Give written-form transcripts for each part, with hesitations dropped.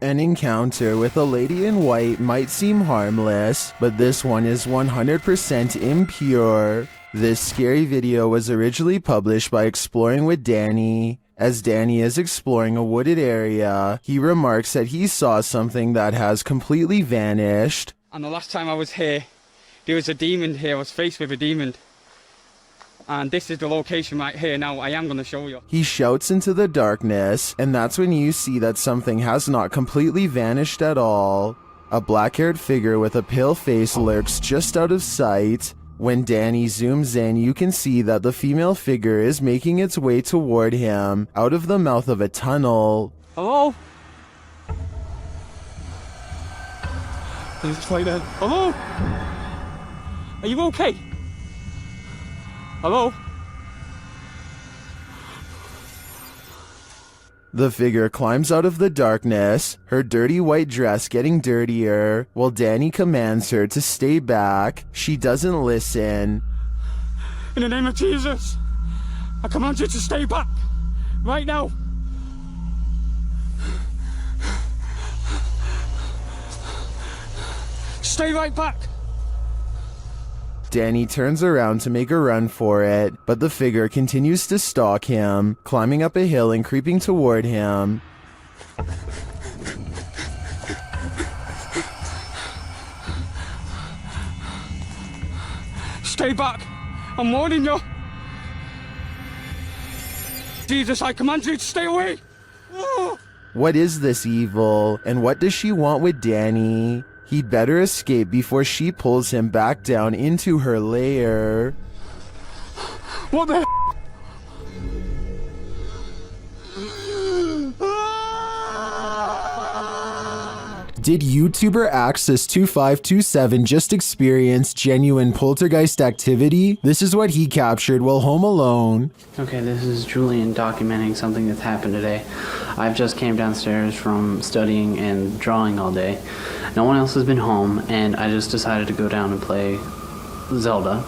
An encounter with a lady in white might seem harmless, but this one is 100% impure. This scary video was originally published by Exploring with Danny. As Danny is exploring a wooded area, he remarks that he saw something that has completely vanished. And the last time I was here, there was a demon here. I was faced with a demon. And this is the location right here. Now I am going to show you. He shouts into the darkness, and that's when you see that something has not completely vanished at all. A black-haired figure with a pale face lurks just out of sight. When Danny zooms in, you can see that the female figure is making its way toward him out of the mouth of a tunnel. Hello? Please play that. Hello? Are you okay? Hello? The figure climbs out of the darkness, her dirty white dress getting dirtier, while Danny commands her to stay back. She doesn't listen. In the name of Jesus, I command you to stay back, right now. Stay right back. Danny turns around to make a run for it, but the figure continues to stalk him, climbing up a hill and creeping toward him. Stay back! I'm warning you! Jesus, I command you to stay away! What is this evil, and what does she want with Danny? He'd better escape before she pulls him back down into her lair. What the Did YouTuber Access2527 just experience genuine poltergeist activity? This is what he captured while home alone. Okay, this is Julian documenting something that's happened today. I've just came downstairs from studying and drawing all day. No one else has been home, and I just decided to go down and play Zelda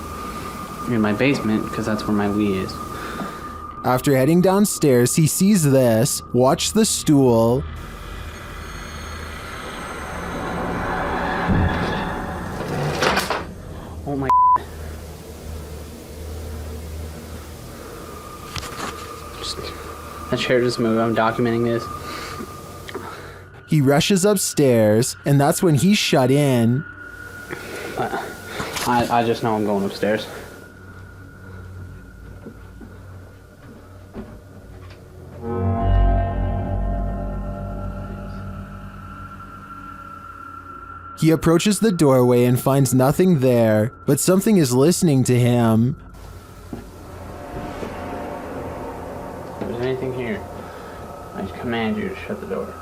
in my basement because that's where my Wii is. After heading downstairs, he sees this. Watch the stool. Oh my that chair just moved. I'm documenting this. He rushes upstairs, and that's when he's shut in. I just know I'm going upstairs. He approaches the doorway and finds nothing there, but something is listening to him. If there's anything here, I command you to shut the door.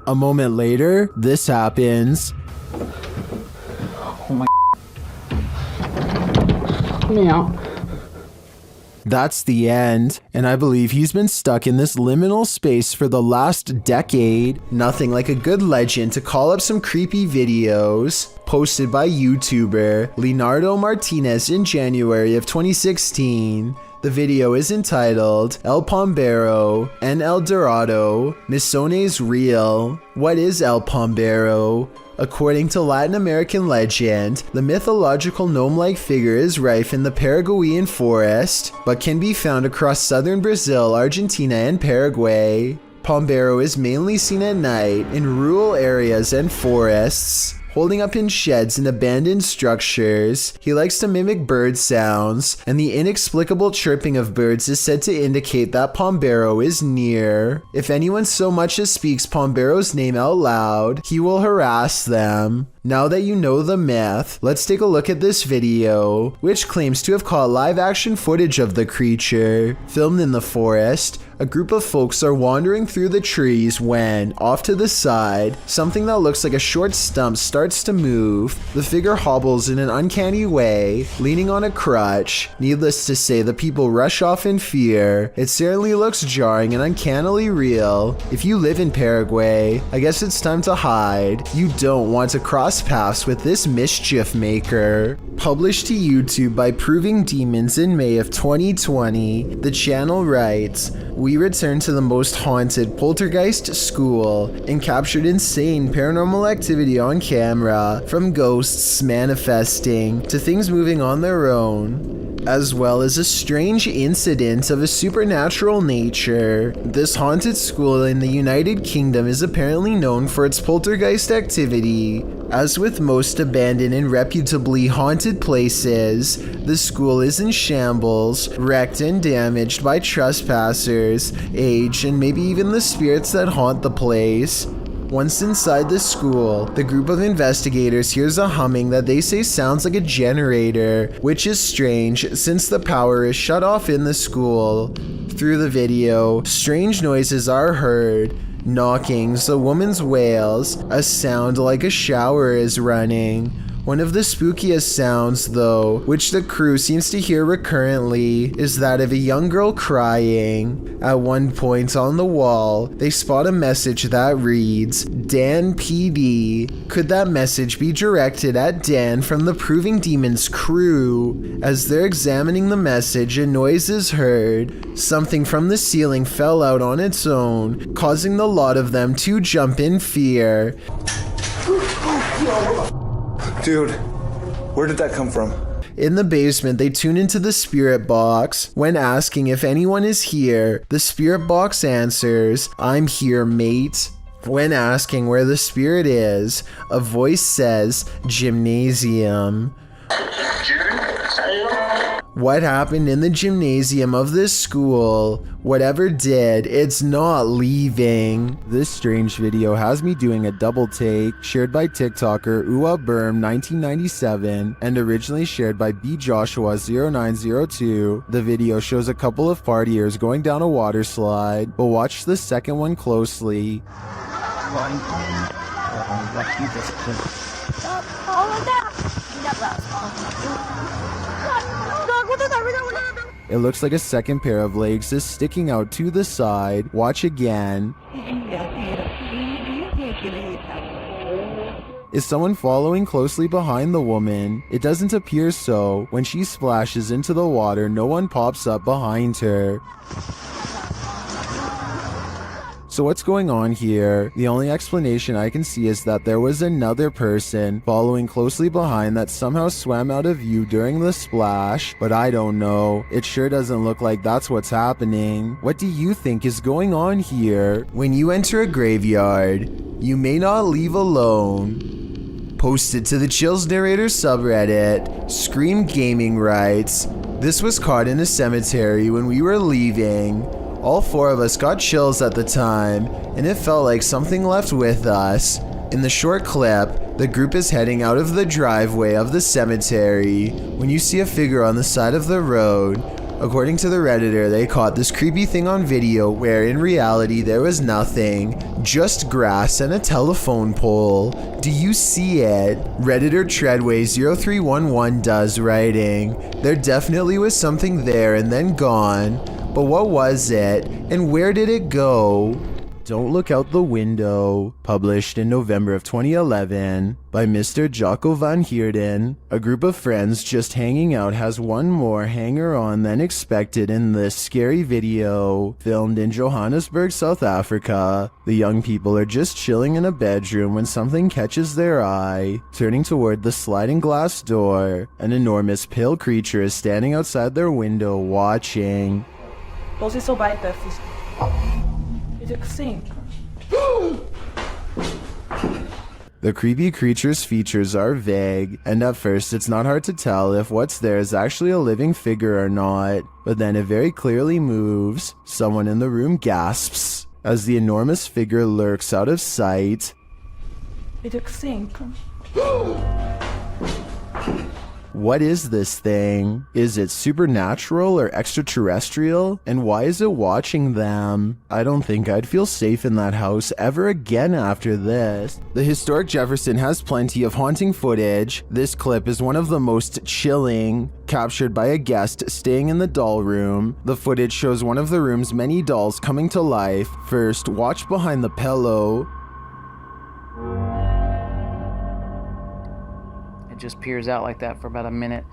A moment later, this happens. Oh my. Let me out. That's the end, and I believe he's been stuck in this liminal space for the last decade. Nothing like a good legend to call up some creepy videos. Posted by YouTuber Leonardo Martinez in January of 2016. The video is entitled El Pombero and El Dorado, Misones Real. What is El Pombero? According to Latin American legend, the mythological gnome-like figure is rife in the Paraguayan forest, but can be found across southern Brazil, Argentina, and Paraguay. Pombero is mainly seen at night in rural areas and forests. Holding up in sheds and abandoned structures, he likes to mimic bird sounds, and the inexplicable chirping of birds is said to indicate that Pombero is near. If anyone so much as speaks Pombero's name out loud, he will harass them. Now that you know the myth, let's take a look at this video, which claims to have caught live-action footage of the creature. Filmed in the forest, a group of folks are wandering through the trees when, off to the side, something that looks like a short stump starts to move. The figure hobbles in an uncanny way, leaning on a crutch. Needless to say, the people rush off in fear. It certainly looks jarring and uncannily real. If you live in Paraguay, I guess it's time to hide. You don't want to cross paths with this mischief maker. Published to YouTube by Proving Demons in May of 2020, the channel writes, "We returned to the most haunted poltergeist school and captured insane paranormal activity on camera, from ghosts manifesting to things moving on their own, as well as a strange incident of a supernatural nature. This haunted school in the United Kingdom is apparently known for its poltergeist activity. As with most abandoned and reputably haunted places, the school is in shambles, wrecked and damaged by trespassers, age, and maybe even the spirits that haunt the place. Once inside the school, the group of investigators hears a humming that they say sounds like a generator, which is strange since the power is shut off in the school. Through the video, strange noises are heard. Knockings, a woman's wails, a sound like a shower is running. One of the spookiest sounds, though, which the crew seems to hear recurrently, is that of a young girl crying. At one point on the wall, they spot a message that reads, "Dan PD." Could that message be directed at Dan from the Proving Demons crew? As they're examining the message, a noise is heard. Something from the ceiling fell out on its own, causing the lot of them to jump in fear. Dude, where did that come from? In the basement, they tune into the spirit box. When asking if anyone is here, the spirit box answers, "I'm here, mate." When asking where the spirit is, a voice says, "Gymnasium." What happened in the gymnasium of this school? Whatever did, it's not leaving. This strange video has me doing a double take, shared by TikToker UaBerm1997 and originally shared by BJoshua0902. The video shows a couple of partiers going down a water slide, but watch the second one closely. It looks like a second pair of legs is sticking out to the side. Watch again. Is someone following closely behind the woman? It doesn't appear so. When she splashes into the water, no one pops up behind her. So what's going on here? The only explanation I can see is that there was another person following closely behind that somehow swam out of view during the splash, but I don't know. It sure doesn't look like that's what's happening. What do you think is going on here? When you enter a graveyard, you may not leave alone. Posted to the Chills Narrator subreddit, Scream Gaming writes, "This was caught in a cemetery when we were leaving. All four of us got chills at the time, and it felt like something left with us." In the short clip, the group is heading out of the driveway of the cemetery when you see a figure on the side of the road. According to the Redditor, they caught this creepy thing on video where in reality there was nothing, just grass and a telephone pole. Do you see it? Redditor Treadway0311 does, writing, "There definitely was something there and then gone. But what was it, and where did it go?" Don't Look Out the Window, published in November of 2011 by Mr. Jocko van Heerden. A group of friends just hanging out has one more hanger-on than expected in this scary video, filmed in Johannesburg, South Africa. The young people are just chilling in a bedroom when something catches their eye. Turning toward the sliding glass door, an enormous pale creature is standing outside their window watching. Você só vai ter fixe. Sim. The creepy creature's features are vague, and at first it's not hard to tell if what's there is actually a living figure or not, but then it very clearly moves. Someone in the room gasps as the enormous figure lurks out of sight. What is this thing? Is it supernatural or extraterrestrial? And why is it watching them? I don't think I'd feel safe in that house ever again after this. The historic Jefferson has plenty of haunting footage. This clip is one of the most chilling, captured by a guest staying in the doll room. The footage shows one of the room's many dolls coming to life. First, watch behind the pillow. just peers out like that for about a minute.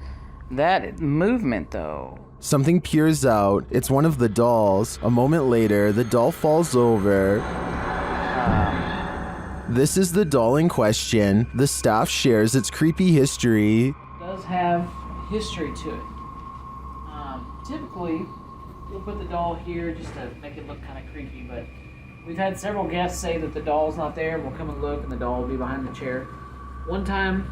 That movement, though. Something peers out. It's one of the dolls. A moment later, the doll falls over. This is the doll in question. The staff shares its creepy history. It does have history to it. Typically, you'll put the doll here just to make it look kind of creepy, but we've had several guests say that the doll's not there, and we'll come and look, and the doll will be behind the chair. One time,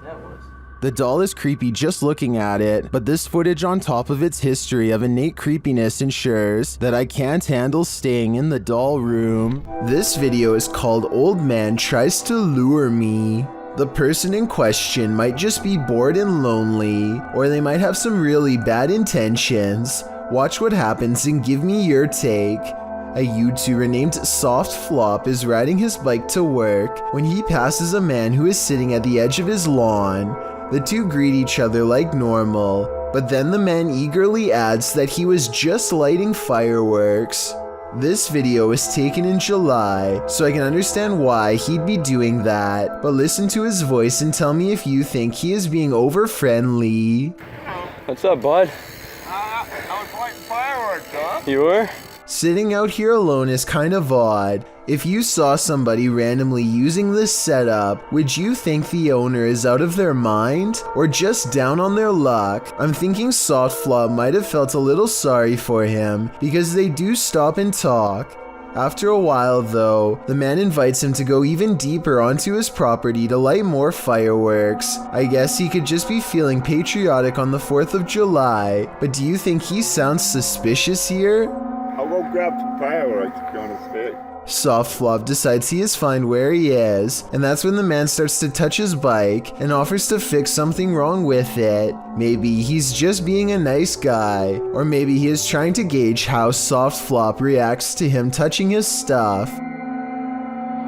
that was. The doll is creepy just looking at it, but this footage on top of its history of innate creepiness ensures that I can't handle staying in the doll room. This video is called Old Man Tries to Lure Me. The person in question might just be bored and lonely, or they might have some really bad intentions. Watch what happens and give me your take. A YouTuber named Soft Flop is riding his bike to work when he passes a man who is sitting at the edge of his lawn. The two greet each other like normal, but then the man eagerly adds that he was just lighting fireworks. This video was taken in July, so I can understand why he'd be doing that, but listen to his voice and tell me if you think he is being over-friendly. What's up, bud? I was lighting fireworks, huh? You were? Sitting out here alone is kind of odd. If you saw somebody randomly using this setup, would you think the owner is out of their mind or just down on their luck? I'm thinking Soft Flop might have felt a little sorry for him because they do stop and talk. After a while though, the man invites him to go even deeper onto his property to light more fireworks. I guess he could just be feeling patriotic on the 4th of July, but do you think he sounds suspicious here? I'll go grab some fireworks if you want to stay. Soft Flop decides he is fine where he is, and that's when the man starts to touch his bike and offers to fix something wrong with it. Maybe he's just being a nice guy, or maybe he is trying to gauge how Soft Flop reacts to him touching his stuff.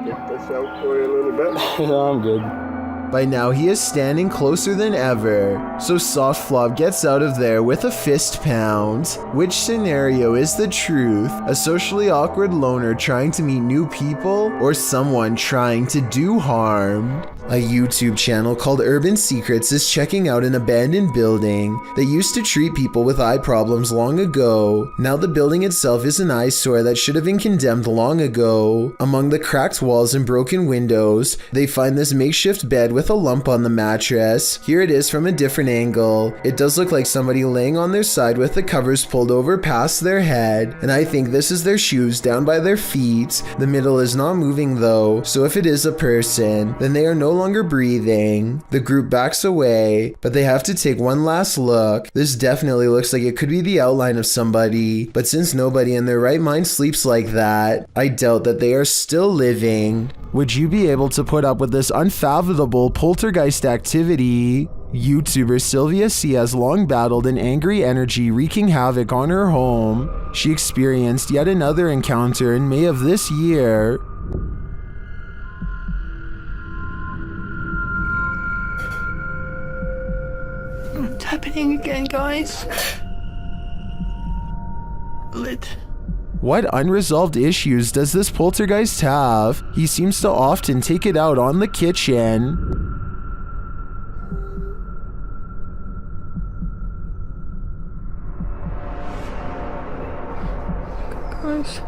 Get this out for you a little bit. No, I'm good. By now he is standing closer than ever, so Soft Flop gets out of there with a fist pound. Which scenario is the truth? A socially awkward loner trying to meet new people, or someone trying to do harm? A YouTube channel called Urban Secrets is checking out an abandoned building that used to treat people with eye problems long ago. Now the building itself is an eyesore that should have been condemned long ago. Among the cracked walls and broken windows, they find this makeshift bed with a lump on the mattress. Here it is from a different angle. It does look like somebody laying on their side with the covers pulled over past their head, and I think this is their shoes down by their feet. The middle is not moving though, so if it is a person, then they are no longer breathing. The group backs away, but they have to take one last look. This definitely looks like it could be the outline of somebody, but since nobody in their right mind sleeps like that, I doubt that they are still living. Would you be able to put up with this unfathomable poltergeist activity? YouTuber Sylvia C has long battled an angry energy wreaking havoc on her home. She experienced yet another encounter in May of this year. What's happening again, guys? Lit. What unresolved issues does this poltergeist have? He seems to often take it out on the kitchen. Guys.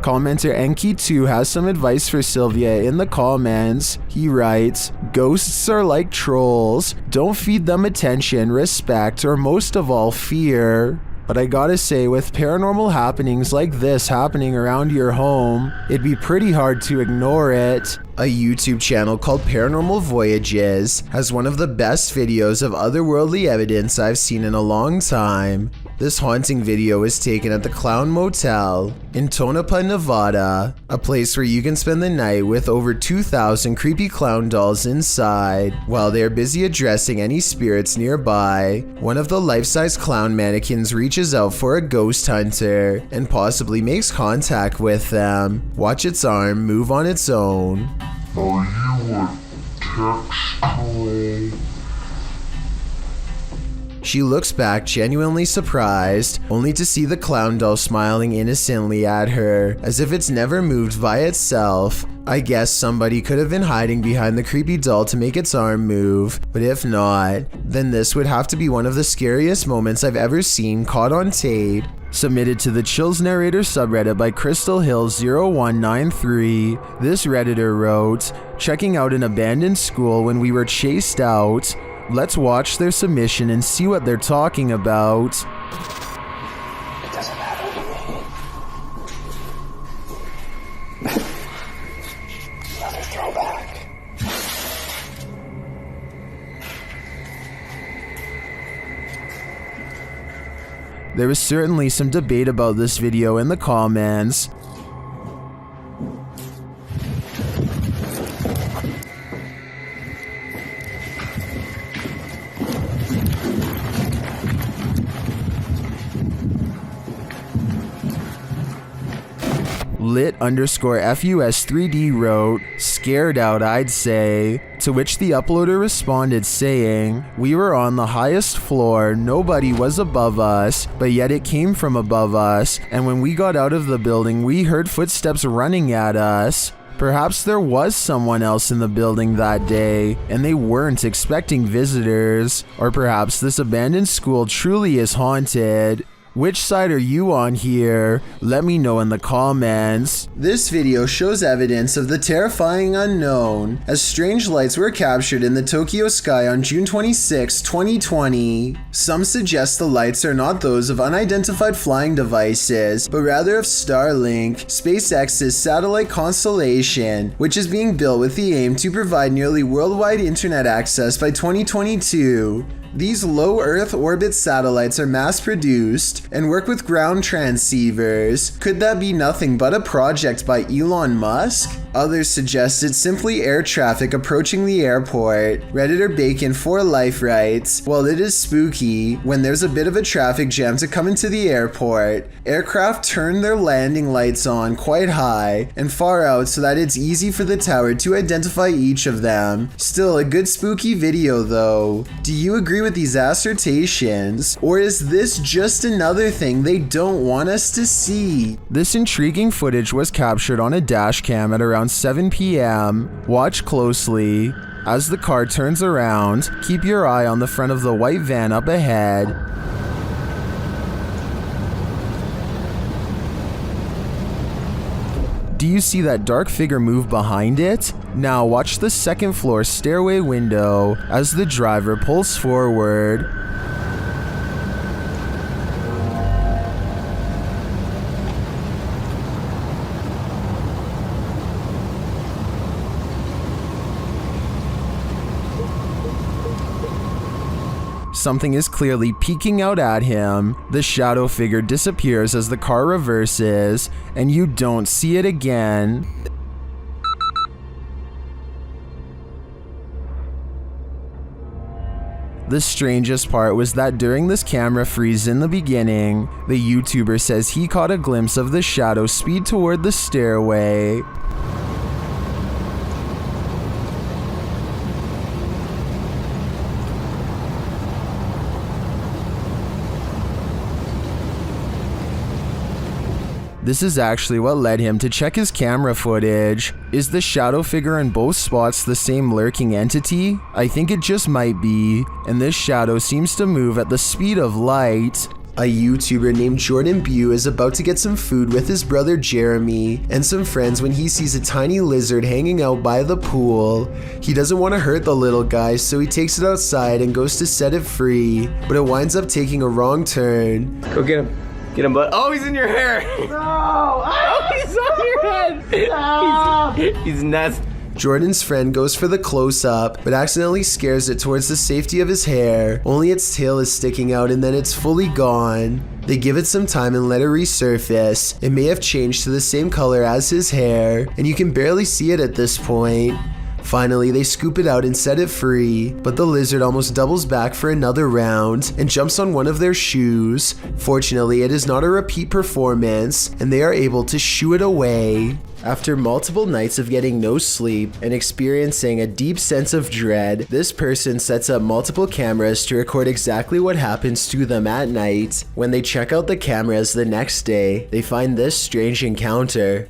Commenter Enki2 has some advice for Sylvia in the comments. He writes, "Ghosts are like trolls. Don't feed them attention, respect, or most of all, fear." But I gotta say, with paranormal happenings like this happening around your home, it'd be pretty hard to ignore it. A YouTube channel called Paranormal Voyages has one of the best videos of otherworldly evidence I've seen in a long time. This haunting video is taken at the Clown Motel in Tonopah, Nevada, a place where you can spend the night with over 2,000 creepy clown dolls inside. While they're busy addressing any spirits nearby, one of the life-size clown mannequins reaches out for a ghost hunter and possibly makes contact with them. Watch its arm move on its own. Are you a text troll? She looks back genuinely surprised, only to see the clown doll smiling innocently at her, as if it's never moved by itself. I guess somebody could have been hiding behind the creepy doll to make its arm move, but if not, then this would have to be one of the scariest moments I've ever seen caught on tape. Submitted to the Chills Narrator subreddit by Crystal Hill 0193, this redditor wrote, "Checking out an abandoned school when we were chased out. Let's watch their submission and see what they're talking about." It doesn't matter to me. Another throwback. There was certainly some debate about this video in the comments. Lit_FUS3D wrote, "Scared out, I'd say." To which the uploader responded saying, "We were on the highest floor, nobody was above us, but yet it came from above us, and when we got out of the building we heard footsteps running at us. Perhaps there was someone else in the building that day, and they weren't expecting visitors. Or perhaps this abandoned school truly is haunted. Which side are you on here? Let me know in the comments." This video shows evidence of the terrifying unknown, as strange lights were captured in the Tokyo sky on June 26, 2020. Some suggest the lights are not those of unidentified flying devices, but rather of Starlink, SpaceX's satellite constellation, which is being built with the aim to provide nearly worldwide internet access by 2022. These low Earth orbit satellites are mass-produced and work with ground transceivers. Could that be nothing but a project by Elon Musk? Others suggest it's simply air traffic approaching the airport. Redditor Bacon for Life writes, "Well, it is spooky when there's a bit of a traffic jam to come into the airport. Aircraft turn their landing lights on quite high and far out so that it's easy for the tower to identify each of them. Still a good spooky video though. Do you agree with these assertions? Or is this just another thing they don't want us to see?" This intriguing footage was captured on a dash cam at around 7 p.m. Watch closely. As the car turns around, keep your eye on the front of the white van up ahead. Do you see that dark figure move behind it? Now watch the second floor stairway window as the driver pulls forward. Something is clearly peeking out at him. The shadow figure disappears as the car reverses, and you don't see it again. The strangest part was that during this camera freeze in the beginning, the YouTuber says he caught a glimpse of the shadow speed toward the stairway. This is actually what led him to check his camera footage. Is the shadow figure in both spots the same lurking entity? I think it just might be, and this shadow seems to move at the speed of light. A YouTuber named Jordan Bew is about to get some food with his brother Jeremy and some friends when he sees a tiny lizard hanging out by the pool. He doesn't want to hurt the little guy, so he takes it outside and goes to set it free, but it winds up taking a wrong turn. Go get him. Get him, bud. Oh, he's in your hair. No! Oh, he's on your head. Stop! He's nuts. Jordan's friend goes for the close-up, but accidentally scares it towards the safety of his hair. Only its tail is sticking out and then it's fully gone. They give it some time and let it resurface. It may have changed to the same color as his hair, and you can barely see it at this point. Finally, they scoop it out and set it free, but the lizard almost doubles back for another round and jumps on one of their shoes. Fortunately, it is not a repeat performance, and they are able to shoo it away. After multiple nights of getting no sleep and experiencing a deep sense of dread, this person sets up multiple cameras to record exactly what happens to them at night. When they check out the cameras the next day, they find this strange encounter.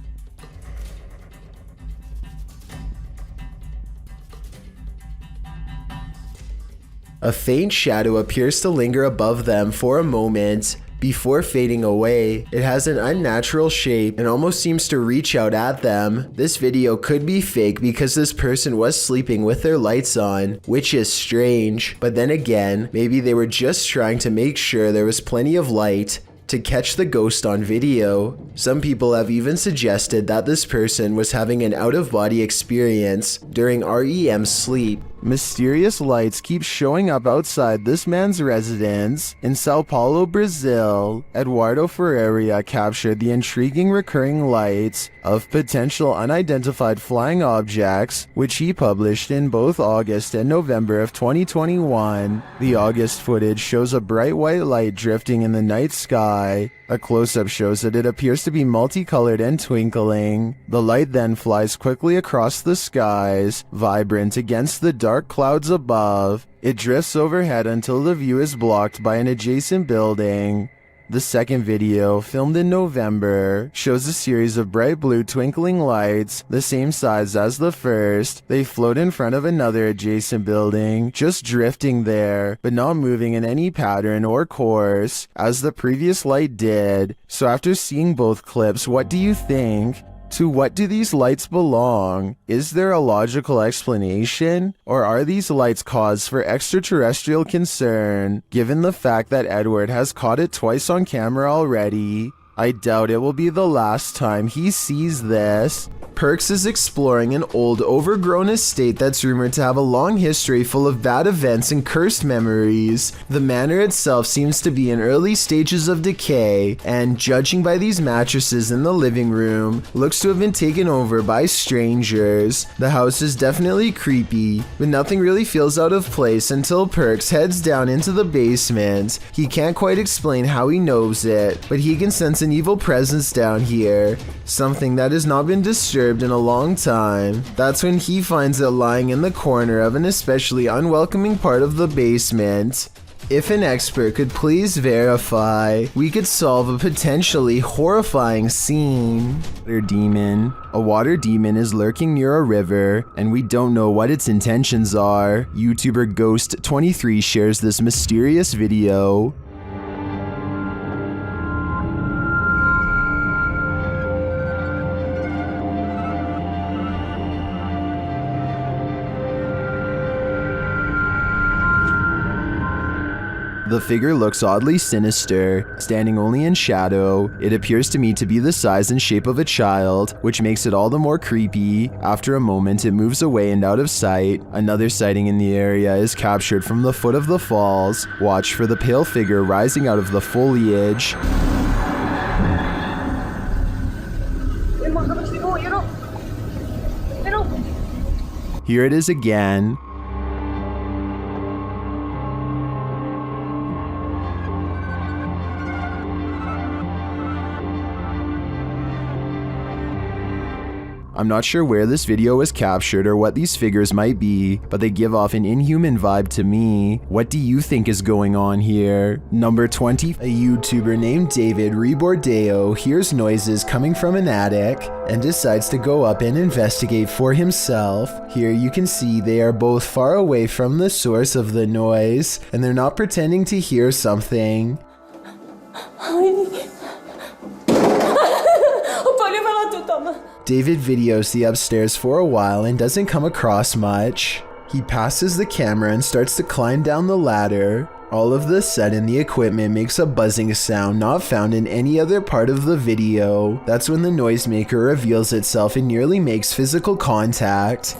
A faint shadow appears to linger above them for a moment before fading away. It has an unnatural shape and almost seems to reach out at them. This video could be fake because this person was sleeping with their lights on, which is strange. But then again, maybe they were just trying to make sure there was plenty of light to catch the ghost on video. Some people have even suggested that this person was having an out-of-body experience during REM sleep. Mysterious lights keep showing up outside this man's residence in Sao Paulo, Brazil. Eduardo Ferreira captured the intriguing recurring lights of potential unidentified flying objects, which he published in both August and November of 2021. The August footage shows a bright white light drifting in the night sky. A close-up shows that it appears to be multicolored and twinkling. The light then flies quickly across the skies, vibrant against the dark clouds above. It drifts overhead until the view is blocked by an adjacent building. The second video, filmed in November, shows a series of bright blue twinkling lights, the same size as the first. They float in front of another adjacent building, just drifting there, but not moving in any pattern or course, as the previous light did. So after seeing both clips, what do you think? To what do these lights belong? Is there a logical explanation? Or are these lights cause for extraterrestrial concern, given the fact that Edward has caught it twice on camera already? I doubt it will be the last time he sees this. Perks is exploring an old, overgrown estate that's rumored to have a long history full of bad events and cursed memories. The manor itself seems to be in early stages of decay, and judging by these mattresses in the living room, looks to have been taken over by strangers. The house is definitely creepy, but nothing really feels out of place until Perks heads down into the basement. He can't quite explain how he knows it, but he can sense an evil presence down here, something that has not been disturbed in a long time. That's when he finds it lying in the corner of an especially unwelcoming part of the basement. If an expert could please verify, we could solve a potentially horrifying scene. Water demon. A water demon is lurking near a river, and we don't know what its intentions are. YouTuber Ghost23 shares this mysterious video. The figure looks oddly sinister, standing only in shadow. It appears to me to be the size and shape of a child, which makes it all the more creepy. After a moment, it moves away and out of sight. Another sighting in the area is captured from the foot of the falls. Watch for the pale figure rising out of the foliage. Here it is again. I'm not sure where this video was captured or what these figures might be, but they give off an inhuman vibe to me. What do you think is going on here? Number 20. A YouTuber named David Rebordeo hears noises coming from an attic and decides to go up and investigate for himself. Here you can see they are both far away from the source of the noise, and they're not pretending to hear something. David videos the upstairs for a while and doesn't come across much. He passes the camera and starts to climb down the ladder. All of a sudden, the equipment makes a buzzing sound not found in any other part of the video. That's when the noisemaker reveals itself and nearly makes physical contact.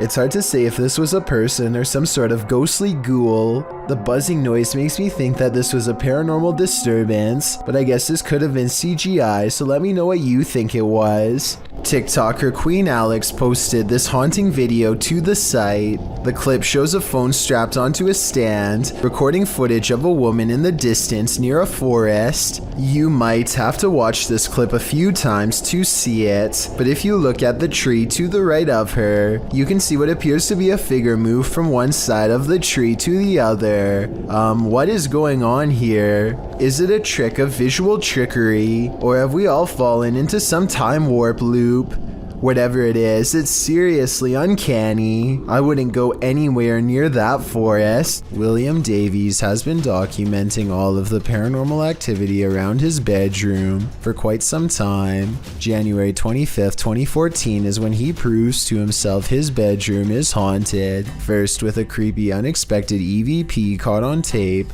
It's hard to say if this was a person or some sort of ghostly ghoul. The buzzing noise makes me think that this was a paranormal disturbance, but I guess this could have been CGI, so let me know what you think it was. TikToker Queen Alex posted this haunting video to the site. The clip shows a phone strapped onto a stand, recording footage of a woman in the distance near a forest. You might have to watch this clip a few times to see it, but if you look at the tree to the right of her, you can see what appears to be a figure move from one side of the tree to the other. What is going on here? Is it a trick of visual trickery, or have we all fallen into some time warp loop? Whatever it is, it's seriously uncanny. I wouldn't go anywhere near that forest. William Davies has been documenting all of the paranormal activity around his bedroom for quite some time. January 25th, 2014 is when he proves to himself his bedroom is haunted. First with a creepy unexpected EVP caught on tape,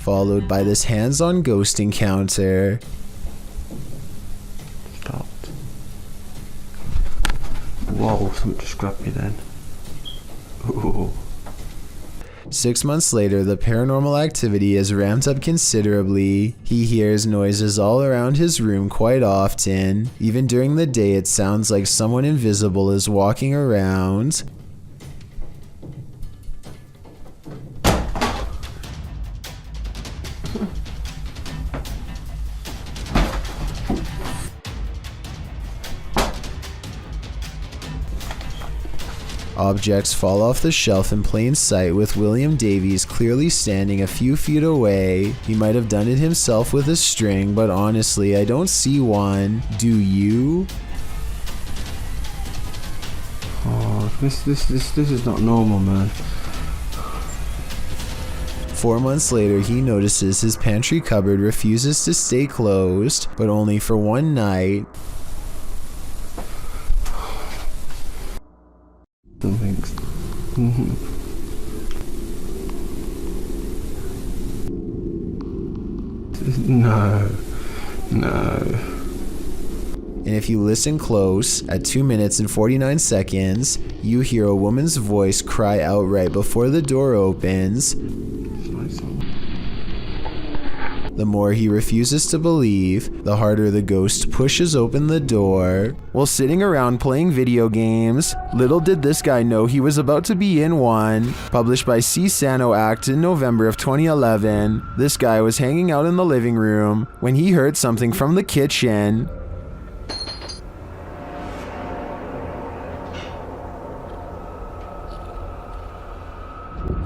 followed by this hands-on ghost encounter. Stopped. Whoa, something just grabbed me then. Ooh. 6 months later, the paranormal activity is ramped up considerably. He hears noises all around his room quite often. Even during the day, it sounds like someone invisible is walking around. Objects fall off the shelf in plain sight, with William Davies clearly standing a few feet away. He might have done it himself with a string, but honestly, I don't see one. Do you? Oh, this is not normal, man. 4 months later, he notices his pantry cupboard refuses to stay closed, but only for one night. Something's... No. And if you listen close, at 2 minutes and 49 seconds, you hear a woman's voice cry out right before the door opens. The more he refuses to believe, the harder the ghost pushes open the door. While sitting around playing video games, little did this guy know he was about to be in one. Published by C. Sano Act in November of 2011, this guy was hanging out in the living room when he heard something from the kitchen.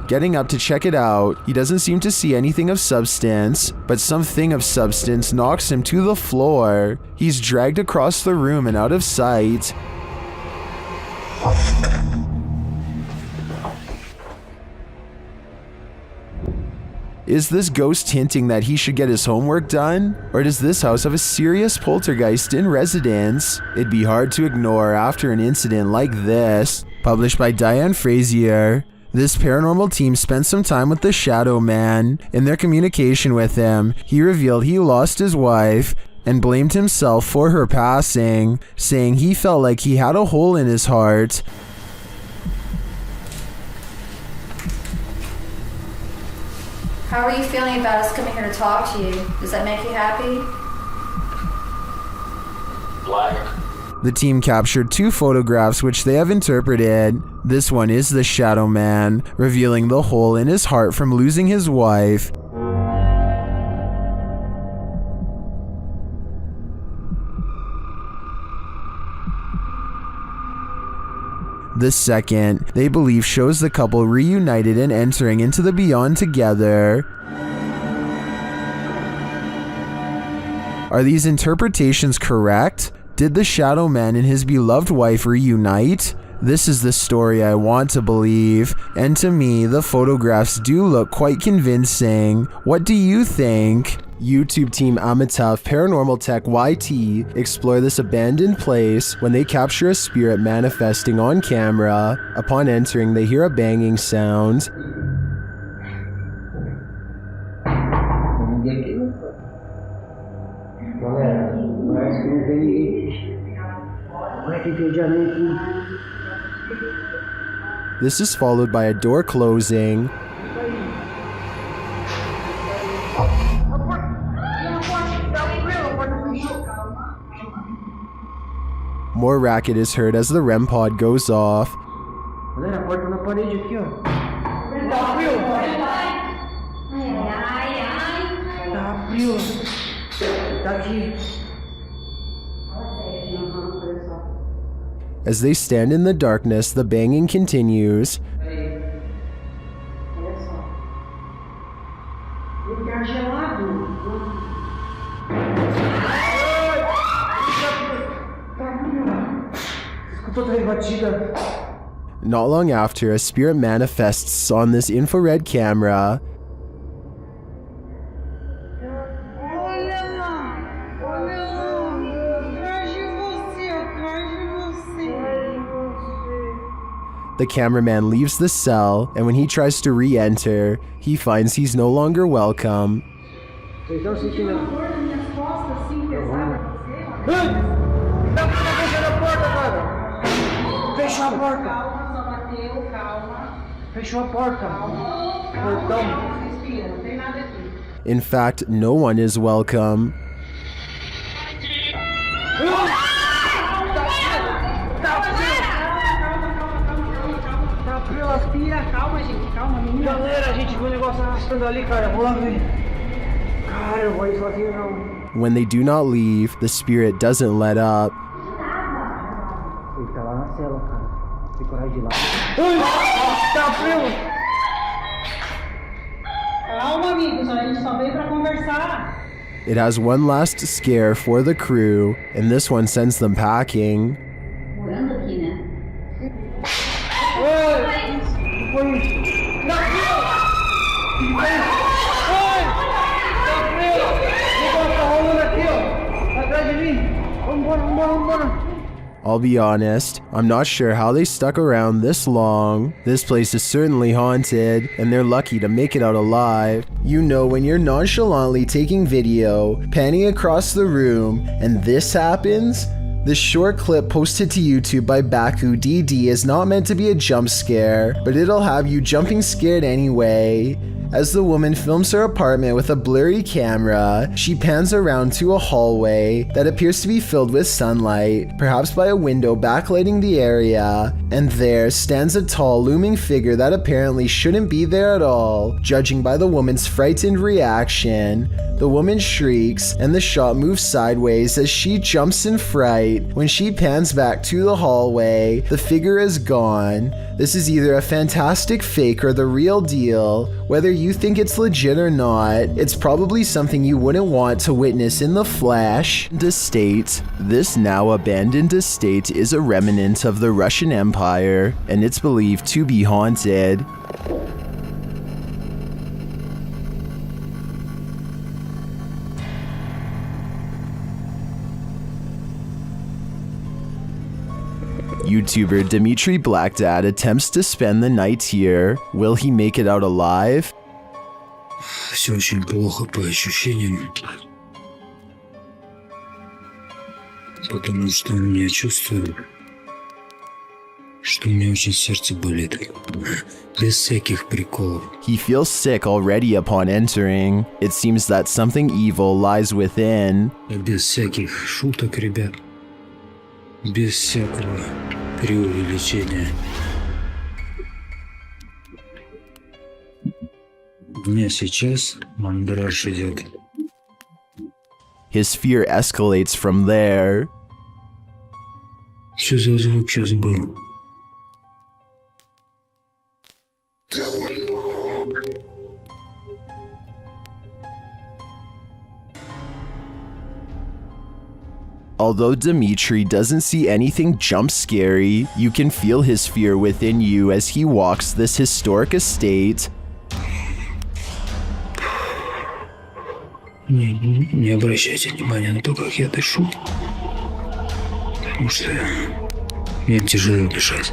Getting up to check it out, he doesn't seem to see anything of substance, but something of substance knocks him to the floor. He's dragged across the room and out of sight. Is this ghost hinting that he should get his homework done? Or does this house have a serious poltergeist in residence? It'd be hard to ignore after an incident like this. Published by Diane Frazier. This paranormal team spent some time with the Shadow Man. In their communication with him, he revealed he lost his wife and blamed himself for her passing, saying he felt like he had a hole in his heart. How are you feeling about us coming here to talk to you? Does that make you happy? Black. The team captured 2 photographs which they have interpreted. This one is the Shadow Man, revealing the hole in his heart from losing his wife. The second, they believe, shows the couple reunited and entering into the beyond together. Are these interpretations correct? Did the Shadow Man and his beloved wife reunite? This is the story I want to believe, and to me, the photographs do look quite convincing. What do you think? YouTube team Amitav Paranormal Tech YT explore this abandoned place when they capture a spirit manifesting on camera. Upon entering, they hear a banging sound. This is followed by a door closing. More racket is heard as the REM pod goes off. As they stand in the darkness, the banging continues. Not long after, a spirit manifests on this infrared camera. The cameraman leaves the cell, and when he tries to re-enter, he finds he's no longer welcome. In fact, no one is welcome. When they do not leave, the spirit doesn't let up. It has one last scare for the crew, and this one sends them packing. I'll be honest, I'm not sure how they stuck around this long. This place is certainly haunted, and they're lucky to make it out alive. You know, when you're nonchalantly taking video, panning across the room, and this happens? This short clip posted to YouTube by Baku DD is not meant to be a jump scare, but it'll have you jumping scared anyway. As the woman films her apartment with a blurry camera, she pans around to a hallway that appears to be filled with sunlight, perhaps by a window backlighting the area, and there stands a tall, looming figure that apparently shouldn't be there at all, judging by the woman's frightened reaction. The woman shrieks, and the shot moves sideways as she jumps in fright. When she pans back to the hallway, the figure is gone. This is either a fantastic fake or the real deal. Whether you think it's legit or not, it's probably something you wouldn't want to witness in the flesh. Estate. This now abandoned estate is a remnant of the Russian Empire, and it's believed to be haunted. YouTuber Dmitry Blackdad attempts to spend the night here. Will he make it out alive? Все очень плохо по ощущениям. Потому что я чувствую, что у меня очень сердце болит. Без всяких приколов. He feels sick already upon entering. It seems that something evil lies within. Без всяких шуток, ребят. Без всякого преувеличения. У меня сейчас мандраж идет. His fear escalates from there. Что за звук сейчас был? Although Dmitry doesn't see anything jump scary, you can feel his fear within you as he walks this historic estate. Не обращайте внимания на то, как я дышу. Потому что мне тяжело дышать.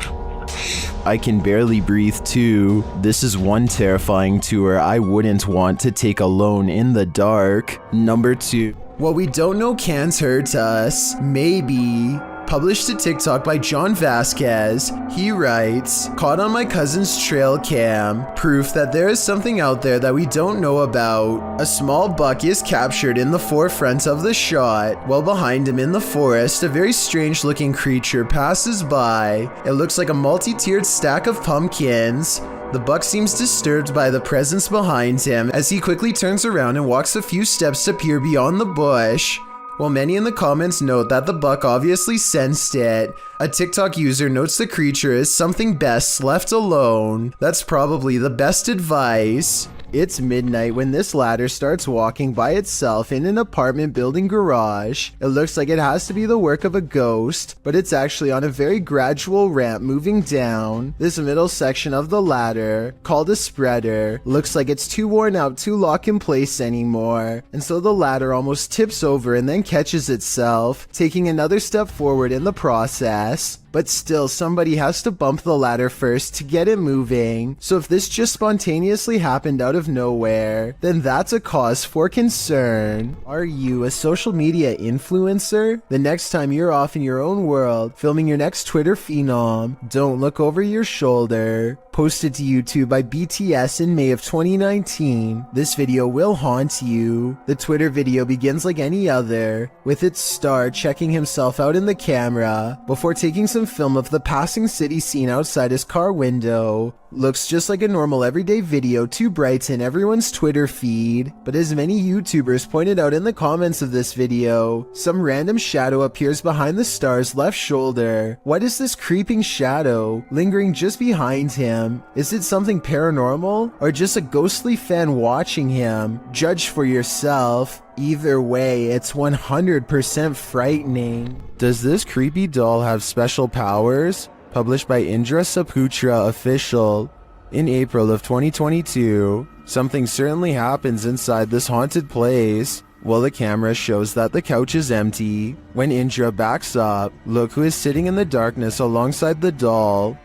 I can barely breathe too. This is one terrifying tour I wouldn't want to take alone in the dark. Number 2. What we don't know can't hurt us. Maybe. Published to TikTok by John Vasquez, he writes, "Caught on my cousin's trail cam, proof that there is something out there that we don't know about. A small buck is captured in the forefront of the shot, while behind him in the forest, a very strange looking creature passes by. It looks like a multi-tiered stack of pumpkins. The buck seems disturbed by the presence behind him as he quickly turns around and walks a few steps to peer beyond the bush." While many in the comments note that the buck obviously sensed it, a TikTok user notes the creature is something best left alone. That's probably the best advice. It's midnight when this ladder starts walking by itself in an apartment building garage. It looks like it has to be the work of a ghost, but it's actually on a very gradual ramp moving down. This middle section of the ladder, called a spreader, looks like it's too worn out to lock in place anymore, and so the ladder almost tips over and then catches itself, taking another step forward in the process. But still, somebody has to bump the ladder first to get it moving. So if this just spontaneously happened out of nowhere, then that's a cause for concern. Are you a social media influencer? The next time you're off in your own world, filming your next Twitter phenom, don't look over your shoulder. Posted to YouTube by BTS in May of 2019, this video will haunt you. The Twitter video begins like any other, with its star checking himself out in the camera before taking some film of the passing city scene outside his car window. Looks just like a normal everyday video to brighten everyone's Twitter feed, but as many YouTubers pointed out in the comments of this video, some random shadow appears behind the star's left shoulder. What is this creeping shadow lingering just behind him? Is it something paranormal or just a ghostly fan watching him? Judge for yourself. Either way, it's 100% frightening. Does this creepy doll have special powers? Published by Indra Saputra Official. In April of 2022, something certainly happens inside this haunted place. Well, the camera shows that the couch is empty. When Indra backs up, look who is sitting in the darkness alongside the doll.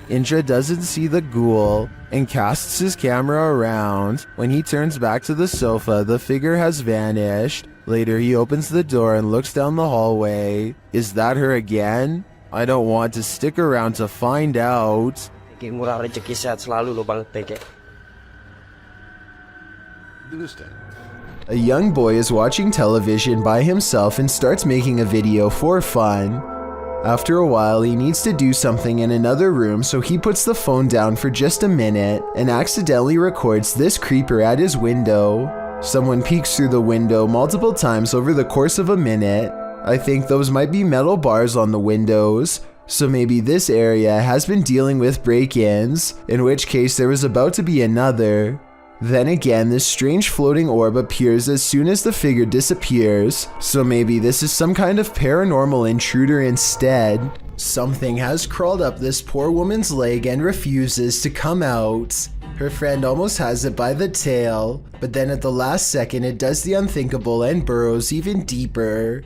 Indra doesn't see the ghoul and casts his camera around. When he turns back to the sofa, the figure has vanished. Later, he opens the door and looks down the hallway. Is that her again? I don't want to stick around to find out. A young boy is watching television by himself and starts making a video for fun. After a while, he needs to do something in another room, so he puts the phone down for just a minute and accidentally records this creeper at his window. Someone peeks through the window multiple times over the course of a minute. I think those might be metal bars on the windows, so maybe this area has been dealing with break-ins, in which case there was about to be another. Then again, this strange floating orb appears as soon as the figure disappears, so maybe this is some kind of paranormal intruder instead. Something has crawled up this poor woman's leg and refuses to come out. Her friend almost has it by the tail, but then at the last second it does the unthinkable and burrows even deeper.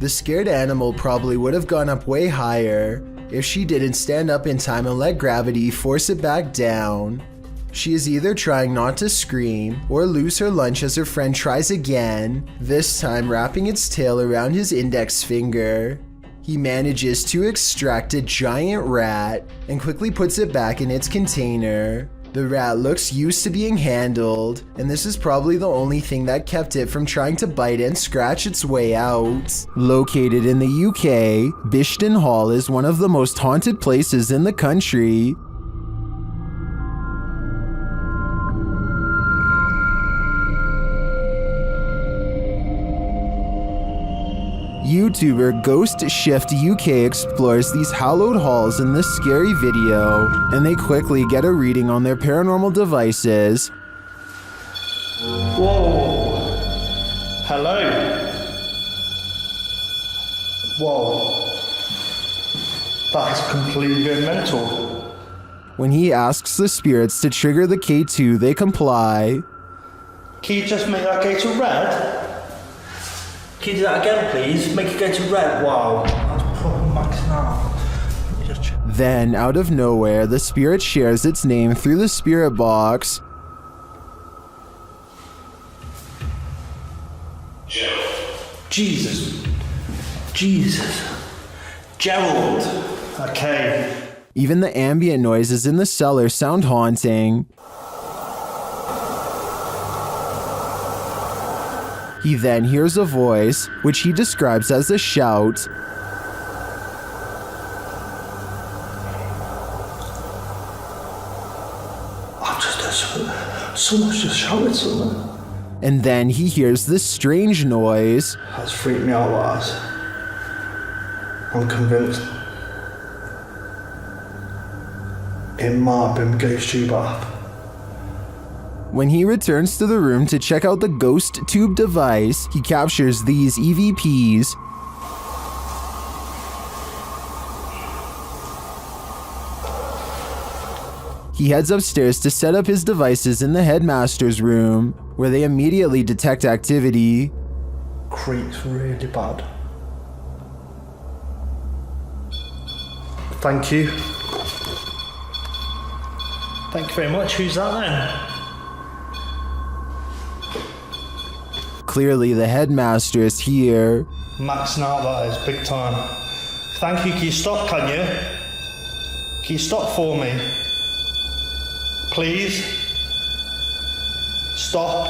The scared animal probably would have gone up way higher if she didn't stand up in time and let gravity force it back down. She is either trying not to scream or lose her lunch as her friend tries again, this time wrapping its tail around his index finger. He manages to extract a giant rat and quickly puts it back in its container. The rat looks used to being handled, and this is probably the only thing that kept it from trying to bite and scratch its way out. Located in the UK, Bishton Hall is one of the most haunted places in the country. YouTuber Ghost Shift UK explores these hallowed halls in this scary video, and they quickly get a reading on their paranormal devices. Whoa! Hello? Whoa. That's completely mental. When he asks the spirits to trigger the K2, they comply. Can you just make that go to red? Can you do that again, please? Make it go to red. Wow. That's proper max now. Then, out of nowhere, the spirit shares its name through the spirit box. Jesus. Gerald. Okay. Even the ambient noises in the cellar sound haunting. He then hears a voice, which he describes as a shout. I've just heard something. Someone's just shouted something. And then he hears this strange noise. That's freaked me out, lads. I'm convinced it might have been Ghost Tube app. When he returns to the room to check out the ghost tube device, he captures these EVPs. He heads upstairs to set up his devices in the headmaster's room, where they immediately detect activity. Creeps really bad. Thank you. Thank you very much. Who's that then? Clearly the headmaster is here. Maxing out, that is, big time. Thank you. Can you stop, can you? Can you stop for me? Please? Stop.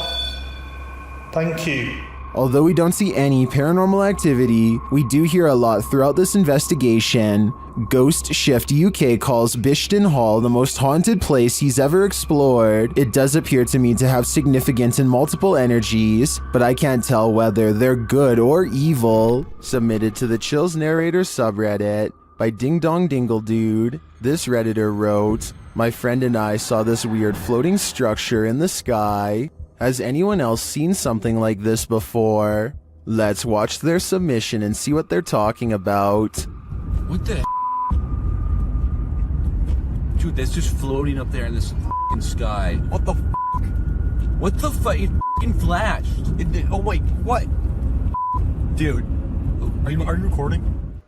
Thank you. Although we don't see any paranormal activity, we do hear a lot throughout this investigation. Ghost Shift UK calls Bishton Hall the most haunted place he's ever explored. It does appear to me to have significant and multiple energies, but I can't tell whether they're good or evil. Submitted to the Chills Narrator subreddit by Ding Dong Dingle Dude. This Redditor wrote, "My friend and I saw this weird floating structure in the sky. Has anyone else seen something like this before?" Let's watch their submission and see what they're talking about. What the Dude, that's just floating up there in this f***ing sky. What the f***? What the fuck? It f***ing flashed. Oh wait, what? Dude, are you recording?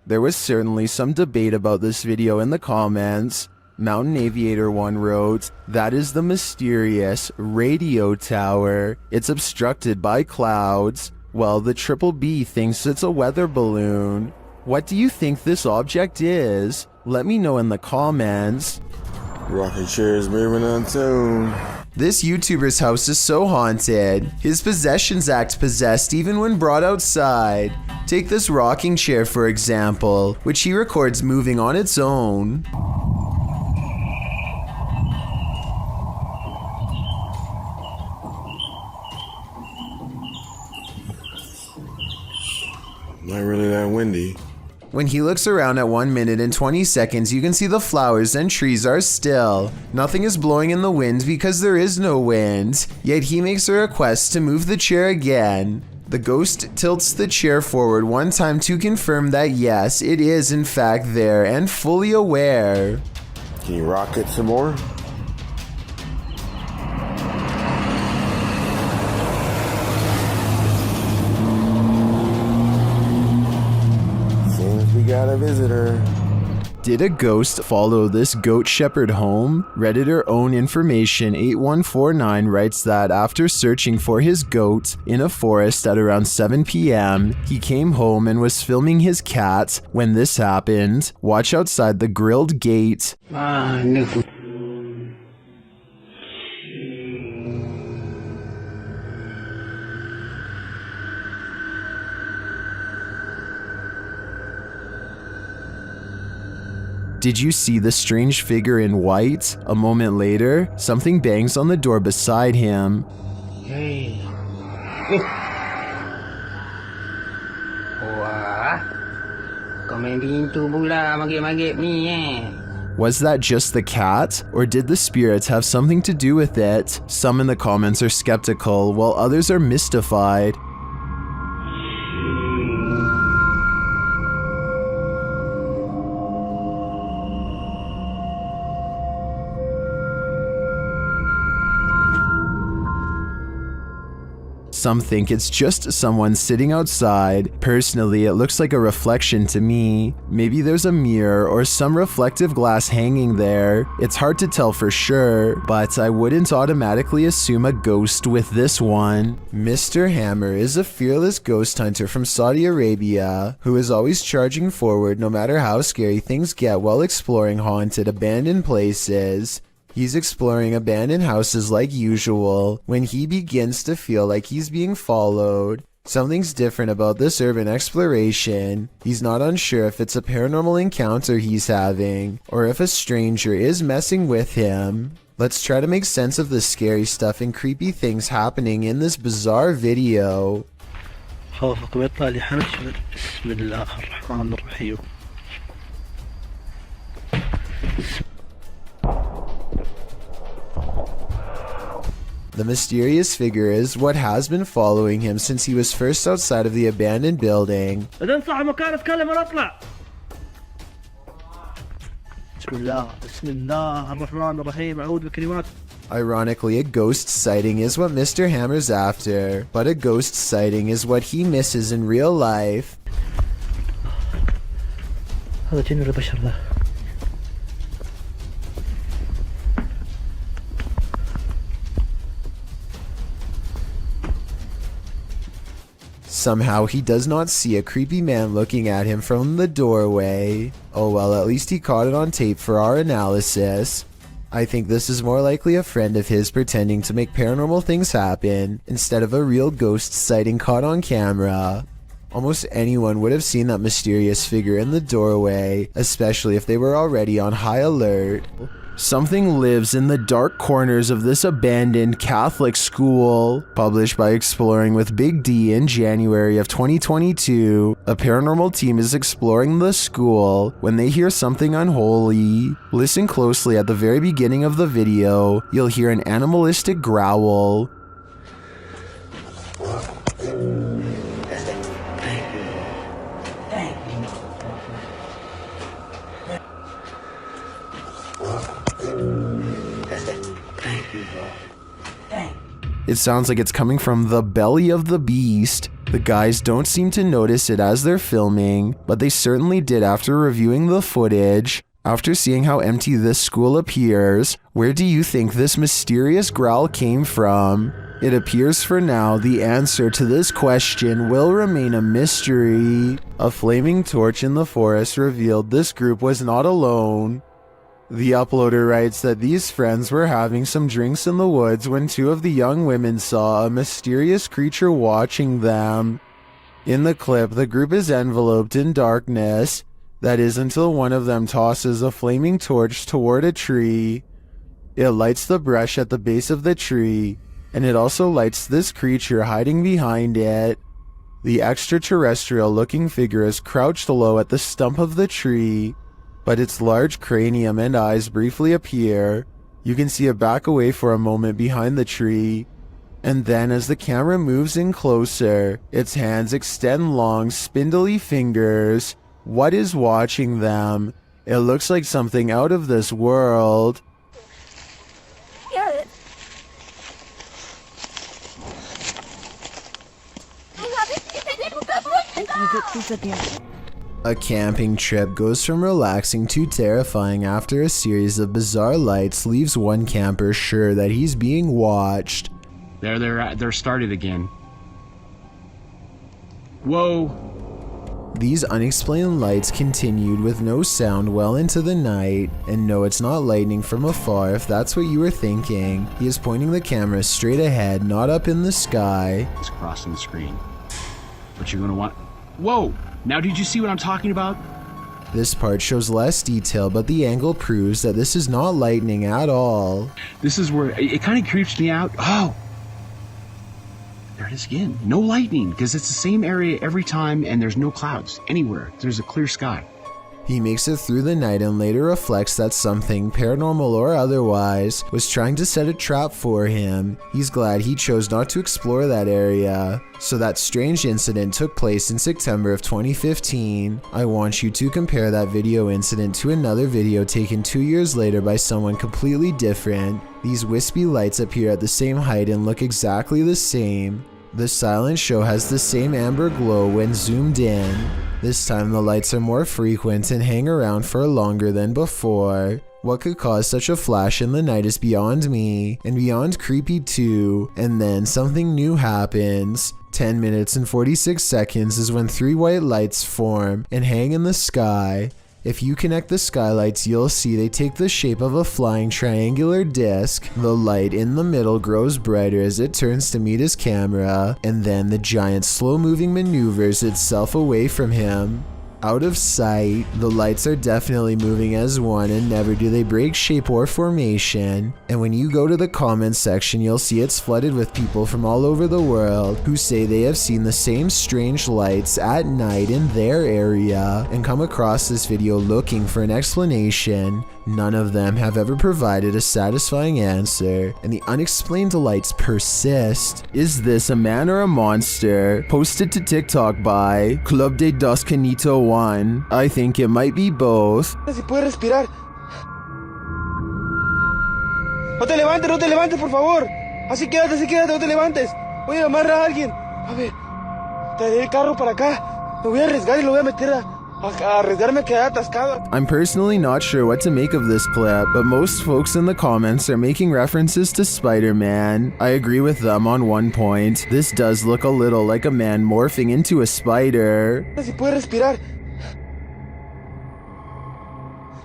There was certainly some debate about this video in the comments. Mountain Aviator 1 wrote, "That is the mysterious radio tower. It's obstructed by clouds. Well, the Triple B thinks it's a weather balloon. What do you think this object is? Let me know in the comments." Rocking chairs moving on tune. This YouTuber's house is so haunted. His possessions act possessed even when brought outside. Take this rocking chair for example, which he records moving on its own. Not really that windy. When he looks around at 1 minute and 20 seconds, you can see the flowers and trees are still. Nothing is blowing in the wind because there is no wind. Yet he makes a request to move the chair again. The ghost tilts the chair forward one time to confirm that yes, it is in fact there and fully aware. Can you rock it some more? We got a visitor. Did a ghost follow this goat shepherd home? Redditor Own Information 8149 writes that after searching for his goat in a forest at around 7 p.m., he came home and was filming his cat when this happened. Watch outside the grilled gate. Did you see the strange figure in white? A moment later, something bangs on the door beside him. Hey. Wah. Kau main pintu pula magip-magip ni Was that just the cat? Or did the spirits have something to do with it? Some in the comments are skeptical, while others are mystified. Some think it's just someone sitting outside. Personally, it looks like a reflection to me. Maybe there's a mirror or some reflective glass hanging there. It's hard to tell for sure, but I wouldn't automatically assume a ghost with this one. Mr. Hammer is a fearless ghost hunter from Saudi Arabia who is always charging forward no matter how scary things get while exploring haunted, abandoned places. He's exploring abandoned houses like usual when he begins to feel like he's being followed. Something's different about this urban exploration. He's not unsure if it's a paranormal encounter he's having or if a stranger is messing with him. Let's try to make sense of the scary stuff and creepy things happening in this bizarre video. The mysterious figure is what has been following him since he was first outside of the abandoned building. Ironically, a ghost sighting is what Mr. Hammer's after, but a ghost sighting is what he misses in real life. Somehow he does not see a creepy man looking at him from the doorway. Oh well, at least he caught it on tape for our analysis. I think this is more likely a friend of his pretending to make paranormal things happen instead of a real ghost sighting caught on camera. Almost anyone would have seen that mysterious figure in the doorway, especially if they were already on high alert. Something lives in the dark corners of this abandoned Catholic school. Published by Exploring with Big D in January of 2022, a paranormal team is exploring the school when they hear something unholy. Listen closely at the very beginning of the video. You'll hear an animalistic growl. It sounds like it's coming from the belly of the beast. The guys don't seem to notice it as they're filming, but they certainly did after reviewing the footage. After seeing how empty this school appears, where do you think this mysterious growl came from? It appears for now the answer to this question will remain a mystery. A flaming torch in the forest revealed this group was not alone. The uploader writes that these friends were having some drinks in the woods when two of the young women saw a mysterious creature watching them. In the clip, the group is enveloped in darkness. That is until one of them tosses a flaming torch toward a tree. It lights the brush at the base of the tree, and it also lights this creature hiding behind it. The extraterrestrial-looking figure is crouched low at the stump of the tree, but its large cranium and eyes briefly appear. You can see it back away for a moment behind the tree, and then as the camera moves in closer, its hands extend long, spindly fingers. What is watching them? It looks like something out of this world. A camping trip goes from relaxing to terrifying after a series of bizarre lights leaves one camper sure that he's being watched. They're started again. Whoa. These unexplained lights continued with no sound well into the night, and no, it's not lightning from afar if that's what you were thinking. He is pointing the camera straight ahead, not up in the sky. It's crossing the screen. But you're gonna want... Whoa! Now did you see what I'm talking about? This part shows less detail, but the angle proves that this is not lightning at all. This is where it kind of creeps me out. Oh! There it is again. No lightning, because it's the same area every time and there's no clouds anywhere. There's a clear sky. He makes it through the night and later reflects that something, paranormal or otherwise, was trying to set a trap for him. He's glad he chose not to explore that area. So that strange incident took place in September of 2015. I want you to compare that video incident to another video taken 2 years later by someone completely different. These wispy lights appear at the same height and look exactly the same. The silent show has the same amber glow when zoomed in. This time the lights are more frequent and hang around for longer than before. What could cause such a flash in the night is beyond me, and beyond creepy too. And then something new happens. 10 minutes and 46 seconds is when 3 white lights form and hang in the sky. If you connect the skylights, you'll see they take the shape of a flying triangular disc. The light in the middle grows brighter as it turns to meet his camera, and then the giant slow-moving maneuvers itself away from him. Out of sight, the lights are definitely moving as one, and never do they break shape or formation. And when you go to the comments section, you'll see it's flooded with people from all over the world who say they have seen the same strange lights at night in their area and come across this video looking for an explanation. None of them have ever provided a satisfying answer, and the unexplained lights persist. Is this a man or a monster? Posted to TikTok by Club de Dos Canito 1. I think it might be both. Si puede respirar. No te levantes, por favor. Así quédate, no te levantes. Voy a llamar a alguien. A ver, traeré el carro para acá. Me voy a arriesgar y lo voy a meter a arriesgarme a quedar atascado. I'm personally not sure what to make of this clip, but most folks in the comments are making references to Spider-Man. I agree with them on one point. This does look a little like a man morphing into a spider. Si puede respirar.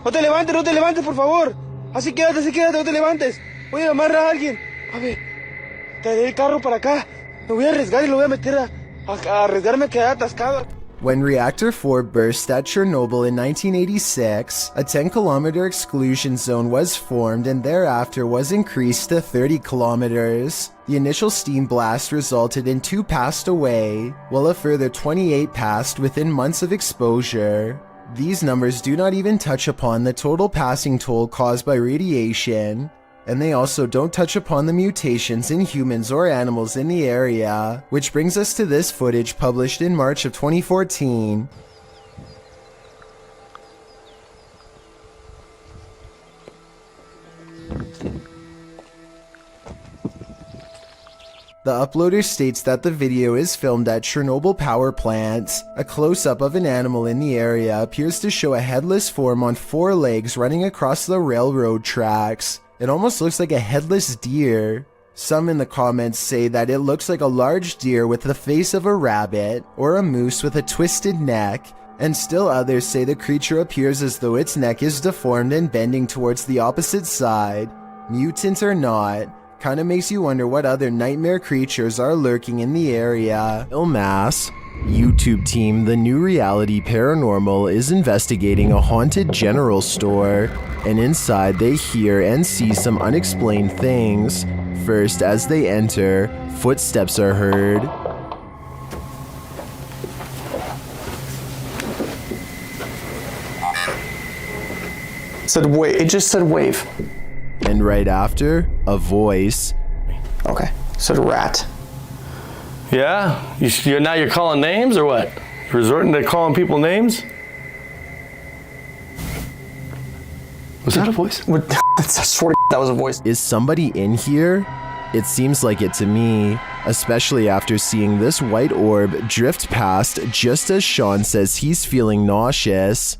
No te levantes, por favor. Así quédate, no te levantes. Voy a llamar a alguien. A ver, traeré el carro para acá. Me voy a arriesgar y lo voy a meter a arriesgarme a quedar atascado. When Reactor 4 burst at Chernobyl in 1986, a 10-kilometer exclusion zone was formed and thereafter was increased to 30 kilometers. The initial steam blast resulted in 2 passed away, while a further 28 passed within months of exposure. These numbers do not even touch upon the total passing toll caused by radiation, and they also don't touch upon the mutations in humans or animals in the area, which brings us to this footage published in March of 2014. The uploader states that the video is filmed at Chernobyl power plant. A close-up of an animal in the area appears to show a headless form on 4 legs running across the railroad tracks. It almost looks like a headless deer. Some in the comments say that it looks like a large deer with the face of a rabbit, or a moose with a twisted neck, and still others say the creature appears as though its neck is deformed and bending towards the opposite side. Mutant or not, kinda makes you wonder what other nightmare creatures are lurking in the area. Ilmass. YouTube team The New Reality Paranormal is investigating a haunted general store, and inside they hear and see some unexplained things. First, as they enter, footsteps are heard. It just said wave. And right after, a voice. Okay, said rat. Yeah? Now you're calling names or what? Resorting to calling people names? Was that a voice? I swear to God, that was a voice. Is somebody in here? It seems like it to me, especially after seeing this white orb drift past just as Sean says he's feeling nauseous.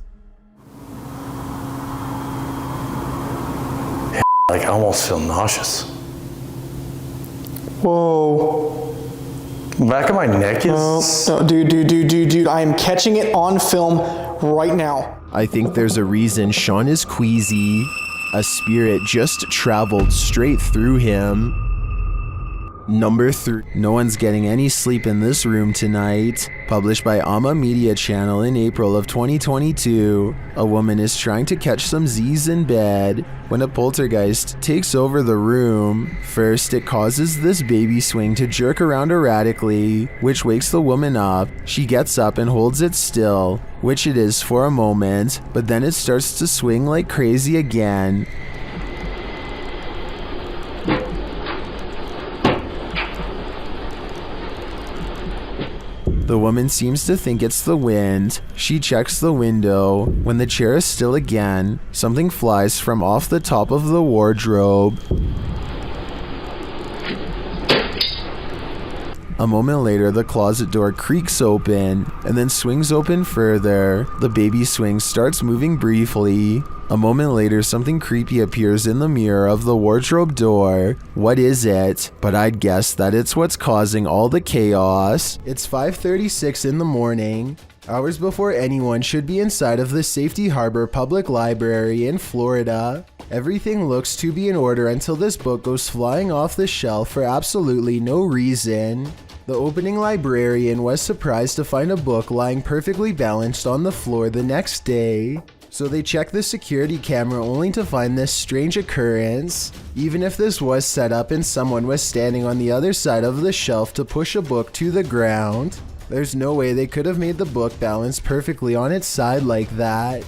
Like, I almost feel nauseous. Whoa. Back of my neck is... No, dude, I am catching it on film right now. I think there's a reason Sean is queasy. A spirit just traveled straight through him. Number 3. No one's getting any sleep in this room tonight. Published by Amma Media Channel in April of 2022. A woman is trying to catch some Z's in bed when a poltergeist takes over the room. First, it causes this baby swing to jerk around erratically, which wakes the woman up. She gets up and holds it still, which it is for a moment, but then it starts to swing like crazy again. The woman seems to think it's the wind. She checks the window. When the chair is still again, something flies from off the top of the wardrobe. A moment later, the closet door creaks open and then swings open further. The baby swing starts moving briefly. A moment later, something creepy appears in the mirror of the wardrobe door. What is it? But I'd guess that it's what's causing all the chaos. It's 5:36 in the morning, hours before anyone should be inside of the Safety Harbor Public Library in Florida. Everything looks to be in order until this book goes flying off the shelf for absolutely no reason. The opening librarian was surprised to find a book lying perfectly balanced on the floor the next day. So they checked the security camera only to find this strange occurrence. Even if this was set up and someone was standing on the other side of the shelf to push a book to the ground, there's no way they could have made the book balance perfectly on its side like that.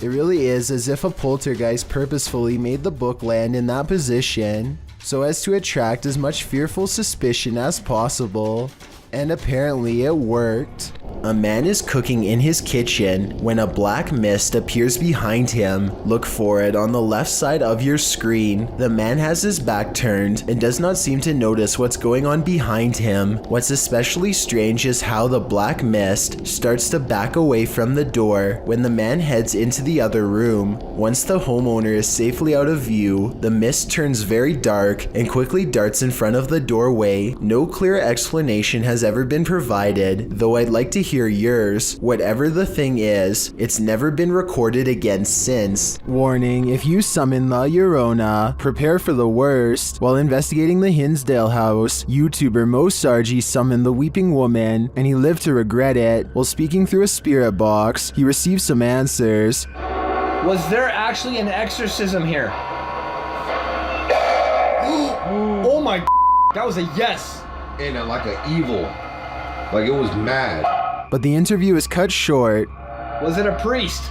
It really is as if a poltergeist purposefully made the book land in that position so as to attract as much fearful suspicion as possible. And apparently it worked. A man is cooking in his kitchen when a black mist appears behind him. Look for it on the left side of your screen. The man has his back turned and does not seem to notice what's going on behind him. What's especially strange is how the black mist starts to back away from the door when the man heads into the other room. Once the homeowner is safely out of view, the mist turns very dark and quickly darts in front of the doorway. No clear explanation has ever been provided, though I'd like to hear yours. Whatever the thing is, it's never been recorded again since. Warning, if you summon La Llorona, prepare for the worst. While investigating the Hinsdale house, YouTuber Mo Sargi summoned the Weeping Woman, and he lived to regret it. While speaking through a spirit box, he received some answers. Was there actually an exorcism here? Oh my, that was a yes. And like an evil, like it was mad. But the interview is cut short. Was it a priest?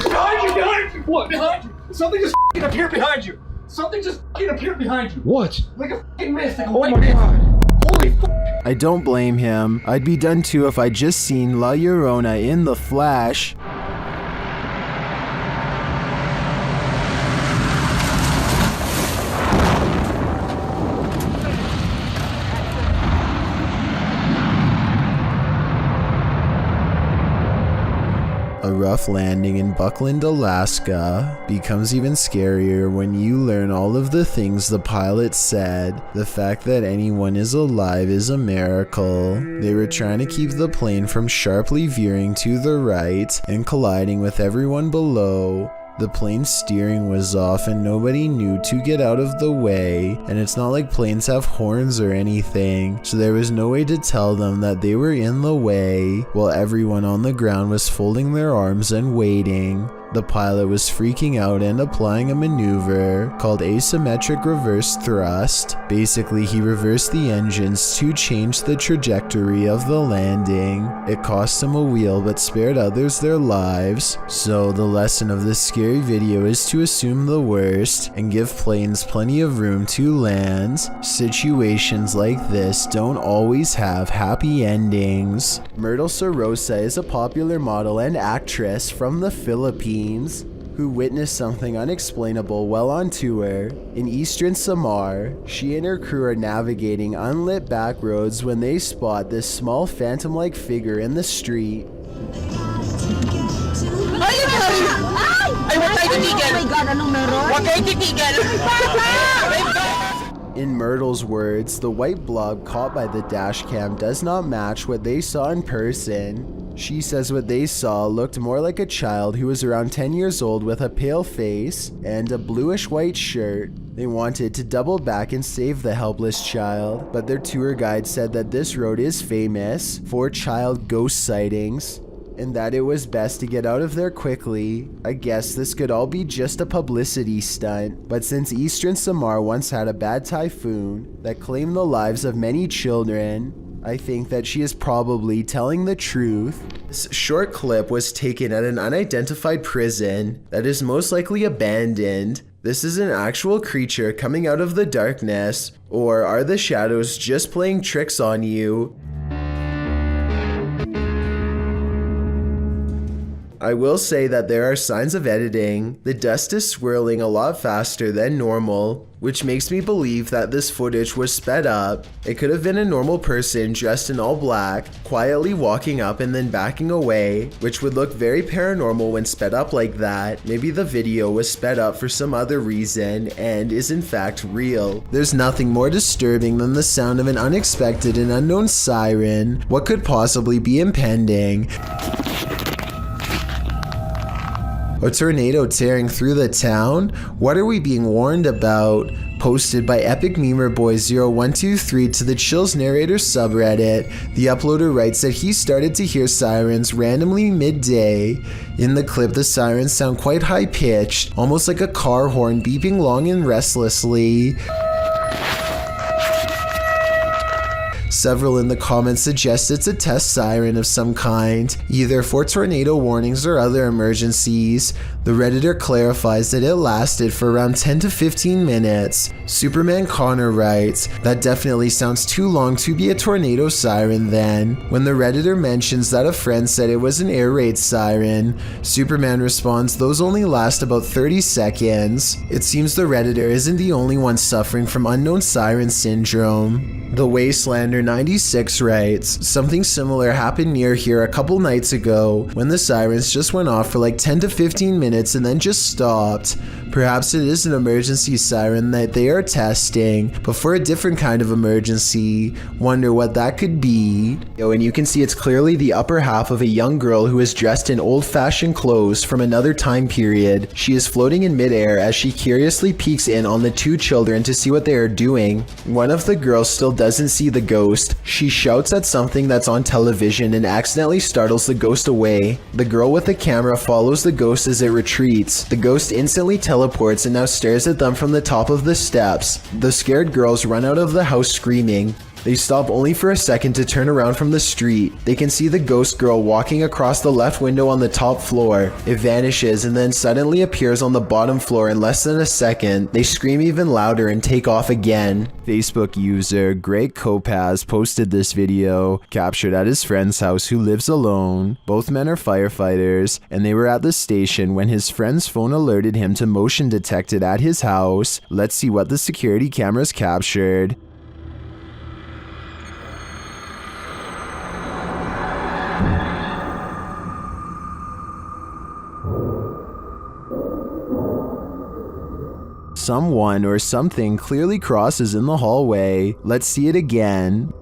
Behind you! Behind you! What? Behind you! Something just appeared behind you! Something just appeared behind you! What? Like a mist, like a white mist! Holy f***! I don't blame him. I'd be done too if I'd just seen La Llorona in the flash. A rough landing in Buckland, Alaska becomes even scarier when you learn all of the things the pilot said. The fact that anyone is alive is a miracle. They were trying to keep the plane from sharply veering to the right and colliding with everyone below. The plane's steering was off and nobody knew to get out of the way, and it's not like planes have horns or anything, so there was no way to tell them that they were in the way, while everyone on the ground was folding their arms and waiting. The pilot was freaking out and applying a maneuver called asymmetric reverse thrust. Basically, he reversed the engines to change the trajectory of the landing. It cost him a wheel but spared others their lives. So the lesson of this scary video is to assume the worst and give planes plenty of room to land. Situations like this don't always have happy endings. Myrtle Sorosa is a popular model and actress from the Philippines who witnessed something unexplainable while on tour. In eastern Samar, she and her crew are navigating unlit back roads when they spot this small phantom-like figure in the street. In Myrtle's words, the white blob caught by the dash cam does not match what they saw in person. She says what they saw looked more like a child who was around 10 years old with a pale face and a bluish-white shirt. They wanted to double back and save the helpless child, but their tour guide said that this road is famous for child ghost sightings, and that it was best to get out of there quickly. I guess this could all be just a publicity stunt, but since eastern Samar once had a bad typhoon that claimed the lives of many children, I think that she is probably telling the truth. This short clip was taken at an unidentified prison that is most likely abandoned. This is an actual creature coming out of the darkness, or are the shadows just playing tricks on you? I will say that there are signs of editing. The dust is swirling a lot faster than normal, which makes me believe that this footage was sped up. It could have been a normal person dressed in all black, quietly walking up and then backing away, which would look very paranormal when sped up like that. Maybe the video was sped up for some other reason and is in fact real. There's nothing more disturbing than the sound of an unexpected and unknown siren. What could possibly be impending? A tornado tearing through the town? What are we being warned about? Posted by Epic Memer Boy 0123 to the Chills Narrator subreddit. The uploader writes that he started to hear sirens randomly midday. In the clip, the sirens sound quite high-pitched, almost like a car horn beeping long and restlessly. Several in the comments suggest it's a test siren of some kind, either for tornado warnings or other emergencies. The Redditor clarifies that it lasted for around 10 to 15 minutes. Superman Connor writes, that definitely sounds too long to be a tornado siren then. When the Redditor mentions that a friend said it was an air raid siren, Superman responds those only last about 30 seconds. It seems the Redditor isn't the only one suffering from unknown siren syndrome. The Wastelander 96 writes, something similar happened near here a couple nights ago when the sirens just went off for like 10 to 15 minutes and then just stopped. Perhaps it is an emergency siren that they are testing, but for a different kind of emergency. Wonder what that could be. And you can see it's clearly the upper half of a young girl who is dressed in old-fashioned clothes from another time period. She is floating in midair as she curiously peeks in on the two children to see what they are doing. One of the girls still doesn't see the ghost. She shouts at something that's on television and accidentally startles the ghost away. The girl with the camera follows the ghost as it retreats. The ghost instantly teleports and now stares at them from the top of the steps. The scared girls run out of the house screaming. They stop only for a second to turn around from the street. They can see the ghost girl walking across the left window on the top floor. It vanishes and then suddenly appears on the bottom floor in less than a second. They scream even louder and take off again. Facebook user Greg Kopaz posted this video, captured at his friend's house who lives alone. Both men are firefighters, and they were at the station when his friend's phone alerted him to motion detected at his house. Let's see what the security cameras captured. Someone or something clearly crosses in the hallway. Let's see it again.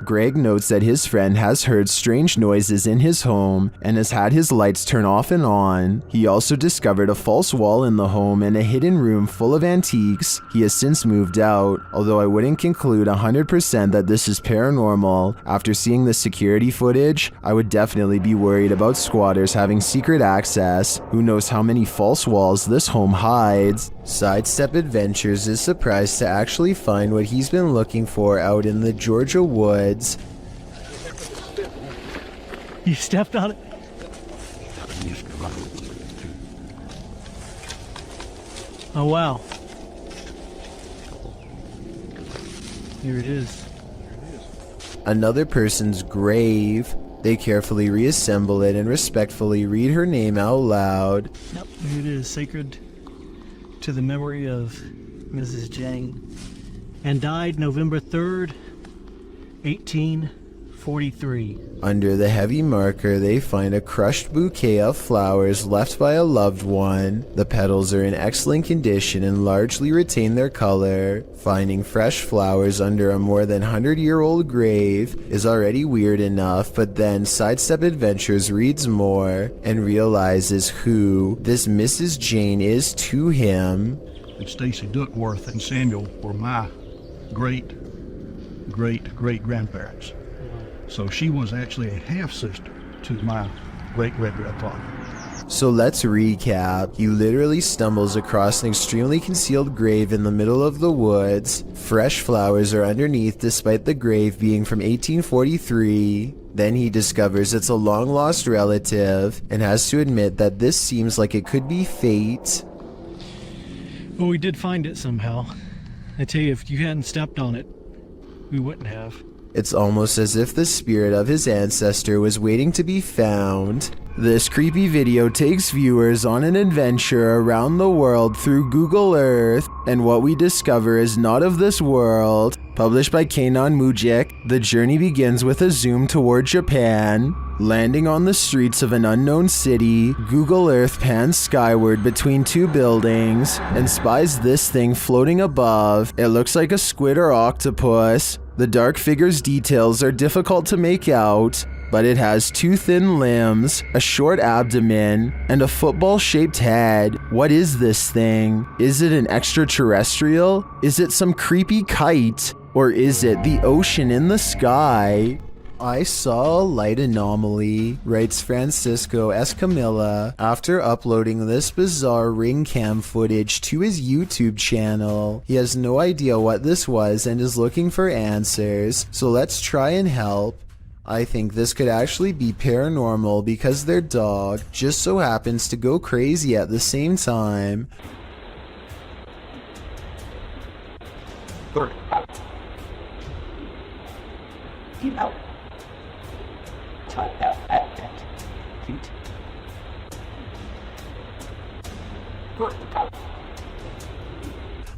Greg notes that his friend has heard strange noises in his home and has had his lights turn off and on. He also discovered a false wall in the home and a hidden room full of antiques. He has since moved out, although I wouldn't conclude 100% that this is paranormal. After seeing the security footage, I would definitely be worried about squatters having secret access. Who knows how many false walls this home hides. Sidestep Adventures is surprised to actually find what he's been looking for out in the Georgia woods. You stepped on it? Oh wow. Here it is. Another person's grave. They carefully reassemble it and respectfully read her name out loud. Yep, here it is. Sacred to the memory of Mrs. Jang. And died November 3rd, 1843. Under the heavy marker, they find a crushed bouquet of flowers left by a loved one. The petals are in excellent condition and largely retain their color. Finding fresh flowers under a more than 100-year-old grave is already weird enough, but then Sidestep Adventures reads more and realizes who this Mrs. Jane is to him. And Stacy Duckworth and Samuel were my great-great-great-grandparents. So she was actually a half-sister to my great-great-grandfather. So let's recap. He literally stumbles across an extremely concealed grave in the middle of the woods. Fresh flowers are underneath despite the grave being from 1843. Then he discovers it's a long-lost relative and has to admit that this seems like it could be fate. Well, we did find it somehow. I tell you, if you hadn't stepped on it, we wouldn't have. It's almost as if the spirit of his ancestor was waiting to be found. This creepy video takes viewers on an adventure around the world through Google Earth, and what we discover is not of this world. Published by Kainan Mujik, the journey begins with a zoom toward Japan. Landing on the streets of an unknown city, Google Earth pans skyward between two buildings and spies this thing floating above. It looks like a squid or octopus. The dark figure's details are difficult to make out, but it has two thin limbs, a short abdomen, and a football-shaped head. What is this thing? Is it an extraterrestrial? Is it some creepy kite? Or is it the ocean in the sky? I saw a light anomaly, writes Francisco Escamilla, after uploading this bizarre ring cam footage to his YouTube channel. He has no idea what this was and is looking for answers, so let's try and help. I think this could actually be paranormal because their dog just so happens to go crazy at the same time. Keep out.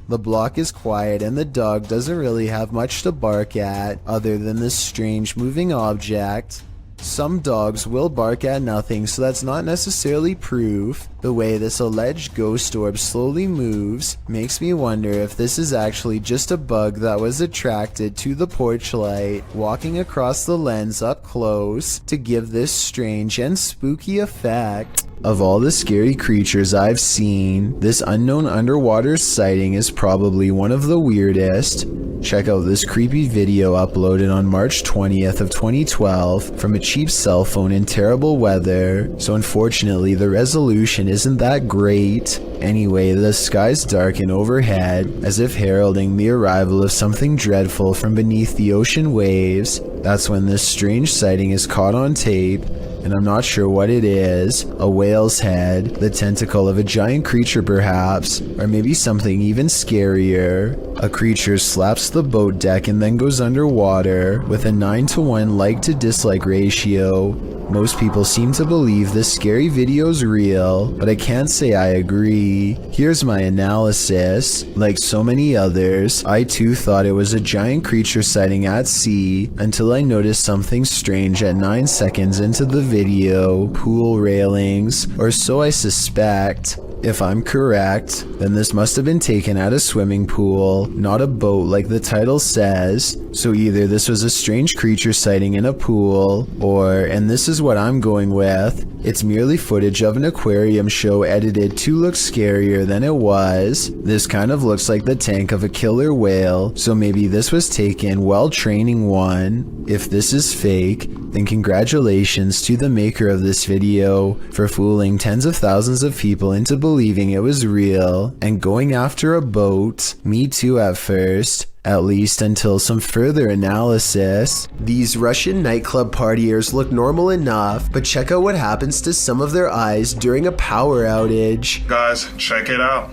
The block is quiet and the dog doesn't really have much to bark at other than this strange moving object. Some dogs will bark at nothing, so that's not necessarily proof. The way this alleged ghost orb slowly moves makes me wonder if this is actually just a bug that was attracted to the porch light, walking across the lens up close to give this strange and spooky effect. Of all the scary creatures I've seen, this unknown underwater sighting is probably one of the weirdest. Check out this creepy video uploaded on March 20th of 2012 from a cheap cell phone in terrible weather, so unfortunately the resolution isn't that great. Anyway, the skies darken overhead, as if heralding the arrival of something dreadful from beneath the ocean waves. That's when this strange sighting is caught on tape, and I'm not sure what it is. A whale's head, the tentacle of a giant creature perhaps, or maybe something even scarier. A creature slaps the boat deck and then goes underwater with a 9-to-1 like to dislike ratio. Most people seem to believe this scary video's real, but I can't say I agree. Here's my analysis. Like so many others, I too thought it was a giant creature sighting at sea until I noticed something strange at 9 seconds into the video. Pool railings, or so I suspect. If I'm correct, then this must have been taken at a swimming pool, not a boat like the title says. So either this was a strange creature sighting in a pool, or, and this is what I'm going with, it's merely footage of an aquarium show edited to look scarier than it was. This kind of looks like the tank of a killer whale, so maybe this was taken while training one. If this is fake, then congratulations to the maker of this video for fooling tens of thousands of people into believing it was real and going after a boat. Me too at first. At least until some further analysis. These Russian nightclub partiers look normal enough, but check out what happens to some of their eyes during a power outage. Guys, check it out.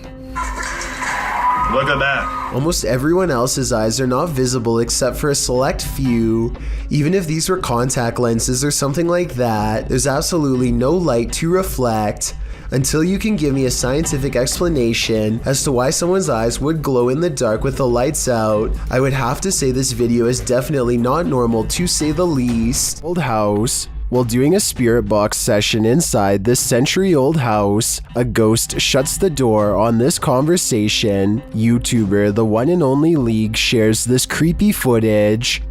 Look at that. Almost everyone else's eyes are not visible except for a select few. Even if these were contact lenses or something like that, there's absolutely no light to reflect. Until you can give me a scientific explanation as to why someone's eyes would glow in the dark with the lights out, I would have to say this video is definitely not normal, to say the least. Old house. While doing a spirit box session inside this century-old house, a ghost shuts the door on this conversation. YouTuber The One and Only League shares this creepy footage.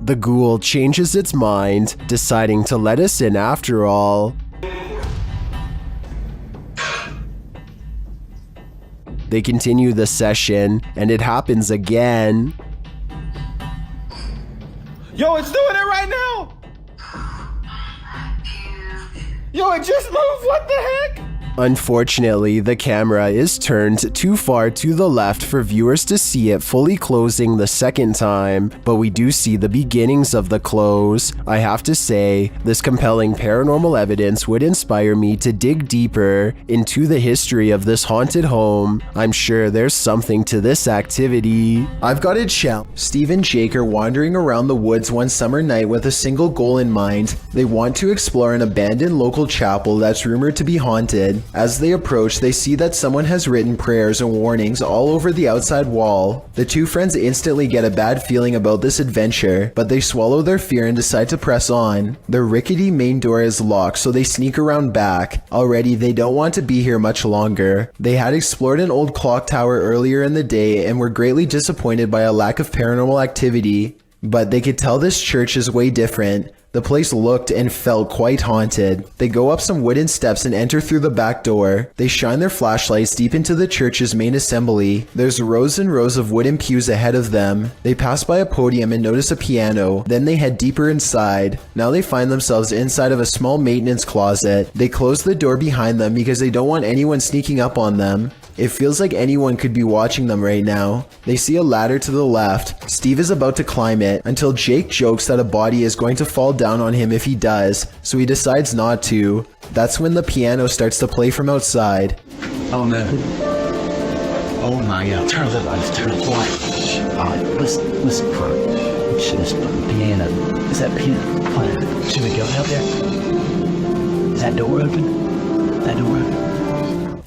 The ghoul changes its mind, deciding to let us in after all. They continue the session, and it happens again. Yo, it's doing it right now! Yo, it just moved, what the heck? Unfortunately, the camera is turned too far to the left for viewers to see it fully closing the second time, but we do see the beginnings of the close. I have to say, this compelling paranormal evidence would inspire me to dig deeper into the history of this haunted home. I'm sure there's something to this activity. I've got a challenge. Steve and Jake are wandering around the woods one summer night with a single goal in mind. They want to explore an abandoned local chapel that's rumored to be haunted. As they approach, they see that someone has written prayers and warnings all over the outside wall. The two friends instantly get a bad feeling about this adventure, but they swallow their fear and decide to press on. The rickety main door is locked, so they sneak around back. Already, they don't want to be here much longer. They had explored an old clock tower earlier in the day and were greatly disappointed by a lack of paranormal activity. But they could tell this church is way different. The place looked and felt quite haunted. They go up some wooden steps and enter through the back door. They shine their flashlights deep into the church's main assembly. There's rows and rows of wooden pews ahead of them. They pass by a podium and notice a piano. Then they head deeper inside. Now they find themselves inside of a small maintenance closet. They close the door behind them because they don't want anyone sneaking up on them. It feels like anyone could be watching them right now. They see a ladder to the left. Steve is about to climb it until Jake jokes that a body is going to fall down on him if he does, so he decides not to. That's when the piano starts to play from outside. Oh no. Oh my god. Turn the lights, turn the lights. Alright, listen for it. Should this piano. Is that piano playing? Should we go out there? Is that door open? That door open?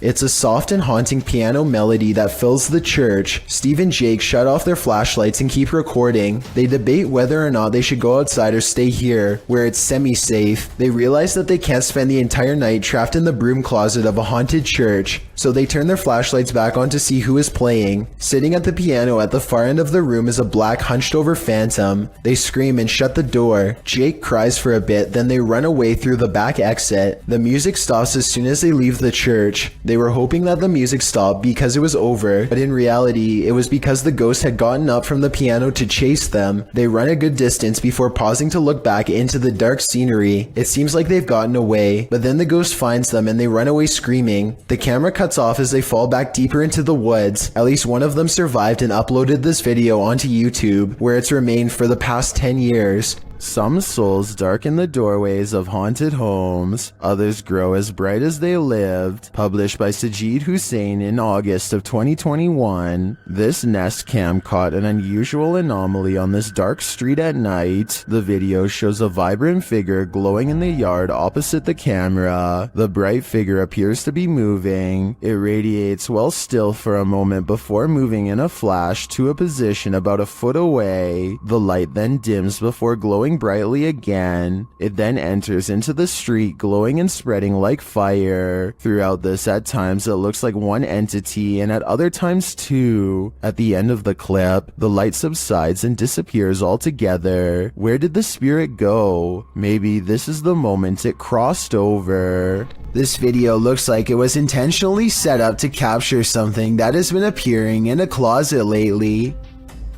It's a soft and haunting piano melody that fills the church. Steve and Jake shut off their flashlights and keep recording. They debate whether or not they should go outside or stay here, where it's semi-safe. They realize that they can't spend the entire night trapped in the broom closet of a haunted church, so they turn their flashlights back on to see who is playing. Sitting at the piano at the far end of the room is a black hunched-over phantom. They scream and shut the door. Jake cries for a bit, then they run away through the back exit. The music stops as soon as they leave the church. They were hoping that the music stopped because it was over, but in reality, it was because the ghost had gotten up from the piano to chase them. They run a good distance before pausing to look back into the dark scenery. It seems like they've gotten away, but then the ghost finds them and they run away screaming. The camera cuts off as they fall back deeper into the woods. At least one of them survived and uploaded this video onto YouTube, where it's remained for the past 10 years. Some souls darken the doorways of haunted homes, others grow as bright as they lived. Published by Sajid Hussein in August of 2021. This Nest Cam caught an unusual anomaly on this dark street at night. The video shows a vibrant figure glowing in the yard opposite the camera. The bright figure appears to be moving. It radiates while still for a moment before moving in a flash to a position about a foot away. The light then dims before glowing brightly again. It then enters into the street, glowing and spreading like fire. Throughout this, at times it looks like one entity and at other times two. At the end of the clip, the light subsides and disappears altogether. Where did the spirit go? Maybe this is the moment it crossed over. This video looks like it was intentionally set up to capture something that has been appearing in a closet lately.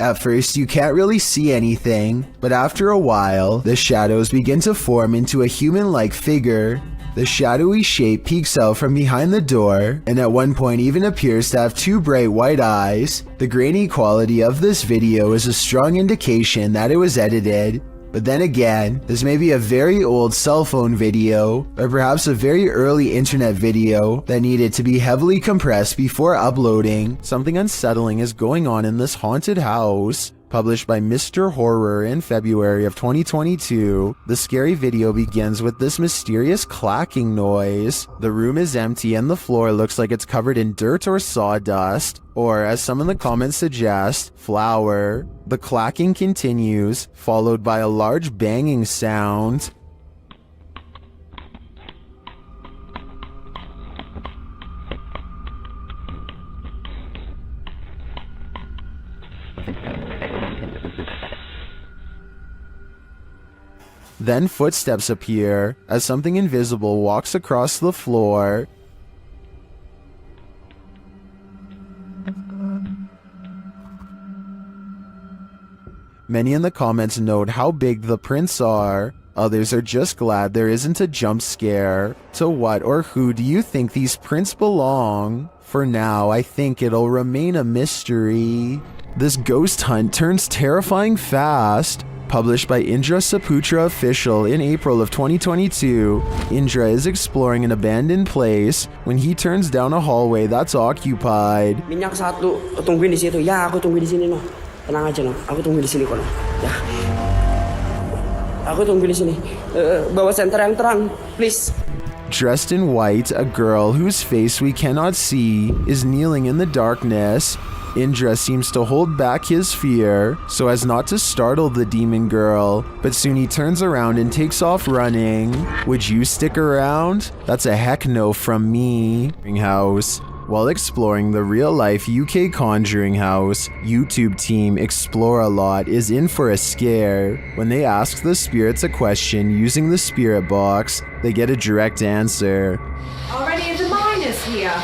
At first, you can't really see anything, but after a while, the shadows begin to form into a human-like figure. The shadowy shape peeks out from behind the door, and at one point even appears to have two bright white eyes. The grainy quality of this video is a strong indication that it was edited. But then again, this may be a very old cell phone video, or perhaps a very early internet video that needed to be heavily compressed before uploading. Something unsettling is going on in this haunted house. Published by Mr. Horror in February of 2022, the scary video begins with this mysterious clacking noise. The room is empty and the floor looks like it's covered in dirt or sawdust, or as some in the comments suggest, flour. The clacking continues, followed by a large banging sound. Then footsteps appear as something invisible walks across the floor. Many in the comments note how big the prints are. Others are just glad there isn't a jump scare. To what or who do you think these prints belong? For now, I think it'll remain a mystery. This ghost hunt turns terrifying fast. Published by Indra Saputra Official in April of 2022, Indra is exploring an abandoned place when he turns down a hallway that's occupied. Minyak satu, tungguin di situ. Ya, aku tunggu di sini, no. Tenang aja, no. Aku tunggu di sini, kok, no. Ya. Aku tunggu di sini. Bawa senter yang terang, please. Dressed in white, a girl whose face we cannot see is kneeling in the darkness. Indra seems to hold back his fear so as not to startle the demon girl, but soon he turns around and takes off running. Would you stick around? That's a heck no from me. House. While exploring the real-life UK Conjuring House, YouTube team Explore-A-Lot is in for a scare. When they ask the spirits a question using the spirit box, they get a direct answer. Are any of the miners here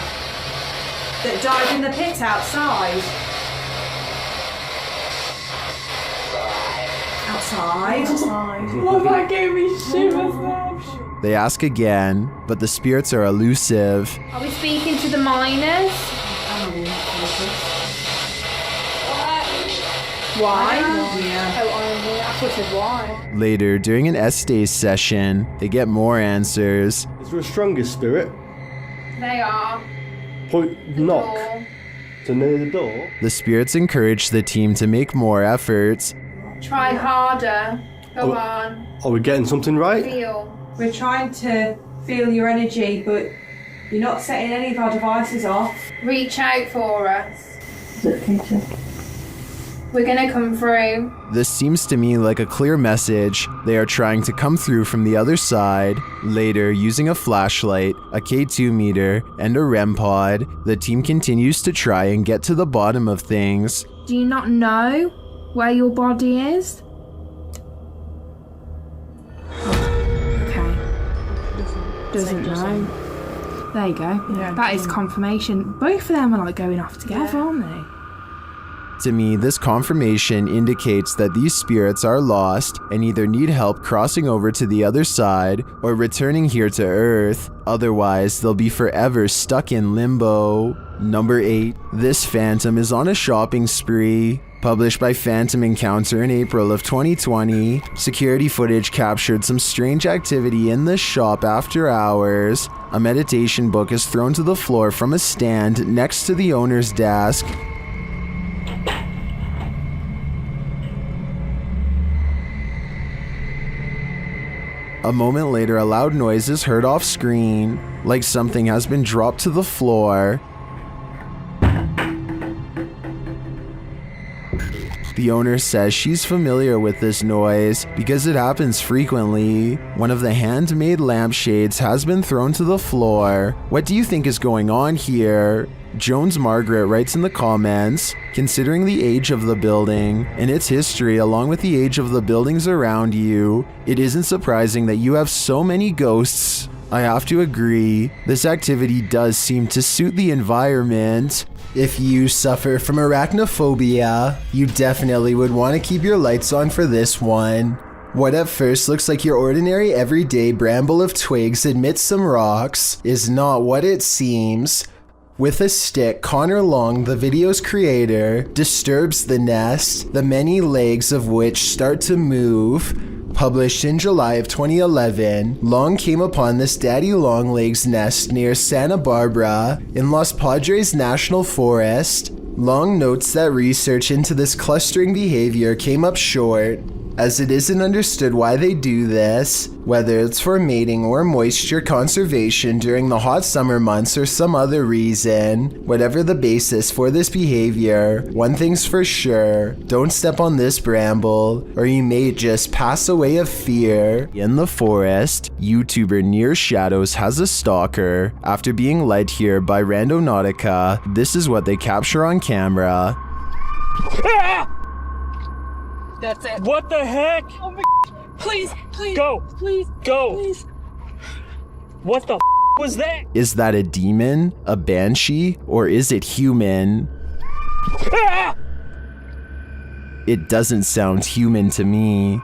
that died in the pit outside? Outside? Well, that gave me shivers then. They ask again, but the spirits are elusive. Are we speaking to the miners? Why? Yeah. Oh, I thought it was why. Later, during an Estays session, they get more answers. Is there a strongest spirit? They are. Knock. To near the door? The spirits encourage the team to make more efforts. Try harder. Go on. Are we getting something right? Feel. We're trying to feel your energy, but you're not setting any of our devices off. Reach out for us. Is it okay? We're gonna come through. This seems to me like a clear message. They are trying to come through from the other side. Later, using a flashlight, a K2 meter, and a REM pod, the team continues to try and get to the bottom of things. Do you not know where your body is? Okay. Doesn't know. There you go. Yeah, that is confirmation. Both of them are like going off together, aren't they? To me, this confirmation indicates that these spirits are lost and either need help crossing over to the other side or returning here to Earth. Otherwise, they'll be forever stuck in limbo. Number 8. This phantom is on a shopping spree. Published by Phantom Encounter in April of 2020, security footage captured some strange activity in the shop after hours. A meditation book is thrown to the floor from a stand next to the owner's desk. A moment later, a loud noise is heard off screen, like something has been dropped to the floor. The owner says she's familiar with this noise because it happens frequently. One of the handmade lampshades has been thrown to the floor. What do you think is going on here? Jones Margaret writes in the comments, considering the age of the building and its history along with the age of the buildings around you, it isn't surprising that you have so many ghosts. I have to agree, this activity does seem to suit the environment. If you suffer from arachnophobia, you definitely would want to keep your lights on for this one. What at first looks like your ordinary everyday bramble of twigs amidst some rocks is not what it seems. With a stick, Connor Long, the video's creator, disturbs the nest, the many legs of which start to move. Published in July of 2011, Long came upon this daddy longlegs nest near Santa Barbara in Los Padres National Forest. Long notes that research into this clustering behavior came up short, as it isn't understood why they do this, whether it's for mating or moisture conservation during the hot summer months or some other reason. Whatever the basis for this behavior, one thing's for sure, don't step on this bramble, or you may just pass away of fear. In the forest, YouTuber Near Shadows has a stalker. After being led here by Randonautica, this is what they capture on camera. That's it. What the heck? Oh my please, please. Go. Please. Go. Please. What the was that? Is that a demon, a banshee, or is it human? It doesn't sound human to me.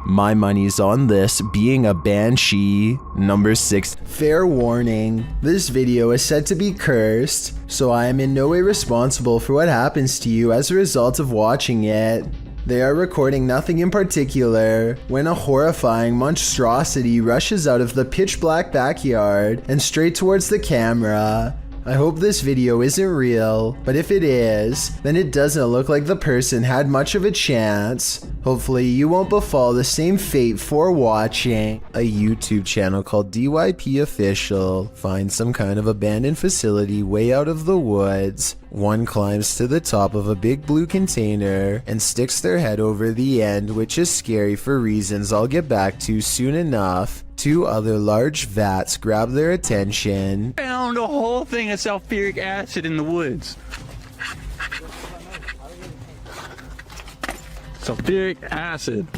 My money's on this being a banshee. Number 6. Fair warning. This video is said to be cursed, so I am in no way responsible for what happens to you as a result of watching it. They are recording nothing in particular when a horrifying monstrosity rushes out of the pitch black backyard and straight towards the camera. I hope this video isn't real, but if it is, then it doesn't look like the person had much of a chance. Hopefully you won't befall the same fate for watching. A YouTube channel called DYP Official finds some kind of abandoned facility way out of the woods. One climbs to the top of a big blue container and sticks their head over the end, which is scary for reasons I'll get back to soon enough. 2 other large vats grab their attention. Found a whole thing of sulfuric acid in the woods. Sulfuric acid.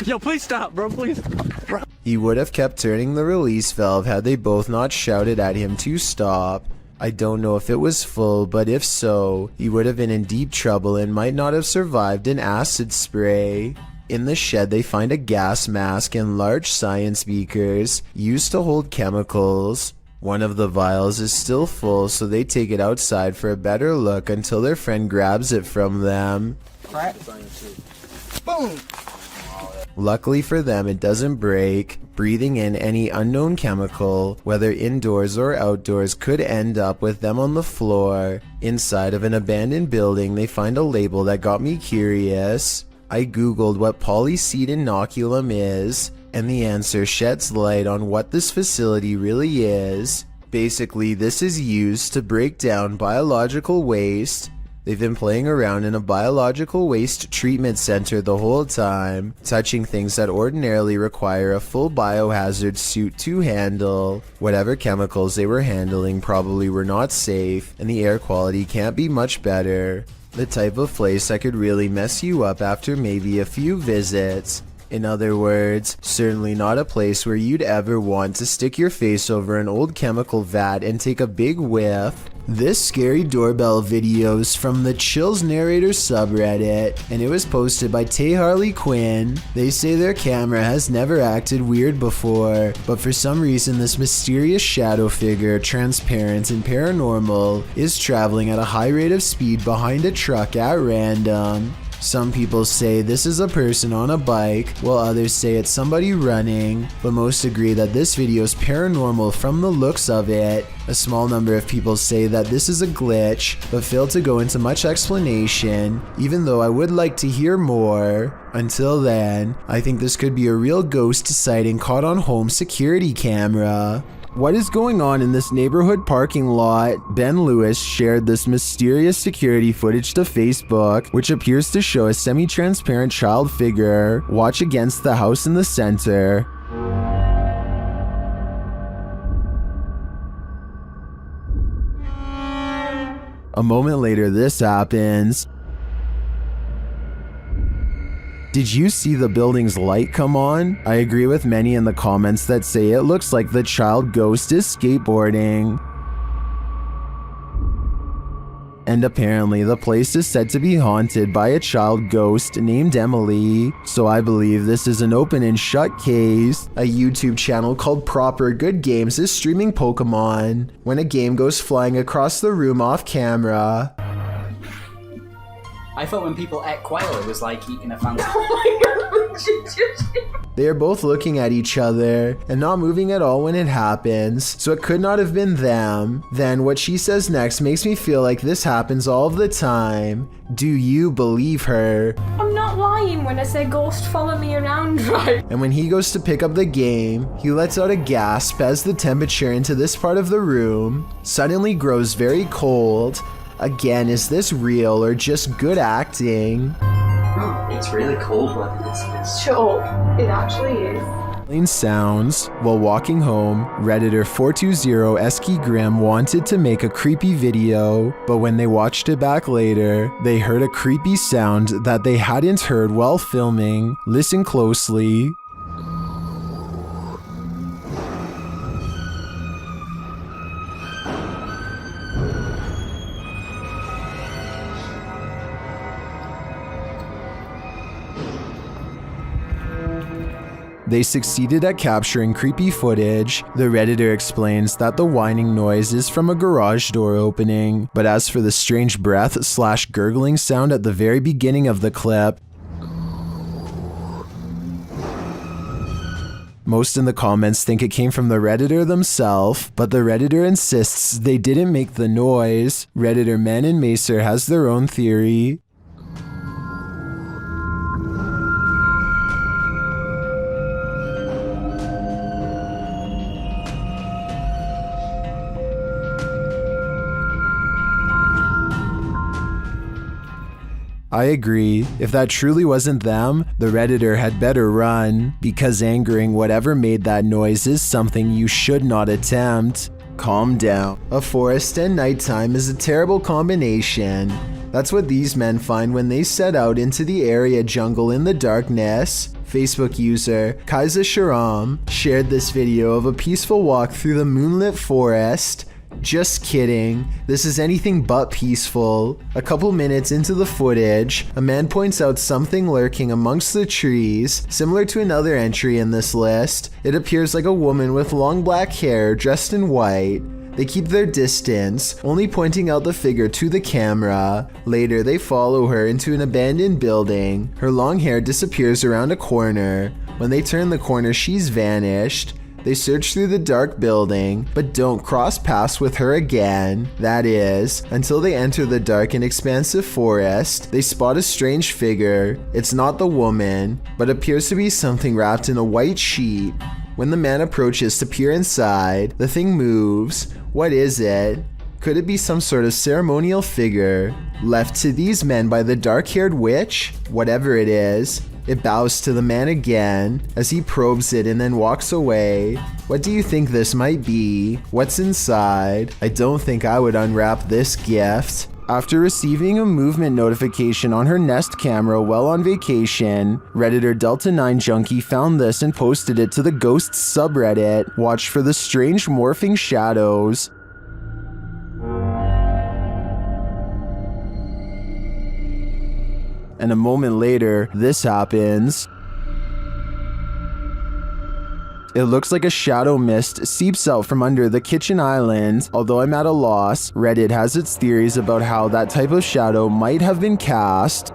Yo, please stop, bro, please. Bro. He would have kept turning the release valve had they both not shouted at him to stop. I don't know if it was full, but if so, he would have been in deep trouble and might not have survived an acid spray. In the shed, they find a gas mask and large science beakers used to hold chemicals. One of the vials is still full, so they take it outside for a better look until their friend grabs it from them. Boom! Luckily for them, it doesn't break. Breathing in any unknown chemical, whether indoors or outdoors, could end up with them on the floor. Inside of an abandoned building, they find a label that got me curious. I googled what polyseed inoculum is, and the answer sheds light on what this facility really is. Basically, this is used to break down biological waste. They've been playing around in a biological waste treatment center the whole time, touching things that ordinarily require a full biohazard suit to handle. Whatever chemicals they were handling probably were not safe, and the air quality can't be much better. The type of place that could really mess you up after maybe a few visits. In other words, certainly not a place where you'd ever want to stick your face over an old chemical vat and take a big whiff. This scary doorbell video is from the Chills Narrator subreddit, and it was posted by Tay Harley Quinn. They say their camera has never acted weird before, but for some reason this mysterious shadow figure, transparent and paranormal, is traveling at a high rate of speed behind a truck at random. Some people say this is a person on a bike, while others say it's somebody running, but most agree that this video is paranormal from the looks of it. A small number of people say that this is a glitch, but fail to go into much explanation, even though I would like to hear more. Until then, I think this could be a real ghost sighting caught on home security camera. What is going on in this neighborhood parking lot? Ben Lewis shared this mysterious security footage to Facebook, which appears to show a semi-transparent child figure watch against the house in the center. A moment later, this happens. Did you see the building's light come on? I agree with many in the comments that say it looks like the child ghost is skateboarding. And apparently the place is said to be haunted by a child ghost named Emily, so I believe this is an open and shut case. A YouTube channel called Proper Good Games is streaming Pokemon when a game goes flying across the room off camera. I thought when people ate quail, it was like eating a fancy. Oh my god! They are both looking at each other and not moving at all when it happens, so it could not have been them. Then what she says next makes me feel like this happens all the time. Do you believe her? I'm not lying when I say ghost follow me around, right? And when he goes to pick up the game, he lets out a gasp as the temperature into this part of the room suddenly grows very cold. Again, is this real or just good acting? It's really cold, but it's Sure, it actually is. Sounds. While walking home, Redditor 420 Esky Grimm wanted to make a creepy video, but when they watched it back later, they heard a creepy sound that they hadn't heard while filming. Listen closely. They succeeded at capturing creepy footage. The Redditor explains that the whining noise is from a garage door opening, but as for the strange breath/gurgling sound at the very beginning of the clip, most in the comments think it came from the Redditor themselves, but the Redditor insists they didn't make the noise. Redditor Men and Macer has their own theory. I agree. If that truly wasn't them, the Redditor had better run, because angering whatever made that noise is something you should not attempt. Calm down. A forest and nighttime is a terrible combination. That's what these men find when they set out into the area jungle in the darkness. Facebook user Kaiza Sharam shared this video of a peaceful walk through the moonlit forest. Just kidding, this is anything but peaceful. A couple minutes into the footage, a man points out something lurking amongst the trees, similar to another entry in this list. It appears like a woman with long black hair dressed in white. They keep their distance, only pointing out the figure to the camera. Later, they follow her into an abandoned building. Her long hair disappears around a corner. When they turn the corner, she's vanished. They search through the dark building, but don't cross paths with her again. That is, until they enter the dark and expansive forest. They spot a strange figure. It's not the woman, but appears to be something wrapped in a white sheet. When the man approaches to peer inside, the thing moves. What is it? Could it be some sort of ceremonial figure left to these men by the dark-haired witch? Whatever it is, it bows to the man again as he probes it and then walks away. What do you think this might be? What's inside? I don't think I would unwrap this gift. After receiving a movement notification on her Nest camera while on vacation, Redditor Delta 9 Junkie found this and posted it to the Ghosts subreddit. Watch for the strange morphing shadows. And a moment later, this happens. It looks like a shadow mist seeps out from under the kitchen island. Although I'm at a loss, Reddit has its theories about how that type of shadow might have been cast.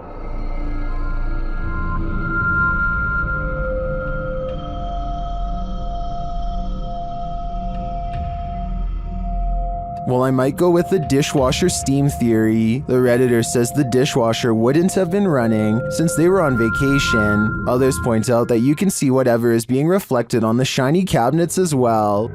Well, I might go with the dishwasher steam theory. The Redditor says the dishwasher wouldn't have been running since they were on vacation. Others point out that you can see whatever is being reflected on the shiny cabinets as well.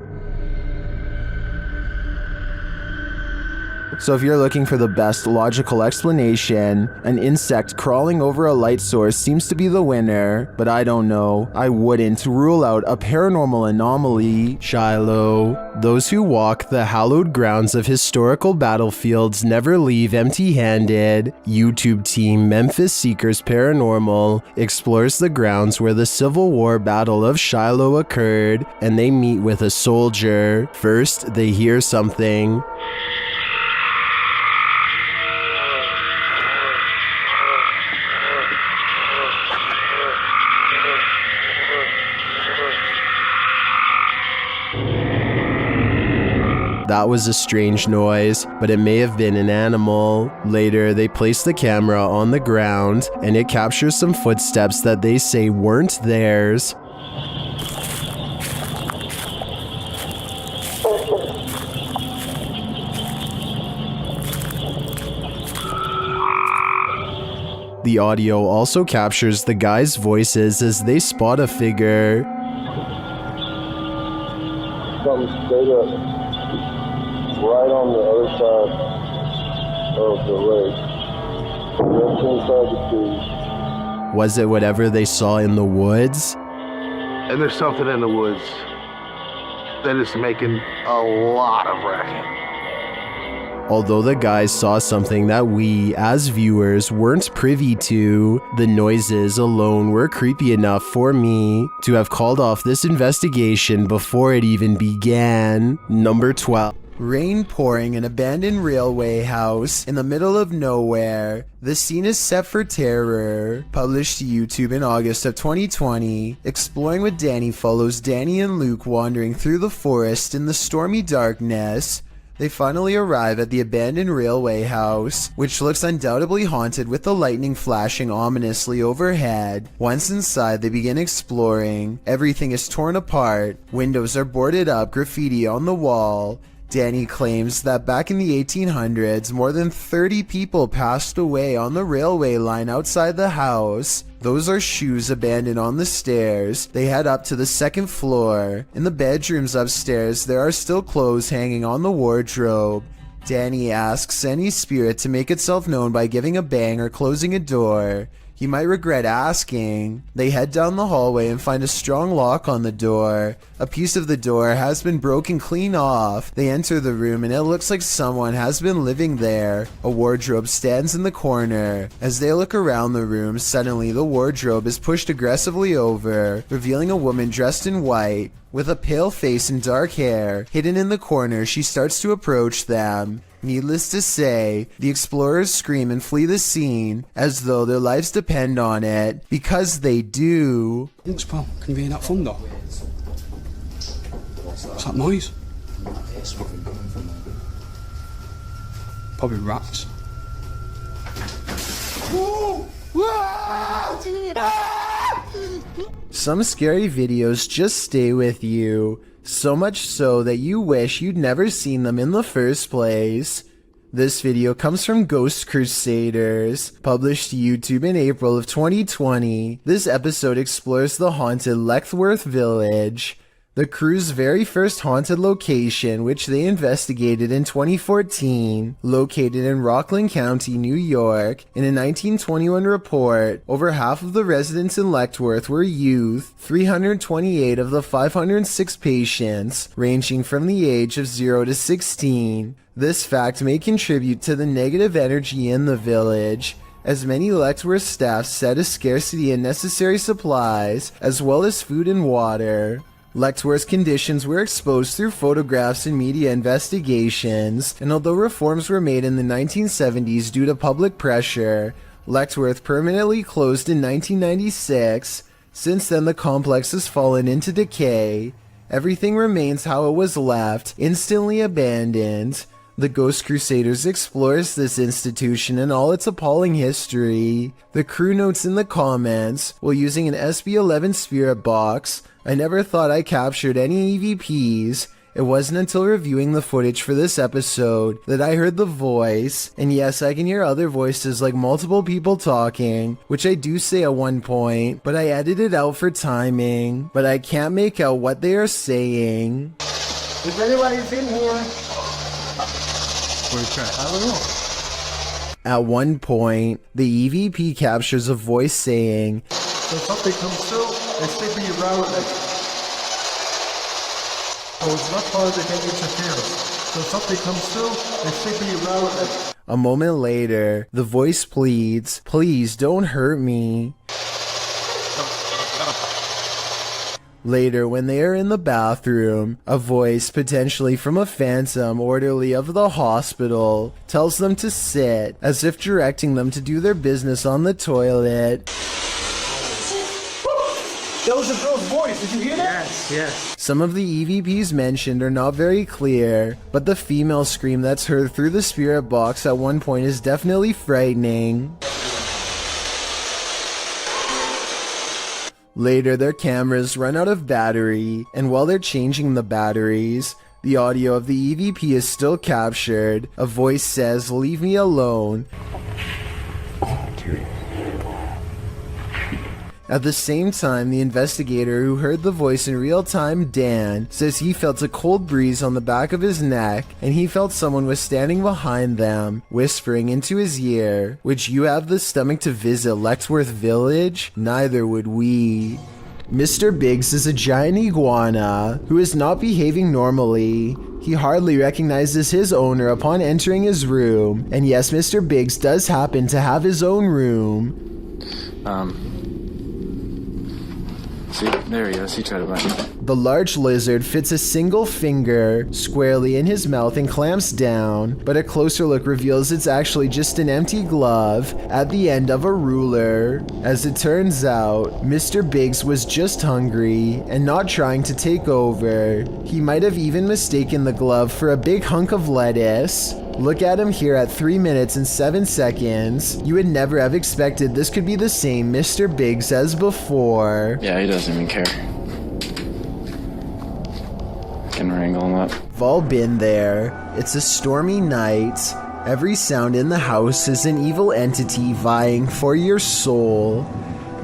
So if you're looking for the best logical explanation, an insect crawling over a light source seems to be the winner, but I don't know. I wouldn't rule out a paranormal anomaly. Shiloh. Those who walk the hallowed grounds of historical battlefields never leave empty-handed. YouTube team Memphis Seekers Paranormal explores the grounds where the Civil War Battle of Shiloh occurred, and they meet with a soldier. First, they hear something. That was a strange noise, but it may have been an animal. Later, they place the camera on the ground, and it captures some footsteps that they say weren't theirs. The audio also captures the guys' voices as they spot a figure. Something straight up. Right on the other side of the lake. Just inside the trees. Was it whatever they saw in the woods? And there's something in the woods that is making a lot of racket. Although the guys saw something that we, as viewers, weren't privy to, the noises alone were creepy enough for me to have called off this investigation before it even began. Number 12. Rain pouring, an abandoned railway house in the middle of nowhere. The scene is set for terror. Published to YouTube in August of 2020. Exploring with Danny follows Danny and Luke wandering through the forest in the stormy darkness. They finally arrive at the abandoned railway house, which looks undoubtedly haunted with the lightning flashing ominously overhead. Once inside, they begin exploring. Everything is torn apart. Windows are boarded up, graffiti on the wall. Danny claims that back in the 1800s, more than 30 people passed away on the railway line outside the house. Those are shoes abandoned on the stairs. They head up to the second floor. In the bedrooms upstairs, there are still clothes hanging on the wardrobe. Danny asks any spirit to make itself known by giving a bang or closing a door. He might regret asking. They head down the hallway and find a strong lock on the door. A piece of the door has been broken clean off. They enter the room and it looks like someone has been living there. A wardrobe stands in the corner. As they look around the room, suddenly the wardrobe is pushed aggressively over, revealing a woman dressed in white, with a pale face and dark hair. Hidden in the corner, she starts to approach them. Needless to say, the explorers scream and flee the scene as though their lives depend on it, because they do. Thanks, pal. Can be that fun, though. What's that noise? Probably rats. Some scary videos just stay with you. So much so that you wish you'd never seen them in the first place. This video comes from Ghost Crusaders, published to YouTube in April of 2020. This episode explores the haunted Letchworth Village, the crew's very first haunted location, which they investigated in 2014. Located in Rockland County, New York, in a 1921 report, over half of the residents in Letchworth were youth. 328 of the 506 patients, ranging from the age of 0 to 16. This fact may contribute to the negative energy in the village, as many Letchworth staff said a scarcity in necessary supplies, as well as food and water. Letchworth's conditions were exposed through photographs and media investigations, and although reforms were made in the 1970s due to public pressure, Letchworth permanently closed in 1996. Since then, the complex has fallen into decay. Everything remains how it was left, instantly abandoned. The Ghost Crusaders explores this institution and all its appalling history. The crew notes in the comments, while using an SB-11 spirit box, I never thought I captured any EVPs. It wasn't until reviewing the footage for this episode that I heard the voice, and yes, I can hear other voices like multiple people talking, which I do say at one point, but I edited it out for timing, but I can't make out what they are saying. If anybody's in here, I don't know. At one point, the EVP captures a voice saying, so something comes through and stick me around like, so it's not part of the game interference. So something comes through and stick me around like. A moment later, the voice pleads, please don't hurt me. Later, when they are in the bathroom, a voice, potentially from a phantom orderly of the hospital, tells them to sit, as if directing them to do their business on the toilet. That was a girl's voice, did you hear that? Yes. Some of the EVPs mentioned are not very clear, but the female scream that's heard through the spirit box at one point is definitely frightening. Later, their cameras run out of battery, and while they're changing the batteries, the audio of the EVP is still captured. A voice says, leave me alone. At the same time, the investigator who heard the voice in real time, Dan, says he felt a cold breeze on the back of his neck, and he felt someone was standing behind them, whispering into his ear, would you have the stomach to visit Letchworth Village? Neither would we. Mr. Biggs is a giant iguana who is not behaving normally. He hardly recognizes his owner upon entering his room, and yes, Mr. Biggs does happen to have his own room. See, there he is. He tried to run. The large lizard fits a single finger squarely in his mouth and clamps down, but a closer look reveals it's actually just an empty glove at the end of a ruler. As it turns out, Mr. Biggs was just hungry and not trying to take over. He might have even mistaken the glove for a big hunk of lettuce. Look at him here at 3 minutes and 7 seconds. You would never have expected this could be the same Mr. Biggs as before. Yeah, he doesn't even care. Can wrangle him up. We've all been there. It's a stormy night. Every sound in the house is an evil entity vying for your soul.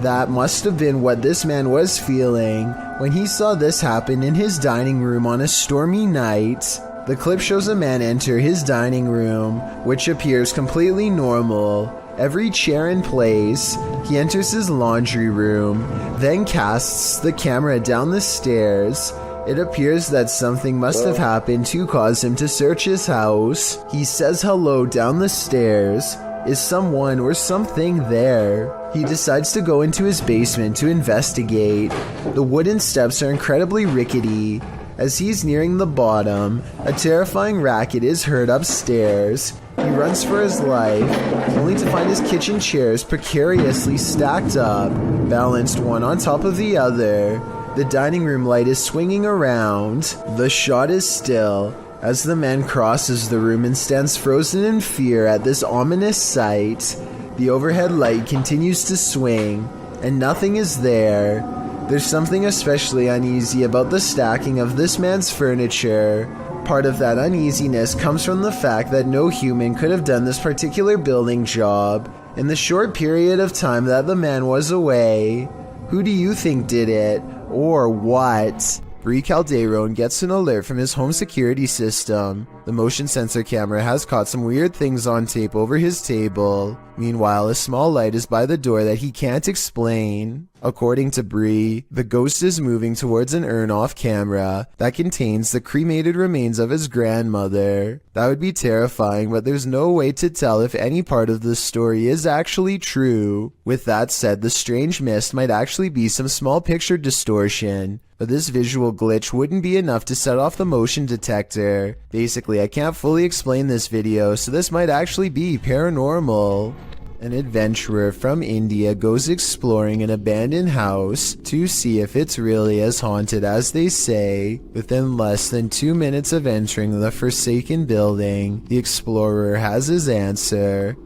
That must have been what this man was feeling when he saw this happen in his dining room on a stormy night. The clip shows a man enter his dining room, which appears completely normal. Every chair in place. He enters his laundry room, then casts the camera down the stairs. It appears that something must have happened to cause him to search his house. He says hello down the stairs. Is someone or something there? He decides to go into his basement to investigate. The wooden steps are incredibly rickety. As he's nearing the bottom, a terrifying racket is heard upstairs. He runs for his life, only to find his kitchen chairs precariously stacked up, balanced one on top of the other. The dining room light is swinging around. The shot is still as the man crosses the room and stands frozen in fear at this ominous sight. The overhead light continues to swing, and nothing is there. There's something especially uneasy about the stacking of this man's furniture. Part of that uneasiness comes from the fact that no human could have done this particular building job in the short period of time that the man was away. Who do you think did it? Or what? Bree Calderon gets an alert from his home security system. The motion sensor camera has caught some weird things on tape over his table. Meanwhile, a small light is by the door that he can't explain. According to Bree, the ghost is moving towards an urn off camera that contains the cremated remains of his grandmother. That would be terrifying, but there's no way to tell if any part of the story is actually true. With that said, the strange mist might actually be some small picture distortion, but this visual glitch wouldn't be enough to set off the motion detector. Basically, I can't fully explain this video, so this might actually be paranormal. An adventurer from India goes exploring an abandoned house to see if it's really as haunted as they say. Within less than 2 minutes of entering the forsaken building, the explorer has his answer.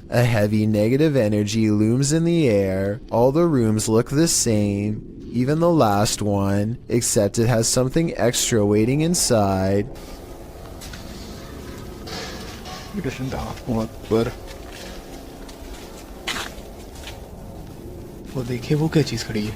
A heavy negative energy looms in the air. All the rooms look the same. Even the last one, except it has something extra waiting inside. वो देखिए वो क्या चीज खड़ी है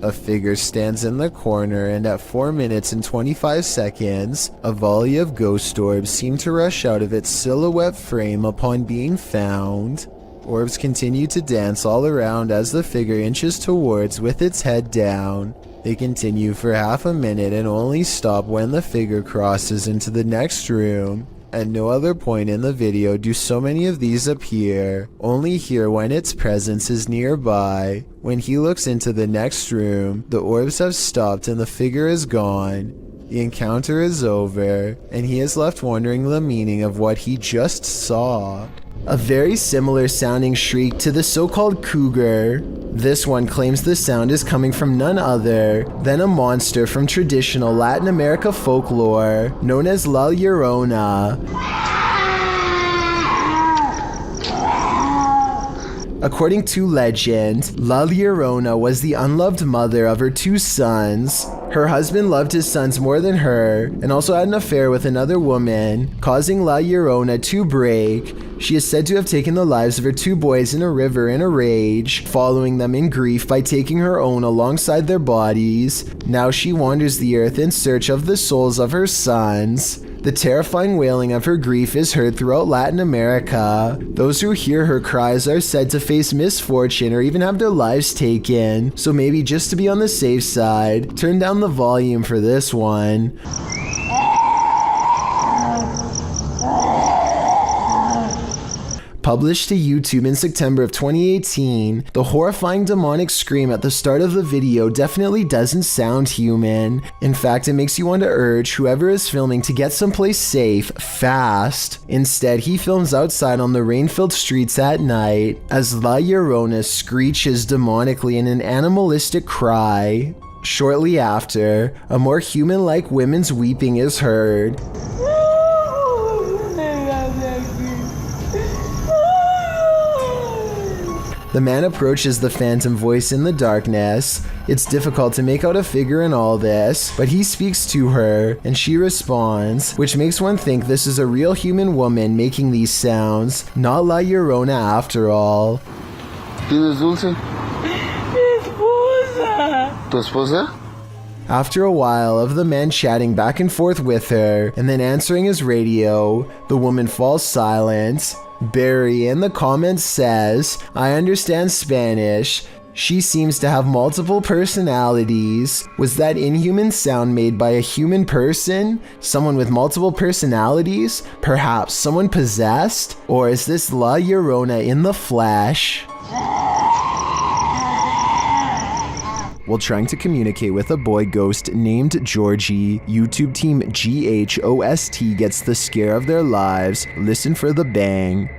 A figure stands in the corner, and at 4 minutes and 25 seconds, a volley of ghost orbs seem to rush out of its silhouette frame upon being found. Orbs continue to dance all around as the figure inches towards with its head down. They continue for half a minute and only stop when the figure crosses into the next room. At no other point in the video do so many of these appear, only here when its presence is nearby. When he looks into the next room, the orbs have stopped and the figure is gone. The encounter is over, and he is left wondering the meaning of what he just saw. A very similar sounding shriek to the so-called cougar. This one claims the sound is coming from none other than a monster from traditional Latin America folklore known as La Llorona. According to legend, La Llorona was the unloved mother of her 2 sons. Her husband loved his sons more than her and also had an affair with another woman, causing La Llorona to break. She is said to have taken the lives of her 2 boys in a river in a rage, following them in grief by taking her own alongside their bodies. Now she wanders the earth in search of the souls of her sons. The terrifying wailing of her grief is heard throughout Latin America. Those who hear her cries are said to face misfortune or even have their lives taken. So maybe just to be on the safe side, turn down the volume for this one. Published to YouTube in September of 2018, the horrifying demonic scream at the start of the video definitely doesn't sound human. In fact, it makes you want to urge whoever is filming to get someplace safe, fast. Instead, he films outside on the rain-filled streets at night as La Llorona screeches demonically in an animalistic cry. Shortly after, a more human-like woman's weeping is heard. The man approaches the phantom voice in the darkness. It's difficult to make out a figure in all this, but he speaks to her, and she responds, which makes one think this is a real human woman making these sounds, not La Llorona after all. ¿Tienes dulce? ¿Tu esposa? After a while of the man chatting back and forth with her, and then answering his radio, the woman falls silent. Barry in the comments says, I understand Spanish. She seems to have multiple personalities. Was that inhuman sound made by a human person? Someone with multiple personalities? Perhaps someone possessed? Or is this La Llorona in the flesh? While trying to communicate with a boy ghost named Georgie, YouTube team GHOST gets the scare of their lives. Listen for the bang.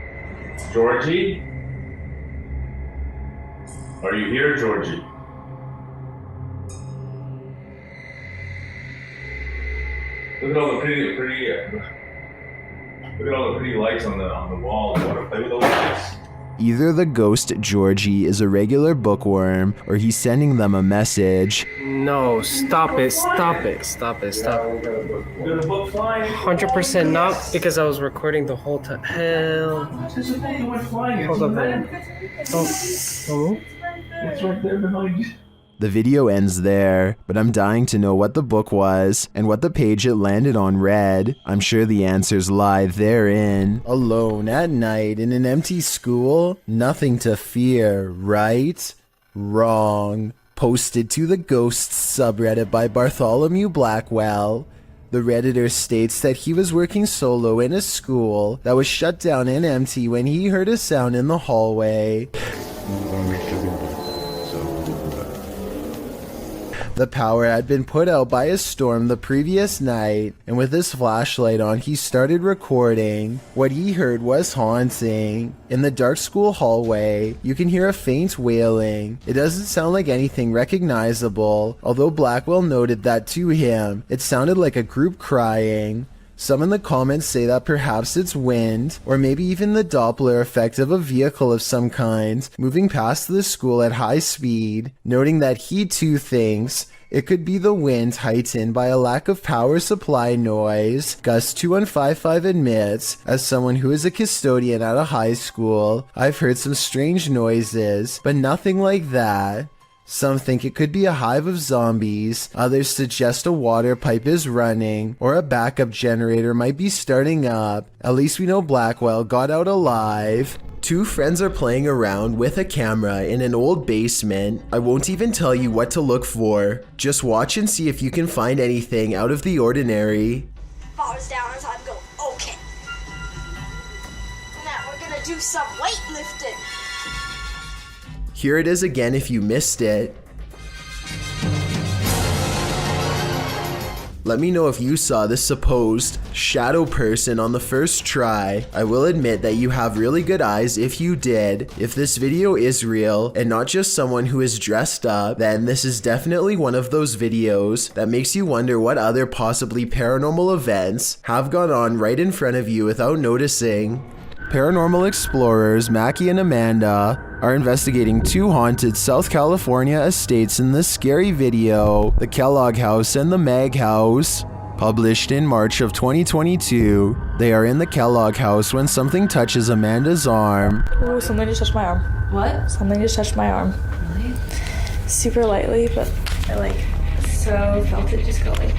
Georgie? Are you here, Georgie? Look at all the pretty lights on the wall. You want to play with those lights? Either the ghost Georgie is a regular bookworm, or he's sending them a message. No, stop it, stop it, stop it, stop it. 100% not, because I was recording the whole time. Hell. Hold up, man. Oh. It's right there behind you. The video ends there, but I'm dying to know what the book was and what the page it landed on read. I'm sure the answers lie therein. Alone at night in an empty school? Nothing to fear, right? Wrong. Posted to the Ghosts subreddit by Bartholomew Blackwell. The Redditor states that he was working solo in a school that was shut down and empty when he heard a sound in the hallway. The power had been put out by a storm the previous night, and with his flashlight on, he started recording. What he heard was haunting. In the dark school hallway, you can hear a faint wailing. It doesn't sound like anything recognizable, although Blackwell noted that to him, it sounded like a group crying. Some in the comments say that perhaps it's wind, or maybe even the Doppler effect of a vehicle of some kind, moving past the school at high speed, noting that he too thinks it could be the wind heightened by a lack of power supply noise. Gus2155 admits, as someone who is a custodian at a high school, I've heard some strange noises, but nothing like that. Some think it could be a hive of zombies, others suggest a water pipe is running, or a backup generator might be starting up. At least we know Blackwell got out alive. Two friends are playing around with a camera in an old basement. I won't even tell you what to look for. Just watch and see if you can find anything out of the ordinary. Bars down as I'm going, okay. Now we're gonna do some weightlifting. Here it is again if you missed it. Let me know if you saw this supposed shadow person on the first try. I will admit that you have really good eyes if you did. If this video is real and not just someone who is dressed up, then this is definitely one of those videos that makes you wonder what other possibly paranormal events have gone on right in front of you without noticing. Paranormal explorers Mackie and Amanda are investigating two haunted South California estates in this scary video, the Kellogg House and the Mag House. Published in March of 2022, they are in the Kellogg House when something touches Amanda's arm. Oh, something just touched my arm. What? Something just touched my arm. Really? Super lightly, but I so felt it just go like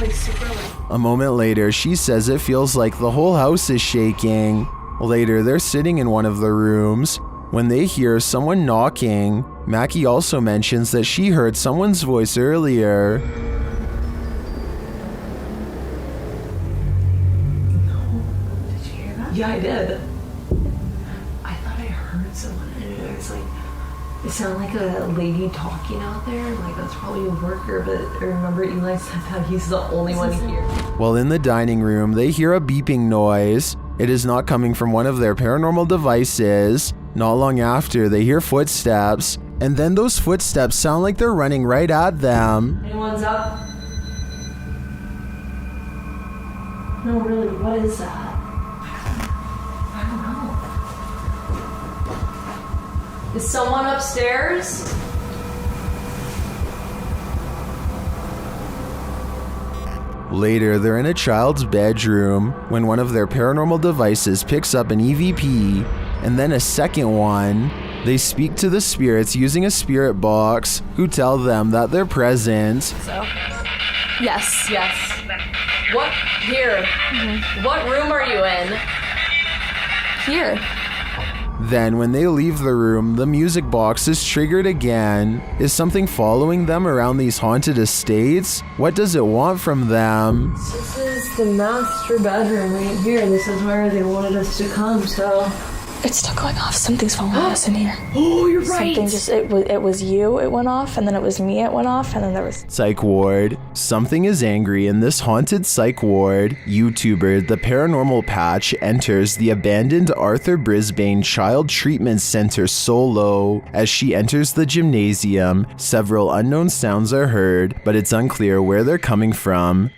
Like super like. A moment later, she says it feels like the whole house is shaking. Later, they're sitting in one of the rooms when they hear someone knocking. Mackie also mentions that she heard someone's voice earlier. Did you hear that? Yeah, I did. I thought I heard someone. It was like, it sounded like a lady talking out there. Like that's probably a worker, but I remember Eli said that he's the only one here. While in the dining room, they hear a beeping noise. It is not coming from one of their paranormal devices. Not long after, they hear footsteps, and then those footsteps sound like they're running right at them. Anyone's up? No, really, what is that? I don't know. Is someone upstairs? Later, they're in a child's bedroom when one of their paranormal devices picks up an EVP, and then a second one. They speak to the spirits using a spirit box, who tell them that they're present. So? Yes. Yes. What? Here. Mm-hmm. What room are you in? Here. Then, when they leave the room, the music box is triggered again. Is something following them around these haunted estates? What does it want from them? This is the master bedroom right here. This is where they wanted us to come, so... It's still going off. Something's following us in here. Oh, you're right. Something just, it was you, it went off, and then it was me, it went off, and then there was... Psych ward. Something is angry in this haunted psych ward. YouTuber The Paranormal Patch enters the abandoned Arthur Brisbane Child Treatment Center solo. As she enters the gymnasium, several unknown sounds are heard, but it's unclear where they're coming from.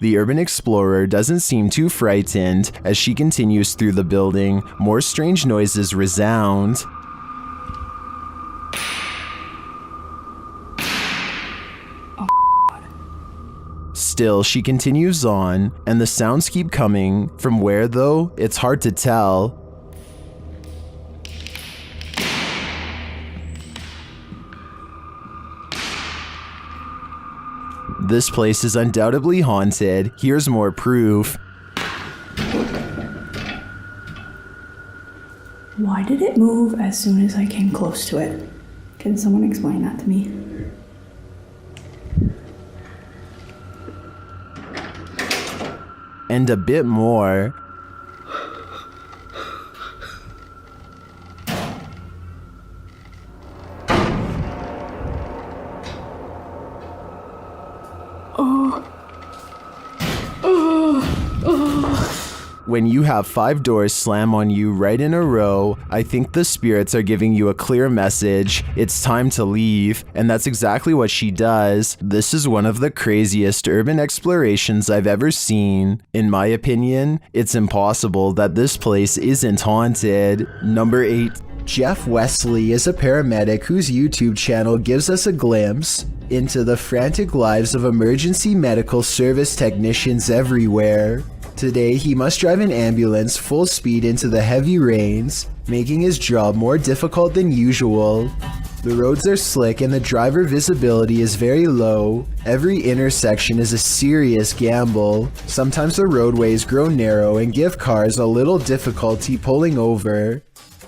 The urban explorer doesn't seem too frightened. As she continues through the building, more strange noises resound. Still, she continues on, and the sounds keep coming. From where, though, it's hard to tell. This place is undoubtedly haunted. Here's more proof. Why did it move as soon as I came close to it? Can someone explain that to me? And a bit more. When you have 5 doors slam on you right in a row, I think the spirits are giving you a clear message. It's time to leave, and that's exactly what she does. This is one of the craziest urban explorations I've ever seen. In my opinion, it's impossible that this place isn't haunted. Number 8. Jeff Wesley is a paramedic whose YouTube channel gives us a glimpse into the frantic lives of emergency medical service technicians everywhere. Today, he must drive an ambulance full speed into the heavy rains, making his job more difficult than usual. The roads are slick and the driver visibility is very low. Every intersection is a serious gamble. Sometimes the roadways grow narrow and give cars a little difficulty pulling over.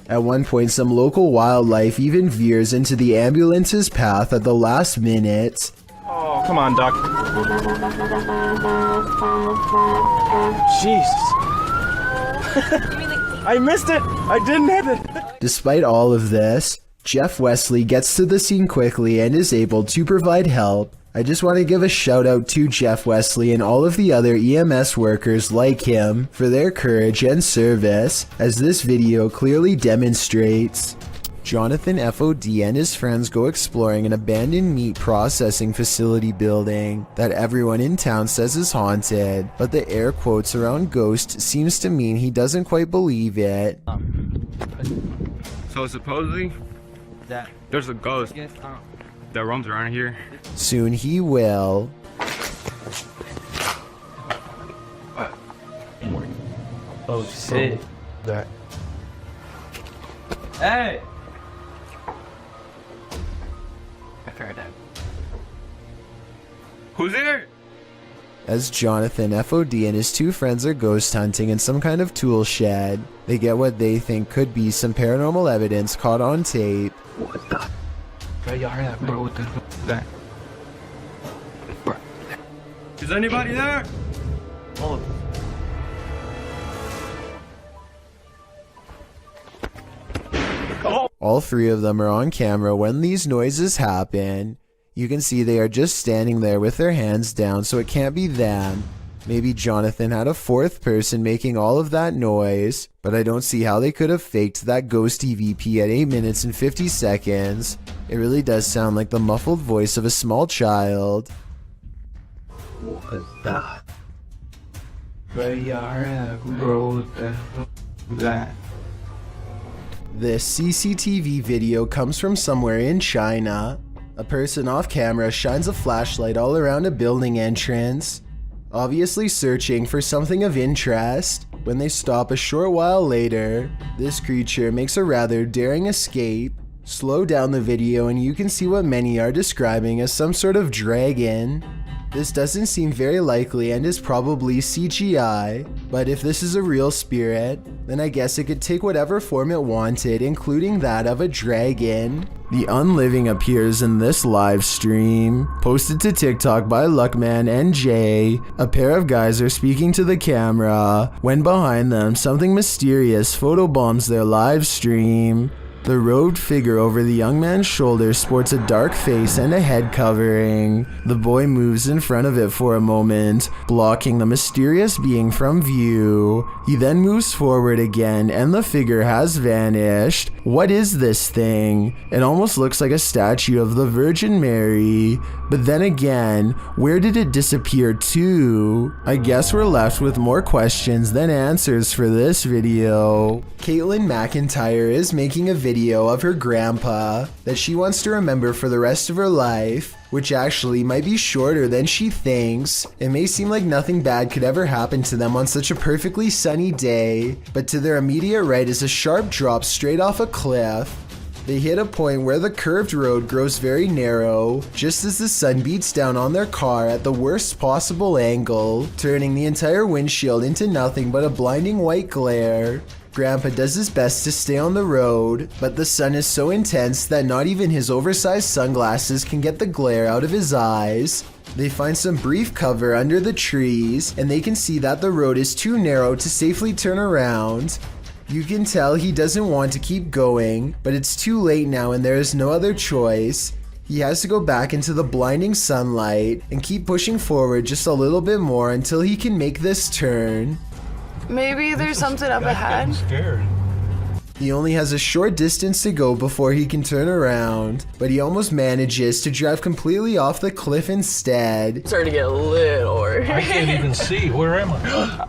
At one point, some local wildlife even veers into the ambulance's path at the last minute. Oh, come on, Doc. Jesus. I missed it. I didn't hit it. Despite all of this, Jeff Wesley gets to the scene quickly and is able to provide help. I just want to give a shout out to Jeff Wesley and all of the other EMS workers like him for their courage and service, as this video clearly demonstrates. Jonathan FOD and his friends go exploring an abandoned meat processing facility building that everyone in town says is haunted, but the air quotes around ghost seems to mean he doesn't quite believe it. So supposedly, there's a ghost that roams around here. Soon he will. Oh shit. That. Hey! I figured out. Who's there? As Jonathan, FOD, and his two friends are ghost hunting in some kind of tool shed, they get what they think could be some paranormal evidence caught on tape. What the? Bro, y'all heard that, bro? What the fuck is that? Bro. Is anybody there? Oh. All three of them are on camera when these noises happen. You can see they are just standing there with their hands down, so it can't be them. Maybe Jonathan had a fourth person making all of that noise, but I don't see how they could have faked that ghost EVP at 8 minutes and 50 seconds. It really does sound like the muffled voice of a small child. What is that? Bro, y'all heard that, bro? What the fuck is that? This CCTV video comes from somewhere in China. A person off camera shines a flashlight all around a building entrance, obviously searching for something of interest. When they stop a short while later, this creature makes a rather daring escape. Slow down the video and you can see what many are describing as some sort of dragon. This doesn't seem very likely and is probably CGI, but if this is a real spirit, then I guess it could take whatever form it wanted, including that of a dragon. The Unliving appears in this live stream, posted to TikTok by Luckman and Jay. A pair of guys are speaking to the camera, when behind them something mysterious photobombs their live stream. The robed figure over the young man's shoulder sports a dark face and a head covering. The boy moves in front of it for a moment, blocking the mysterious being from view. He then moves forward again and the figure has vanished. What is this thing? It almost looks like a statue of the Virgin Mary. But then again, where did it disappear to? I guess we're left with more questions than answers for this video. Caitlin McIntyre is making a video of her grandpa that she wants to remember for the rest of her life, which actually might be shorter than she thinks. It may seem like nothing bad could ever happen to them on such a perfectly sunny day, but to their immediate right is a sharp drop straight off a cliff. They hit a point where the curved road grows very narrow, just as the sun beats down on their car at the worst possible angle, turning the entire windshield into nothing but a blinding white glare. Grandpa does his best to stay on the road, but the sun is so intense that not even his oversized sunglasses can get the glare out of his eyes. They find some brief cover under the trees, and they can see that the road is too narrow to safely turn around. You can tell he doesn't want to keep going, but it's too late now and there is no other choice. He has to go back into the blinding sunlight and keep pushing forward just a little bit more until he can make this turn. Maybe there's something up ahead. He only has a short distance to go before he can turn around, but he almost manages to drive completely off the cliff instead. It's starting to get a little worried. I can't even see. Where am I?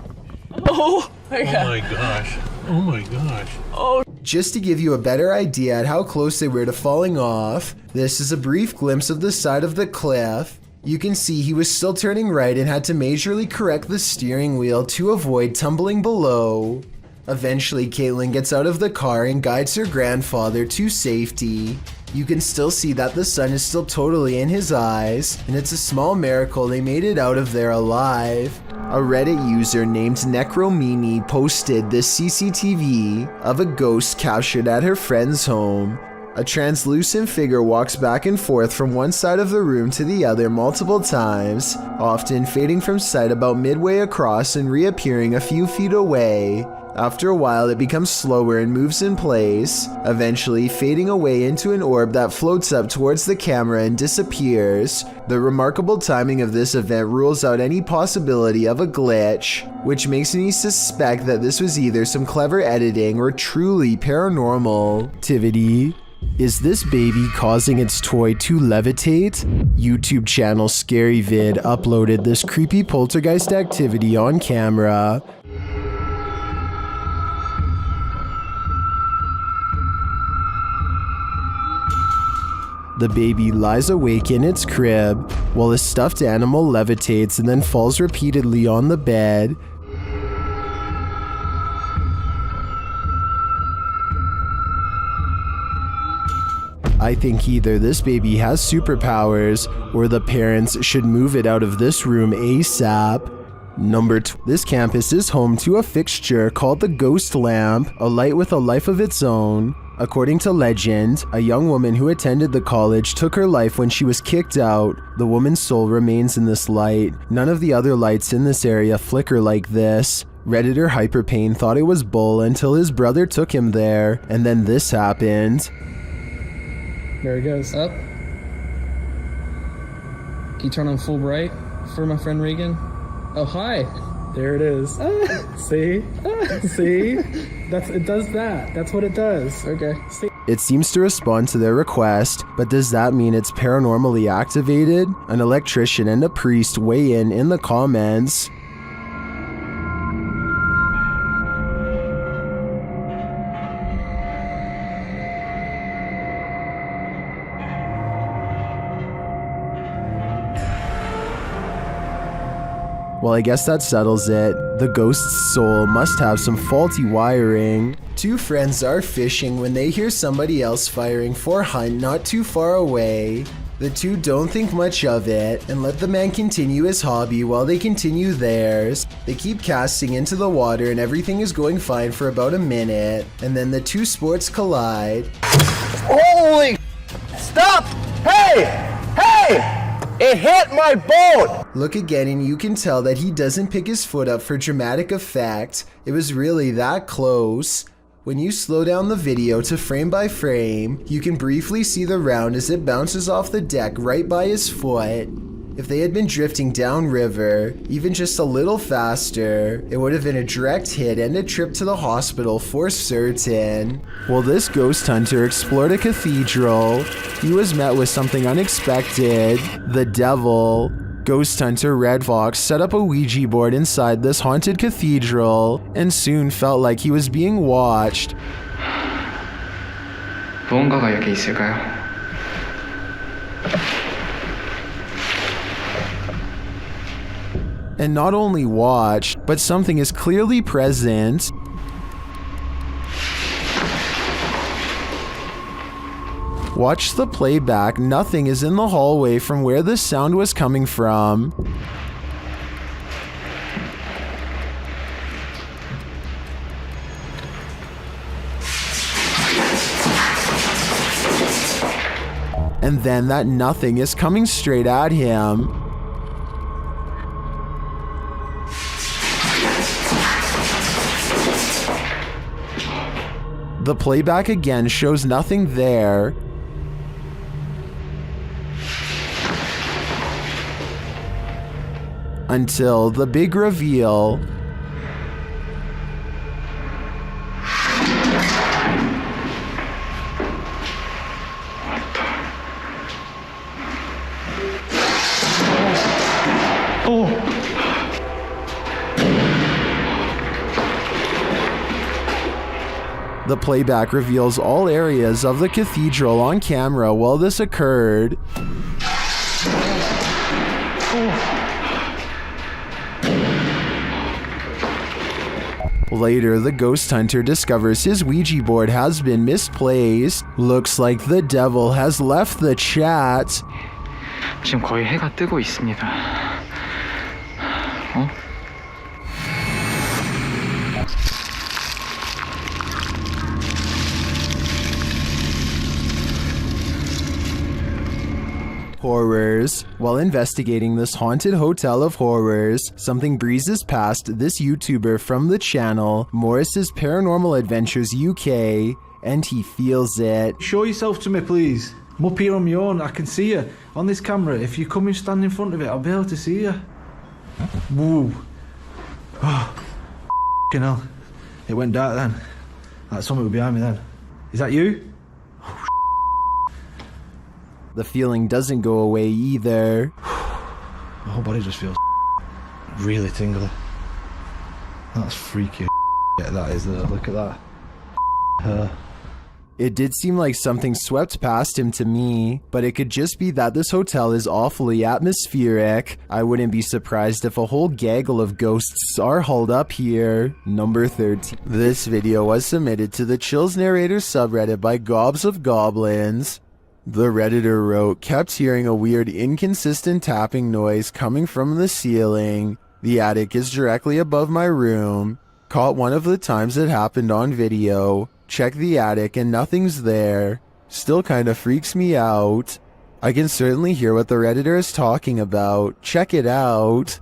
Oh my god. Oh my gosh. Oh my gosh. Oh. Just to give you a better idea at how close they were to falling off, this is a brief glimpse of the side of the cliff. You can see he was still turning right and had to majorly correct the steering wheel to avoid tumbling below. Eventually, Caitlin gets out of the car and guides her grandfather to safety. You can still see that the sun is still totally in his eyes, and it's a small miracle they made it out of there alive. A Reddit user named Necromimi posted this CCTV of a ghost captured at her friend's home. A translucent figure walks back and forth from one side of the room to the other multiple times, often fading from sight about midway across and reappearing a few feet away. After a while, it becomes slower and moves in place, eventually fading away into an orb that floats up towards the camera and disappears. The remarkable timing of this event rules out any possibility of a glitch, which makes me suspect that this was either some clever editing or truly paranormal activity. Is this baby causing its toy to levitate? YouTube channel Scary Vid uploaded this creepy poltergeist activity on camera. The baby lies awake in its crib, while a stuffed animal levitates and then falls repeatedly on the bed. I think either this baby has superpowers or the parents should move it out of this room ASAP. Number 2. This campus is home to a fixture called the ghost lamp, a light with a life of its own. According to legend, a young woman who attended the college took her life when she was kicked out. The woman's soul remains in this light. None of the other lights in this area flicker like this. Redditor Hyperpain thought it was bull until his brother took him there, and then this happened. There it goes. Up. Can you turn on full bright for my friend Regan? Oh, hi. There it is. See? See? It does that. That's what it does. Okay. See? It seems to respond to their request, but does that mean it's paranormally activated? An electrician and a priest weigh in the comments. Well, I guess that settles it. The ghost's soul must have some faulty wiring. Two friends are fishing when they hear somebody else firing for hunt not too far away. The two don't think much of it and let the man continue his hobby while they continue theirs. They keep casting into the water and everything is going fine for about a minute, and then the two sports collide. Holy! Stop! Hey! Hey! It hit my boat! Look again and you can tell that he doesn't pick his foot up for dramatic effect. It was really that close. When you slow down the video to frame by frame, you can briefly see the round as it bounces off the deck right by his foot. If they had been drifting downriver, even just a little faster, it would have been a direct hit and a trip to the hospital for certain. Well, this ghost hunter explored a cathedral. He was met with something unexpected: the devil. Ghost hunter Red Fox set up a Ouija board inside this haunted cathedral and soon felt like he was being watched. 무언가가 여기 있을까요? And not only watched, but something is clearly present. Watch the playback, nothing is in the hallway from where the sound was coming from. And then that nothing is coming straight at him. The playback again shows nothing there. Until the big reveal. The playback reveals all areas of the cathedral on camera while this occurred. Later, the ghost hunter discovers his Ouija board has been misplaced. Looks like the devil has left the chat. 지금 거의 해가 뜨고 있습니다. Horrors. While investigating this haunted hotel of horrors, something breezes past this YouTuber from the channel, Morris's Paranormal Adventures UK, and he feels it. Show yourself to me, please. I'm up here on my own. I can see you on this camera. If you come and stand in front of it, I'll be able to see you. Woo. Oh, f***ing hell. It went dark then. Like something was behind me then. Is that you? The feeling doesn't go away either. My whole body just feels really tingly. That's freaky. Yeah, that is. Look at that. It did seem like something swept past him to me, but it could just be that this hotel is awfully atmospheric. I wouldn't be surprised if a whole gaggle of ghosts are hauled up here. Number 13. This video was submitted to the Chills Narrator subreddit by Gobs of Goblins. The Redditor wrote, kept hearing a weird inconsistent tapping noise coming from the ceiling. The attic is directly above my room. Caught one of the times it happened on video. Check the attic and nothing's there. Still kinda freaks me out. I can certainly hear what the Redditor is talking about. Check it out.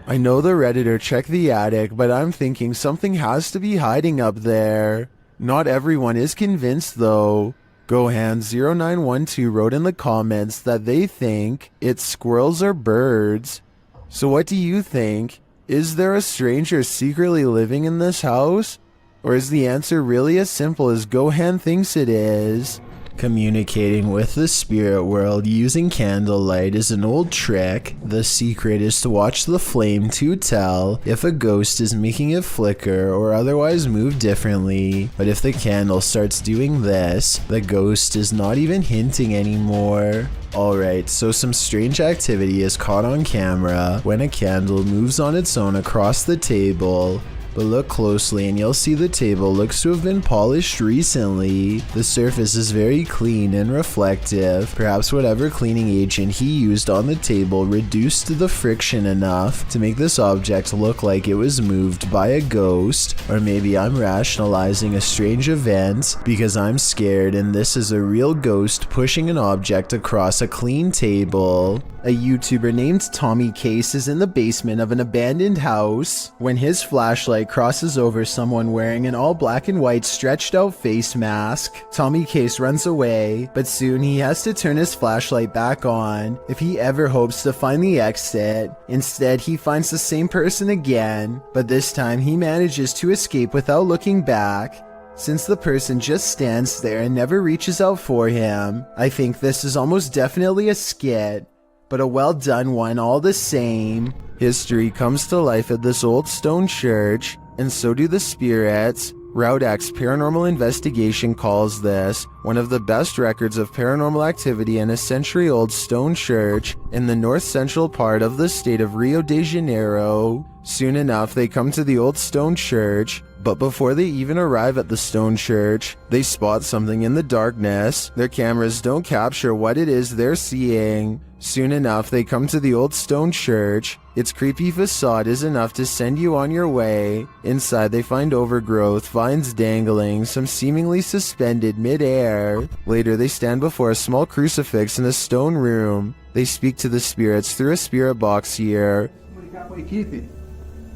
I know the Redditor checked the attic, but I'm thinking something has to be hiding up there. Not everyone is convinced though. Gohan0912 wrote in the comments that they think it's squirrels or birds. So what do you think? Is there a stranger secretly living in this house? Or is the answer really as simple as Gohan thinks it is? Communicating with the spirit world using candlelight is an old trick. The secret is to watch the flame to tell if a ghost is making it flicker or otherwise move differently. But if the candle starts doing this, the ghost is not even hinting anymore. Alright, so some strange activity is caught on camera when a candle moves on its own across the table. But look closely and you'll see the table looks to have been polished recently. The surface is very clean and reflective. Perhaps whatever cleaning agent he used on the table reduced the friction enough to make this object look like it was moved by a ghost. Or maybe I'm rationalizing a strange event because I'm scared and this is a real ghost pushing an object across a clean table. A YouTuber named Tommy Case is in the basement of an abandoned house when his flashlight crosses over someone wearing an all black and white stretched out face mask. Tommy Case runs away, but soon he has to turn his flashlight back on if he ever hopes to find the exit. Instead, he finds the same person again, but this time he manages to escape without looking back. Since the person just stands there and never reaches out for him, I think this is almost definitely a skit, but a well done one all the same. History comes to life at this old stone church, and so do the spirits. Route X Paranormal Investigation calls this one of the best records of paranormal activity in a century-old stone church in the north-central part of the state of Rio de Janeiro. Soon enough, they come to the old stone church, but before they even arrive at the stone church, they spot something in the darkness. Their cameras don't capture what it is they're seeing. Soon enough, they come to the old stone church. Its creepy facade is enough to send you on your way. Inside, they find overgrowth, vines dangling, some seemingly suspended mid-air. Later, they stand before a small crucifix in a stone room. They speak to the spirits through a spirit box here.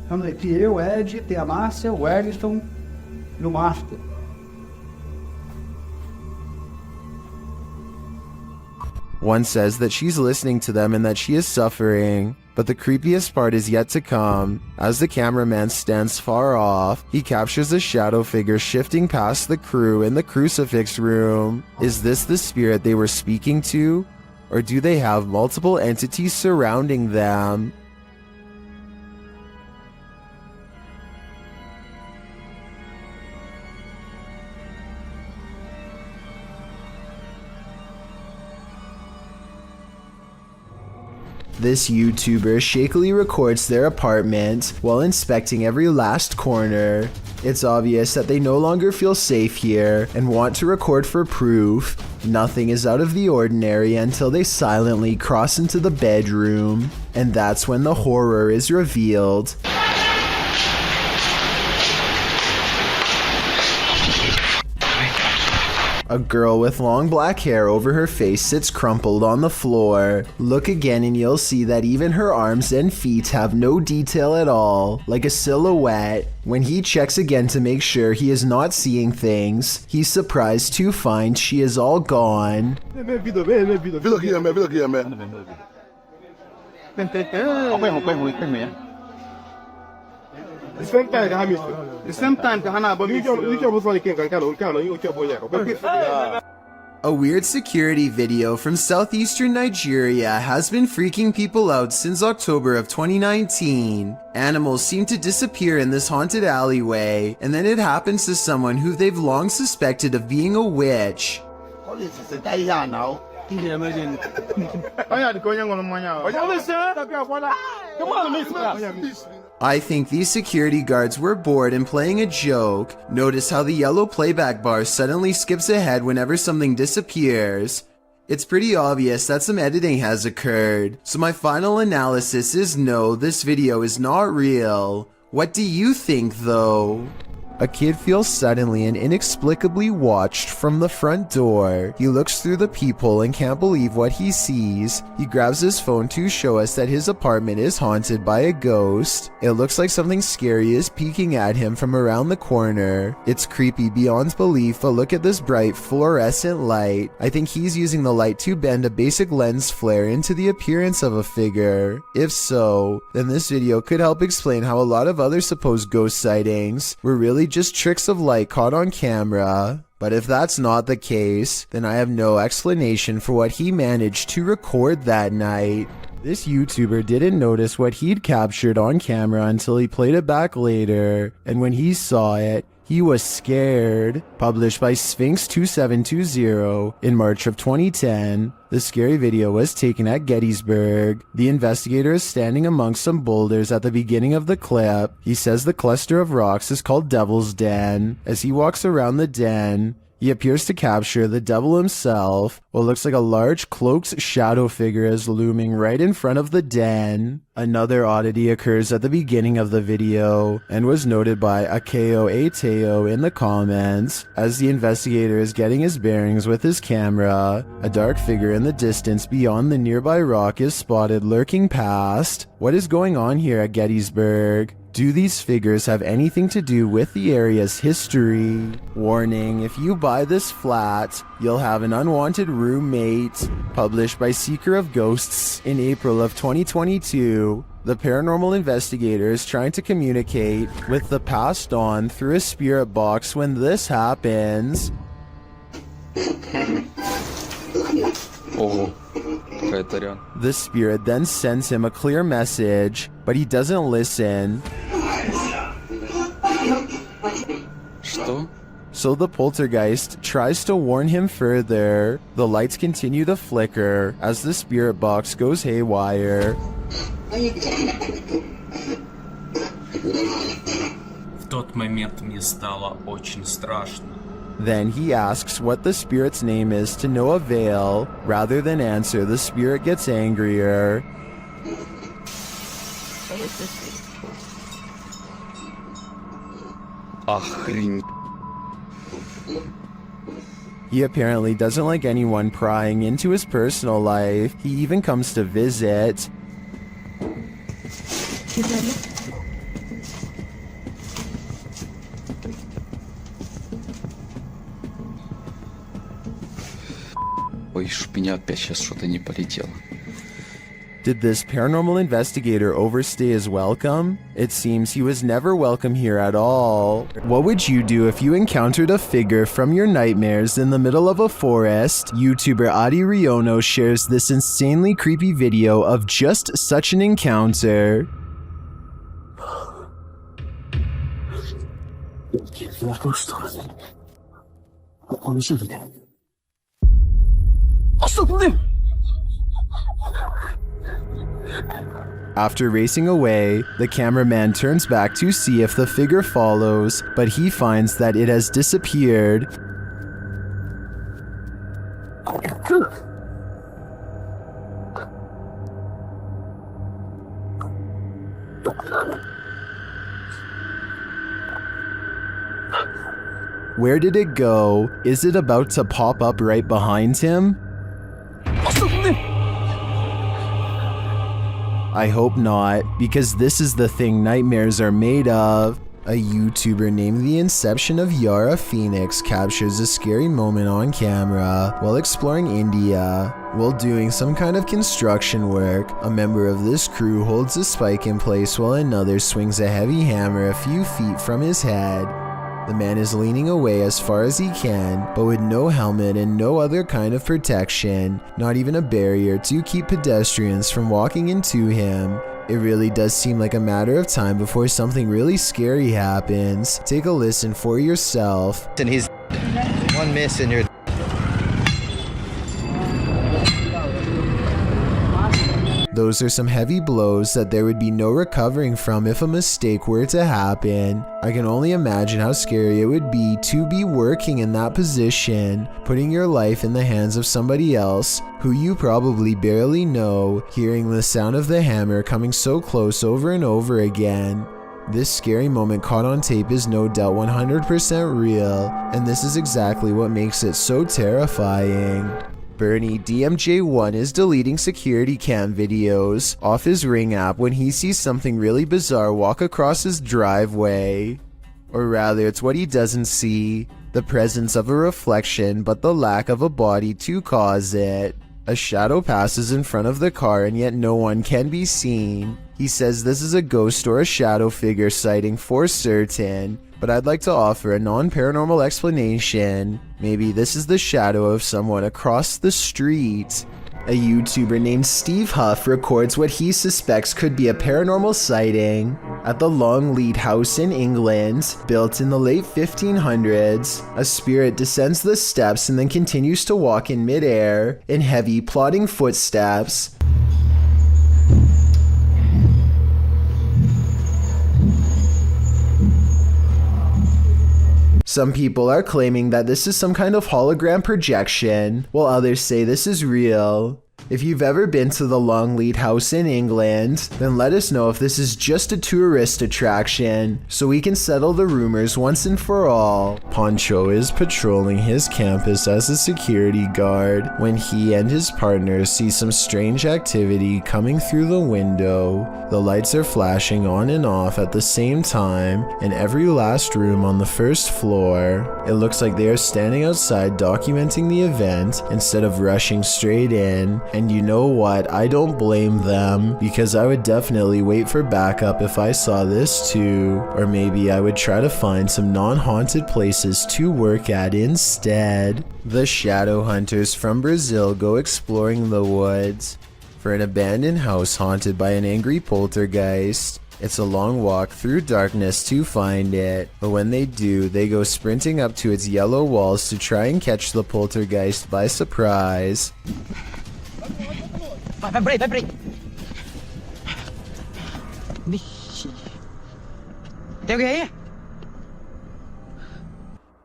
Vamos aqui, eu, Ed, tem a Márcia, o Wellington e o Master. One says that she's listening to them and that she is suffering, but the creepiest part is yet to come. As the cameraman stands far off, he captures a shadow figure shifting past the crew in the crucifix room. Is this the spirit they were speaking to? Or do they have multiple entities surrounding them? This YouTuber shakily records their apartment while inspecting every last corner. It's obvious that they no longer feel safe here and want to record for proof. Nothing is out of the ordinary until they silently cross into the bedroom, and that's when the horror is revealed. A girl with long black hair over her face sits crumpled on the floor. Look again and you'll see that even her arms and feet have no detail at all, like a silhouette. When he checks again to make sure he is not seeing things, he's surprised to find she is all gone. A weird security video from southeastern Nigeria has been freaking people out since October of 2019. Animals seem to disappear in this haunted alleyway, and then it happens to someone who they've long suspected of being a witch. I think these security guards were bored and playing a joke. Notice how the yellow playback bar suddenly skips ahead whenever something disappears. It's pretty obvious that some editing has occurred. So my final analysis is no, this video is not real. What do you think though? A kid feels suddenly and inexplicably watched from the front door. He looks through the peephole and can't believe what he sees. He grabs his phone to show us that his apartment is haunted by a ghost. It looks like something scary is peeking at him from around the corner. It's creepy beyond belief, but look at this bright fluorescent light. I think he's using the light to bend a basic lens flare into the appearance of a figure. If so, then this video could help explain how a lot of other supposed ghost sightings were really just tricks of light caught on camera. But if that's not the case, then I have no explanation for what he managed to record that night. This YouTuber didn't notice what he'd captured on camera until he played it back later, and when he saw it, he was scared. Published by Sphinx 2720 in March of 2010, the scary video was taken at Gettysburg. The investigator is standing amongst some boulders at the beginning of the clip. He says the cluster of rocks is called Devil's Den. As he walks around the den, he appears to capture the devil himself. What looks like a large cloaked shadow figure is looming right in front of the den. Another oddity occurs at the beginning of the video and was noted by Akeo Ateo in the comments. As the investigator is getting his bearings with his camera, a dark figure in the distance beyond the nearby rock is spotted lurking past. What is going on here at Gettysburg? Do these figures have anything to do with the area's history? Warning, if you buy this flat, you'll have an unwanted roommate. Published by Seeker of Ghosts in April of 2022, the paranormal investigator is trying to communicate with the passed on through a spirit box when this happens. The spirit then sends him a clear message, but he doesn't listen. So the poltergeist tries to warn him further. The lights continue to flicker as the spirit box goes haywire. В тот момент мне стало очень страшно. Then he asks what the spirit's name is to no avail. Rather than answer, the spirit gets angrier. He apparently doesn't like anyone prying into his personal life. He even comes to visit. Ой, чтоб меня опять сейчас что-то не полетело. Did this paranormal investigator overstay his welcome? It seems he was never welcome here at all. What would you do if you encountered a figure from your nightmares in the middle of a forest? YouTuber Adi Riono shares this insanely creepy video of just such an encounter. After racing away, the cameraman turns back to see if the figure follows, but he finds that it has disappeared. Where did it go? Is it about to pop up right behind him? I hope not, because this is the thing nightmares are made of. A YouTuber named The Inception of Yara Phoenix captures a scary moment on camera while exploring India. While doing some kind of construction work, a member of this crew holds a spike in place while another swings a heavy hammer a few feet from his head. The man is leaning away as far as he can, but with no helmet and no other kind of protection, not even a barrier to keep pedestrians from walking into him. It really does seem like a matter of time before something really scary happens. Take a listen for yourself. And he's one miss and you're... Those are some heavy blows that there would be no recovering from if a mistake were to happen. I can only imagine how scary it would be to be working in that position, putting your life in the hands of somebody else who you probably barely know, hearing the sound of the hammer coming so close over and over again. This scary moment caught on tape is no doubt 100% real, and this is exactly what makes it so terrifying. Bernie DMJ1 is deleting security cam videos off his Ring app when he sees something really bizarre walk across his driveway. Or rather, it's what he doesn't see, the presence of a reflection but the lack of a body to cause it. A shadow passes in front of the car and yet no one can be seen. He says this is a ghost or a shadow figure sighting for certain, but I'd like to offer a non-paranormal explanation. Maybe this is the shadow of someone across the street. A YouTuber named Steve Huff records what he suspects could be a paranormal sighting at the Longleat House in England. Built in the late 1500s, a spirit descends the steps and then continues to walk in midair in heavy, plodding footsteps. Some people are claiming that this is some kind of hologram projection, while others say this is real. If you've ever been to the Longleat House in England, then let us know if this is just a tourist attraction, so we can settle the rumors once and for all. Poncho is patrolling his campus as a security guard when he and his partner see some strange activity coming through the window. The lights are flashing on and off at the same time in every last room on the first floor. It looks like they are standing outside documenting the event instead of rushing straight in. And you know what, I don't blame them, because I would definitely wait for backup if I saw this too, or maybe I would try to find some non-haunted places to work at instead. The shadow hunters from Brazil go exploring the woods for an abandoned house haunted by an angry poltergeist. It's a long walk through darkness to find it, but when they do, they go sprinting up to its yellow walls to try and catch the poltergeist by surprise. Vai por aí. Tem alguém aí?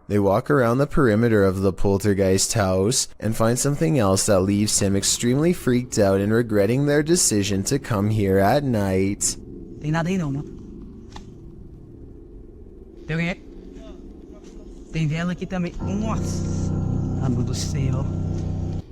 They walk around the perimeter of the poltergeist house and find something else that leaves him extremely freaked out and regretting their decision to come here at night. Tem nada aí não, mano. Tem alguém aí? Tem vela aqui também. Nossa, mano do céu.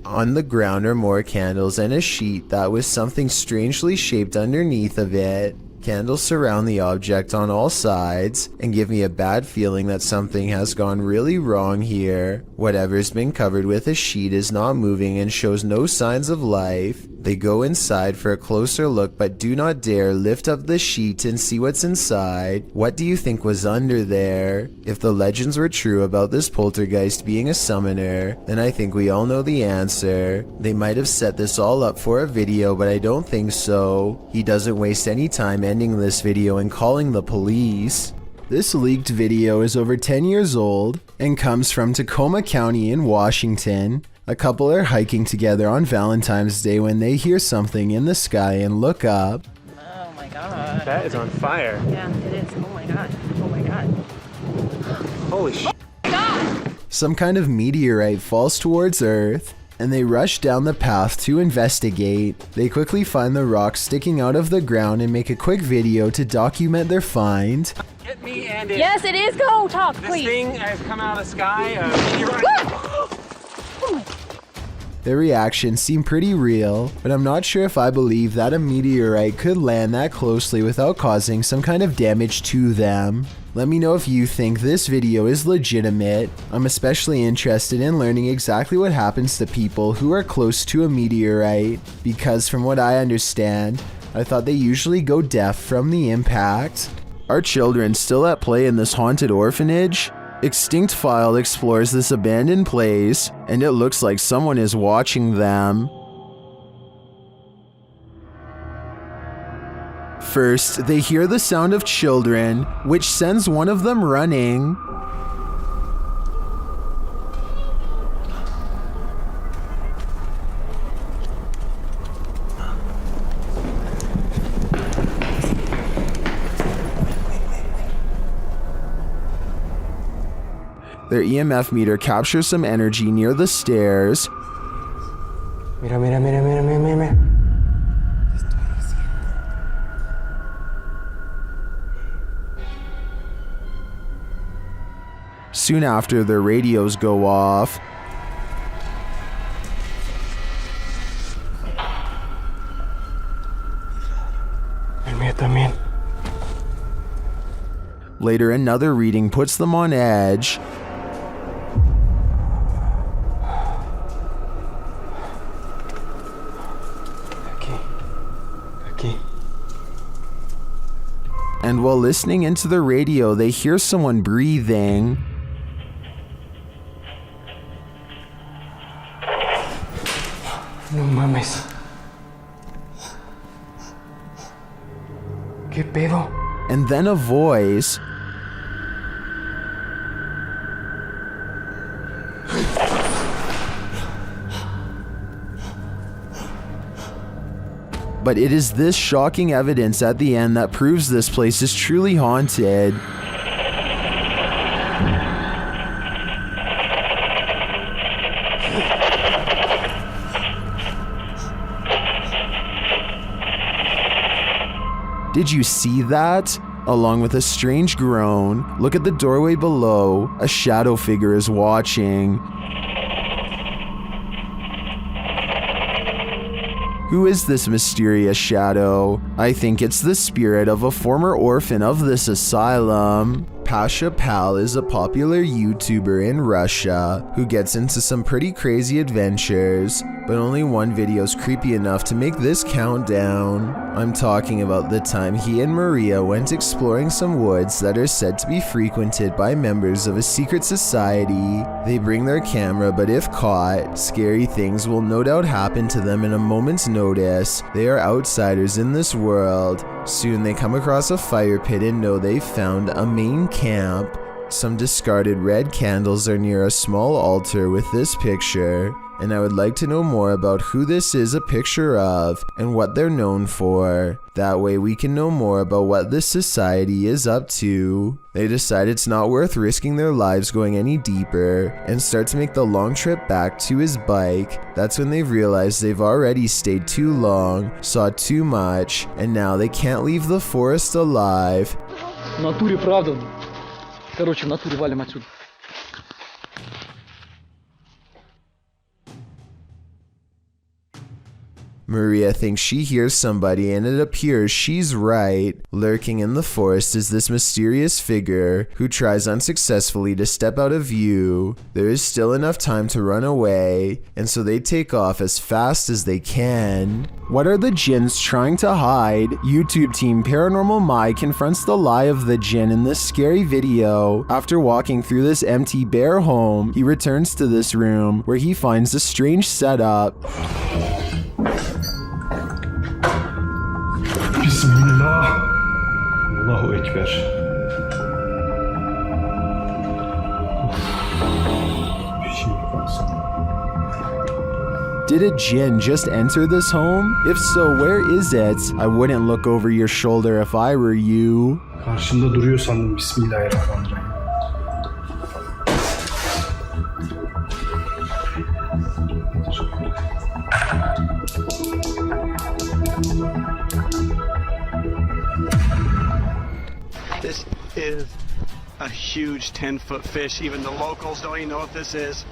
On the ground are more candles and a sheet that with something strangely shaped underneath of it. Candles surround the object on all sides and give me a bad feeling that something has gone really wrong here. Whatever's been covered with a sheet is not moving and shows no signs of life. They go inside for a closer look but do not dare lift up the sheet and see what's inside. What do you think was under there? If the legends were true about this poltergeist being a summoner, then I think we all know the answer. They might have set this all up for a video, but I don't think so. He doesn't waste any time ending this video and calling the police. This leaked video is over 10 years old and comes from Tacoma County in Washington. A couple are hiking together on Valentine's Day when they hear something in the sky and look up. Oh my god. That is on fire. Yeah, it is. Oh my god. Oh my god. Holy shit. Oh my god! Some kind of meteorite falls towards Earth, and they rush down the path to investigate. They quickly find the rock sticking out of the ground and make a quick video to document their find. Get me and it. Yes, it is. Go talk, This please. thing has come out of the sky. Their reactions seem pretty real, but I'm not sure if I believe that a meteorite could land that closely without causing some kind of damage to them. Let me know if you think this video is legitimate. I'm especially interested in learning exactly what happens to people who are close to a meteorite, because from what I understand, I thought they usually go deaf from the impact. Are children still at play in this haunted orphanage? Extinct File explores this abandoned place, and it looks like someone is watching them. First, they hear the sound of children, which sends one of them running. Their EMF meter captures some energy near the stairs. Mira, mira, mira, mira, mira, mira. Soon after, their radios go off. El mío también. Later, another reading puts them on edge. Aquí. And while listening into the radio, they hear someone breathing. No mames. ¿Qué pedo? And then a voice. But it is this shocking evidence at the end that proves this place is truly haunted. Did you see that? Along with a strange groan, look at the doorway below. A shadow figure is watching. Who is this mysterious shadow? I think it's the spirit of a former orphan of this asylum. Pasha Pal is a popular YouTuber in Russia who gets into some pretty crazy adventures, but only one video is creepy enough to make this count down. I'm talking about the time he and Maria went exploring some woods that are said to be frequented by members of a secret society. They bring their camera, but if caught, scary things will no doubt happen to them in a moment's notice. They are outsiders in this world. Soon they come across a fire pit and know they've found a main camp. Some discarded red candles are near a small altar with this picture, and I would like to know more about who this is a picture of and what they're known for. That way we can know more about what this society is up to. They decide it's not worth risking their lives going any deeper and start to make the long trip back to his bike. That's when they've realized they've already stayed too long, saw too much, and now they can't leave the forest alive. В натуре правда. Короче, в натуре валим отсюда. Maria thinks she hears somebody, and it appears she's right. Lurking in the forest is this mysterious figure who tries unsuccessfully to step out of view. There is still enough time to run away, and so they take off as fast as they can. What are the jinns trying to hide? YouTube team Paranormal Mai confronts the lie of the jinn in this scary video. After walking through this empty bare home, he returns to this room where he finds a strange setup. Bismillah. Allahu Ekber. Did a jinn just enter this home? If so, where is it? I wouldn't look over your shoulder if I were you. Karşımda duruyor sandım. Bismillahirrahmanirrahim. This is a huge 10-foot fish. Even the locals don't even know what this is.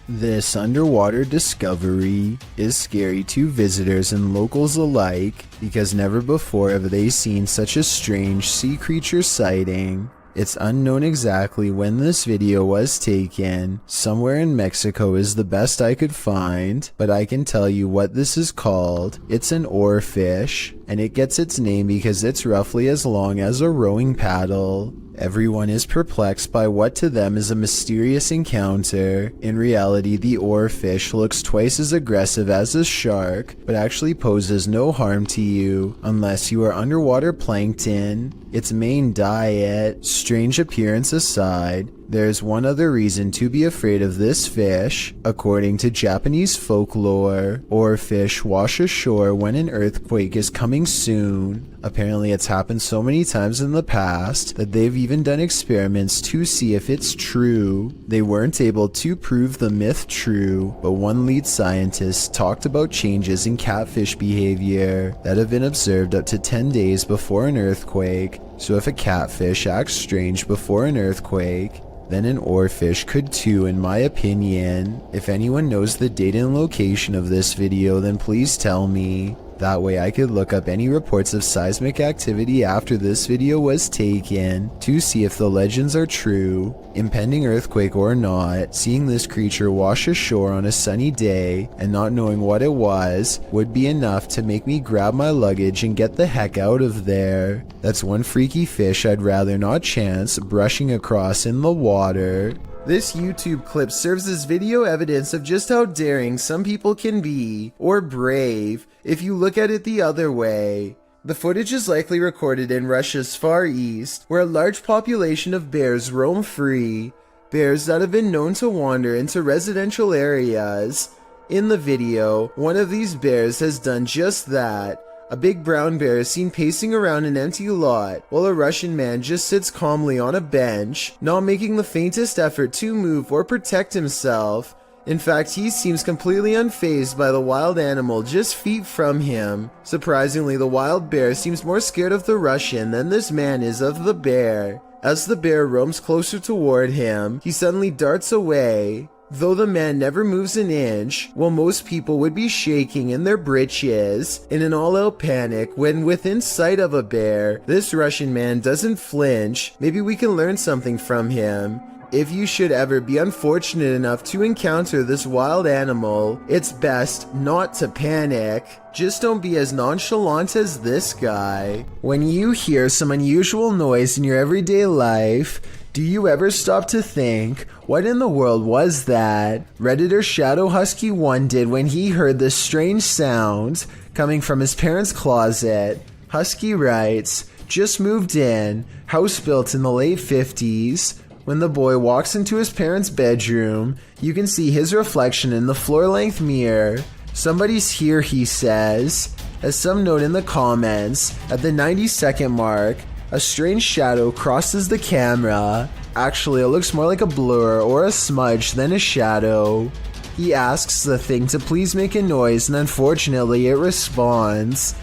This underwater discovery is scary to visitors and locals alike because never before have they seen such a strange sea creature sighting. It's unknown exactly when this video was taken. Somewhere in Mexico is the best I could find, but I can tell you what this is called. It's an oarfish, and it gets its name because it's roughly as long as a rowing paddle. Everyone is perplexed by what to them is a mysterious encounter. In reality, the oarfish looks twice as aggressive as a shark, but actually poses no harm to you unless you are underwater plankton. Its main diet, strange appearance aside, There's one other reason to be afraid of this fish. According to Japanese folklore, oarfish wash ashore when an earthquake is coming soon. Apparently it's happened so many times in the past that they've even done experiments to see if it's true. They weren't able to prove the myth true, but one lead scientist talked about changes in catfish behavior that have been observed up to 10 days before an earthquake. So if a catfish acts strange before an earthquake, then an oarfish could too, in my opinion. If anyone knows the date and location of this video, then please tell me. That way I could look up any reports of seismic activity after this video was taken to see if the legends are true. Impending earthquake or not, seeing this creature wash ashore on a sunny day and not knowing what it was would be enough to make me grab my luggage and get the heck out of there. That's one freaky fish I'd rather not chance brushing across in the water. This YouTube clip serves as video evidence of just how daring some people can be, or brave, if you look at it the other way. The footage is likely recorded in Russia's Far East, where a large population of bears roam free, bears that have been known to wander into residential areas. In the video, one of these bears has done just that. A big brown bear is seen pacing around an empty lot, while a Russian man just sits calmly on a bench, not making the faintest effort to move or protect himself. In fact, he seems completely unfazed by the wild animal just feet from him. Surprisingly, the wild bear seems more scared of the Russian than this man is of the bear. As the bear roams closer toward him, he suddenly darts away. Though the man never moves an inch, while most people would be shaking in their britches in an all-out panic when within sight of a bear, this Russian man doesn't flinch. Maybe we can learn something from him. If you should ever be unfortunate enough to encounter this wild animal, it's best not to panic. Just don't be as nonchalant as this guy. When you hear some unusual noise in your everyday life, do you ever stop to think, what in the world was that? Redditor Shadow Husky 1 did when he heard this strange sound coming from his parents' closet. Husky writes, just moved in, house built in the late 50s. When the boy walks into his parents' bedroom, you can see his reflection in the floor-length mirror. Somebody's here, he says. As some note in the comments, at the 90-second mark, a strange shadow crosses the camera. Actually, it looks more like a blur or a smudge than a shadow. He asks the thing to please make a noise, and unfortunately it responds.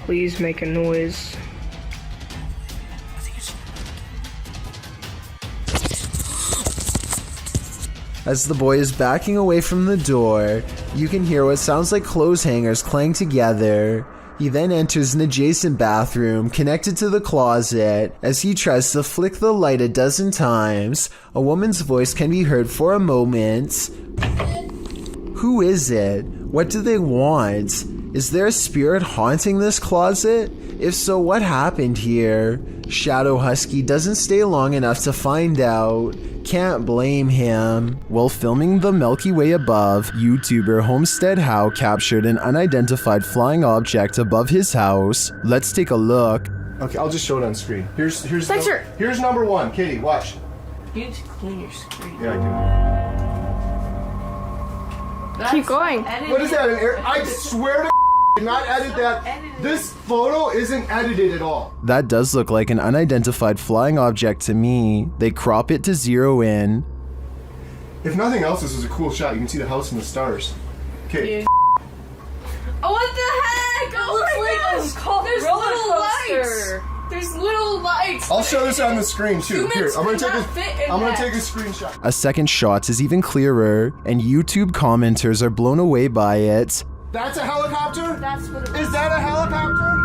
Please make a noise. As the boy is backing away from the door, you can hear what sounds like clothes hangers clang together. He then enters an adjacent bathroom connected to the closet. As he tries to flick the light a dozen times, a woman's voice can be heard for a moment. Who is it? What do they want? Is there a spirit haunting this closet? If so, what happened here? Shadow Husky doesn't stay long enough to find out. Can't blame him. While filming the Milky Way above, YouTuber Homestead How captured an unidentified flying object above his house. Let's take a look. Okay, I'll just show it on screen. Here's Dexter! here's number one. Katie, watch. You need to clean your screen. Yeah, I Keep going. do. What is that? An air? I swear to did not edit that. This photo isn't edited at all. That does look like an unidentified flying object to me. They crop it to zero in. If nothing else, this is a cool shot. You can see the house and the stars. Okay. Yeah. Oh, what the heck? Oh my gosh! There's little lights. There's little lights. I'll show this on the screen too. Here, I'm gonna take a screenshot. A second shot is even clearer, and YouTube commenters are blown away by it. That's a helicopter? That's what it was. Is that a helicopter?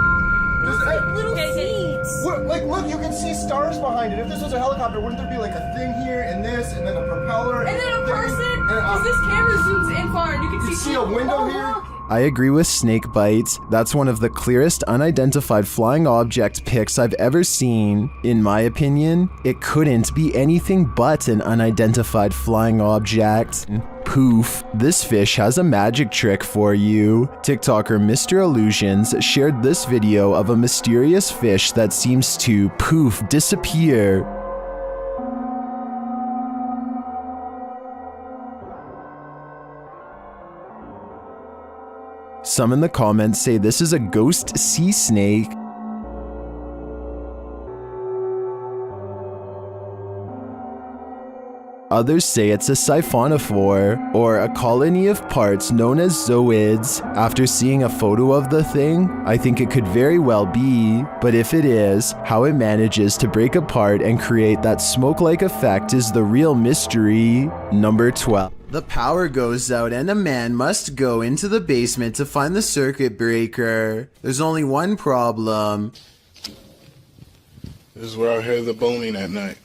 Little seeds. Like, look, you can see stars behind it. If this was a helicopter, wouldn't there be like a thing here and this and then a propeller? And then a person? Because this camera zooms in far and you can see a window here? I agree with Snakebite. That's one of the clearest unidentified flying object pics I've ever seen. In my opinion, it couldn't be anything but an unidentified flying object. Poof, this fish has a magic trick for you. TikToker Mr. Illusions shared this video of a mysterious fish that seems to poof disappear. Some in the comments say this is a ghost sea snake. Others say it's a siphonophore, or a colony of parts known as zooids. After seeing a photo of the thing, I think it could very well be, but if it is, how it manages to break apart and create that smoke-like effect is the real mystery. Number 12. The power goes out and a man must go into the basement to find the circuit breaker. There's only one problem. This is where I heard the boning at night.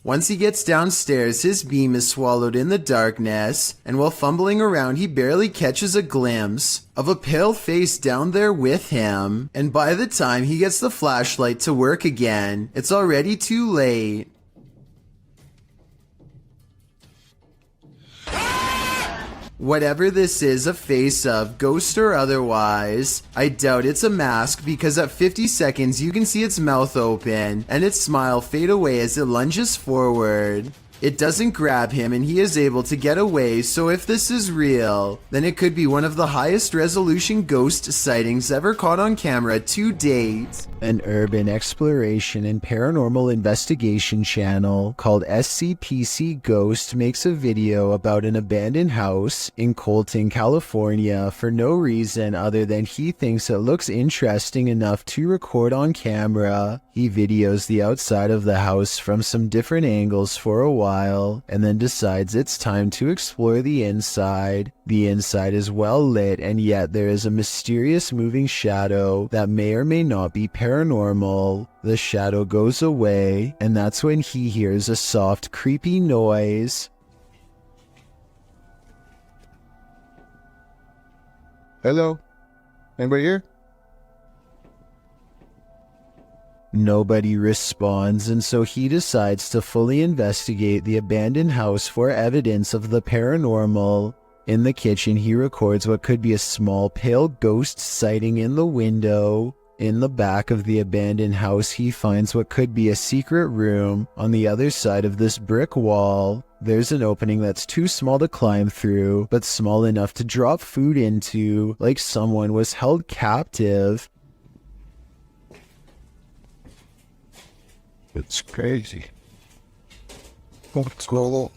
Once he gets downstairs, his beam is swallowed in the darkness, and while fumbling around, he barely catches a glimpse of a pale face down there with him. And by the time he gets the flashlight to work again, it's already too late. Whatever this is a face of, ghost or otherwise, I doubt it's a mask because at 50 seconds you can see its mouth open and its smile fade away as it lunges forward. It doesn't grab him and he is able to get away, so if this is real, then it could be one of the highest resolution ghost sightings ever caught on camera to date. An urban exploration and paranormal investigation channel called SCPC Ghost makes a video about an abandoned house in Colton, California for no reason other than he thinks it looks interesting enough to record on camera. He videos the outside of the house from some different angles for a while, and then decides it's time to explore the inside. The inside is well lit, and yet there is a mysterious moving shadow that may or may not be paranormal. The shadow goes away, and that's when he hears a soft, creepy noise. Hello? Anybody here? Nobody responds, and so he decides to fully investigate the abandoned house for evidence of the paranormal. In the kitchen, he records what could be a small pale ghost sighting in the window. In the back of the abandoned house, he finds what could be a secret room. On the other side of this brick wall, there's an opening that's too small to climb through, but small enough to drop food into, like someone was held captive. It's crazy. What's going on?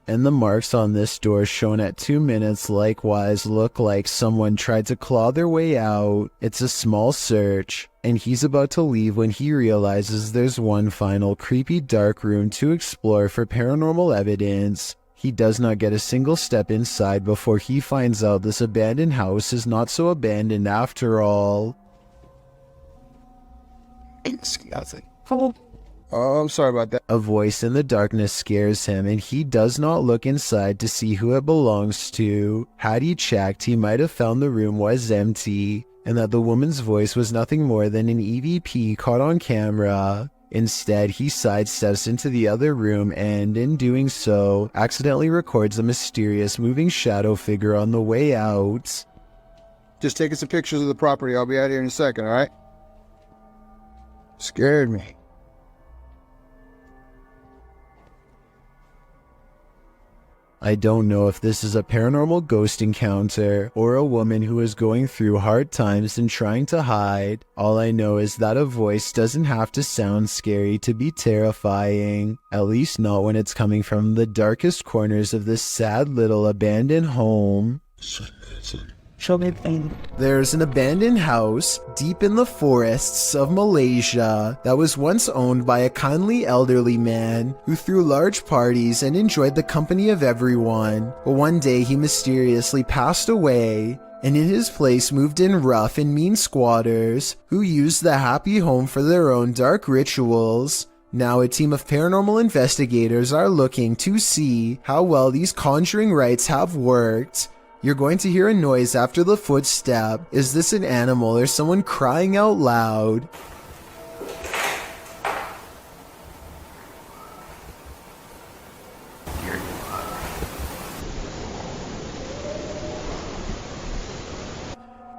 And the marks on this door shown at 2 minutes likewise look like someone tried to claw their way out. It's a small search, and he's about to leave when he realizes there's one final creepy dark room to explore for paranormal evidence. He does not get a single step inside before he finds out this abandoned house is not so abandoned after all. It's nothing. Oh, I'm sorry about that. A voice in the darkness scares him, and he does not look inside to see who it belongs to. Had he checked, he might have found the room was empty, and that the woman's voice was nothing more than an EVP caught on camera. Instead, he sidesteps into the other room and, in doing so, accidentally records a mysterious moving shadow figure on the way out. Just taking some pictures of the property. I'll be out here in a second, alright? Scared me. I don't know if this is a paranormal ghost encounter or a woman who is going through hard times and trying to hide. All I know is that a voice doesn't have to sound scary to be terrifying, at least not when it's coming from the darkest corners of this sad little abandoned home. There's an abandoned house deep in the forests of Malaysia that was once owned by a kindly elderly man who threw large parties and enjoyed the company of everyone. But one day he mysteriously passed away, and in his place moved in rough and mean squatters who used the happy home for their own dark rituals. Now a team of paranormal investigators are looking to see how well these conjuring rites have worked. You're going to hear a noise after the footstep. Is this an animal or someone crying out loud?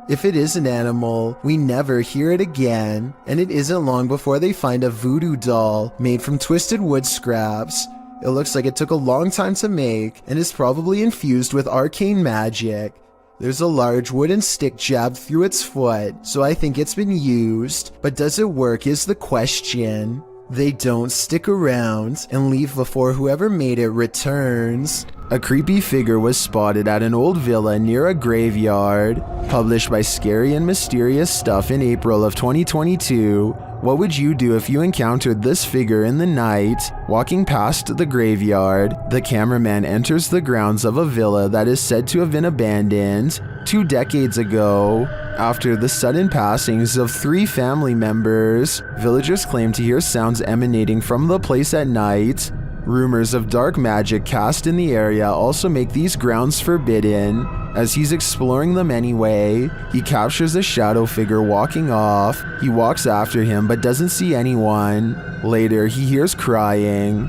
If it is an animal, we never hear it again, and it isn't long before they find a voodoo doll made from twisted wood scraps. It looks like it took a long time to make and is probably infused with arcane magic. There's a large wooden stick jabbed through its foot, so I think it's been used, but does it work is the question. They don't stick around and leave before whoever made it returns. A creepy figure was spotted at an old villa near a graveyard. Published by Scary and Mysterious Stuff in April of 2022. What would you do if you encountered this figure in the night? Walking past the graveyard, the cameraman enters the grounds of a villa that is said to have been abandoned 2 decades ago. After the sudden passings of 3 family members, villagers claim to hear sounds emanating from the place at night. Rumors of dark magic cast in the area also make these grounds forbidden. As he's exploring them anyway, he captures a shadow figure walking off. He walks after him but doesn't see anyone. Later, he hears crying.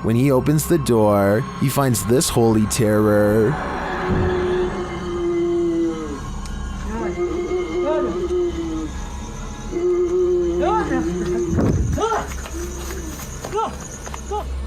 When he opens the door, he finds this holy terror.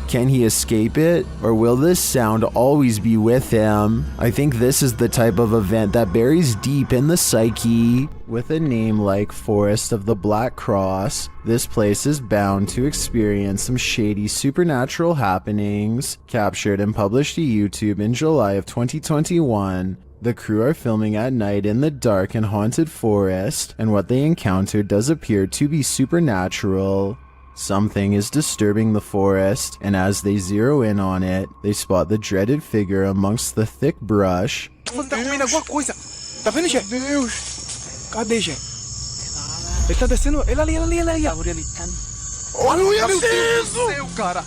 Can he escape it, or will this sound always be with him? I think this is the type of event that buries deep in the psyche. With a name like Forest of the Black Cross, this place is bound to experience some shady supernatural happenings. Captured and published to YouTube in July of 2021. The crew are filming at night in the dark and haunted forest, and what they encountered does appear to be supernatural. Something is disturbing the forest, and as they zero in on it, they spot the dreaded figure amongst the thick brush. Tem alguma coisa. Tá vendo, chefe? Deus. Cadê, chefe? Ele tá descendo. Ele ali. Olha, meu Deus do céu, cara.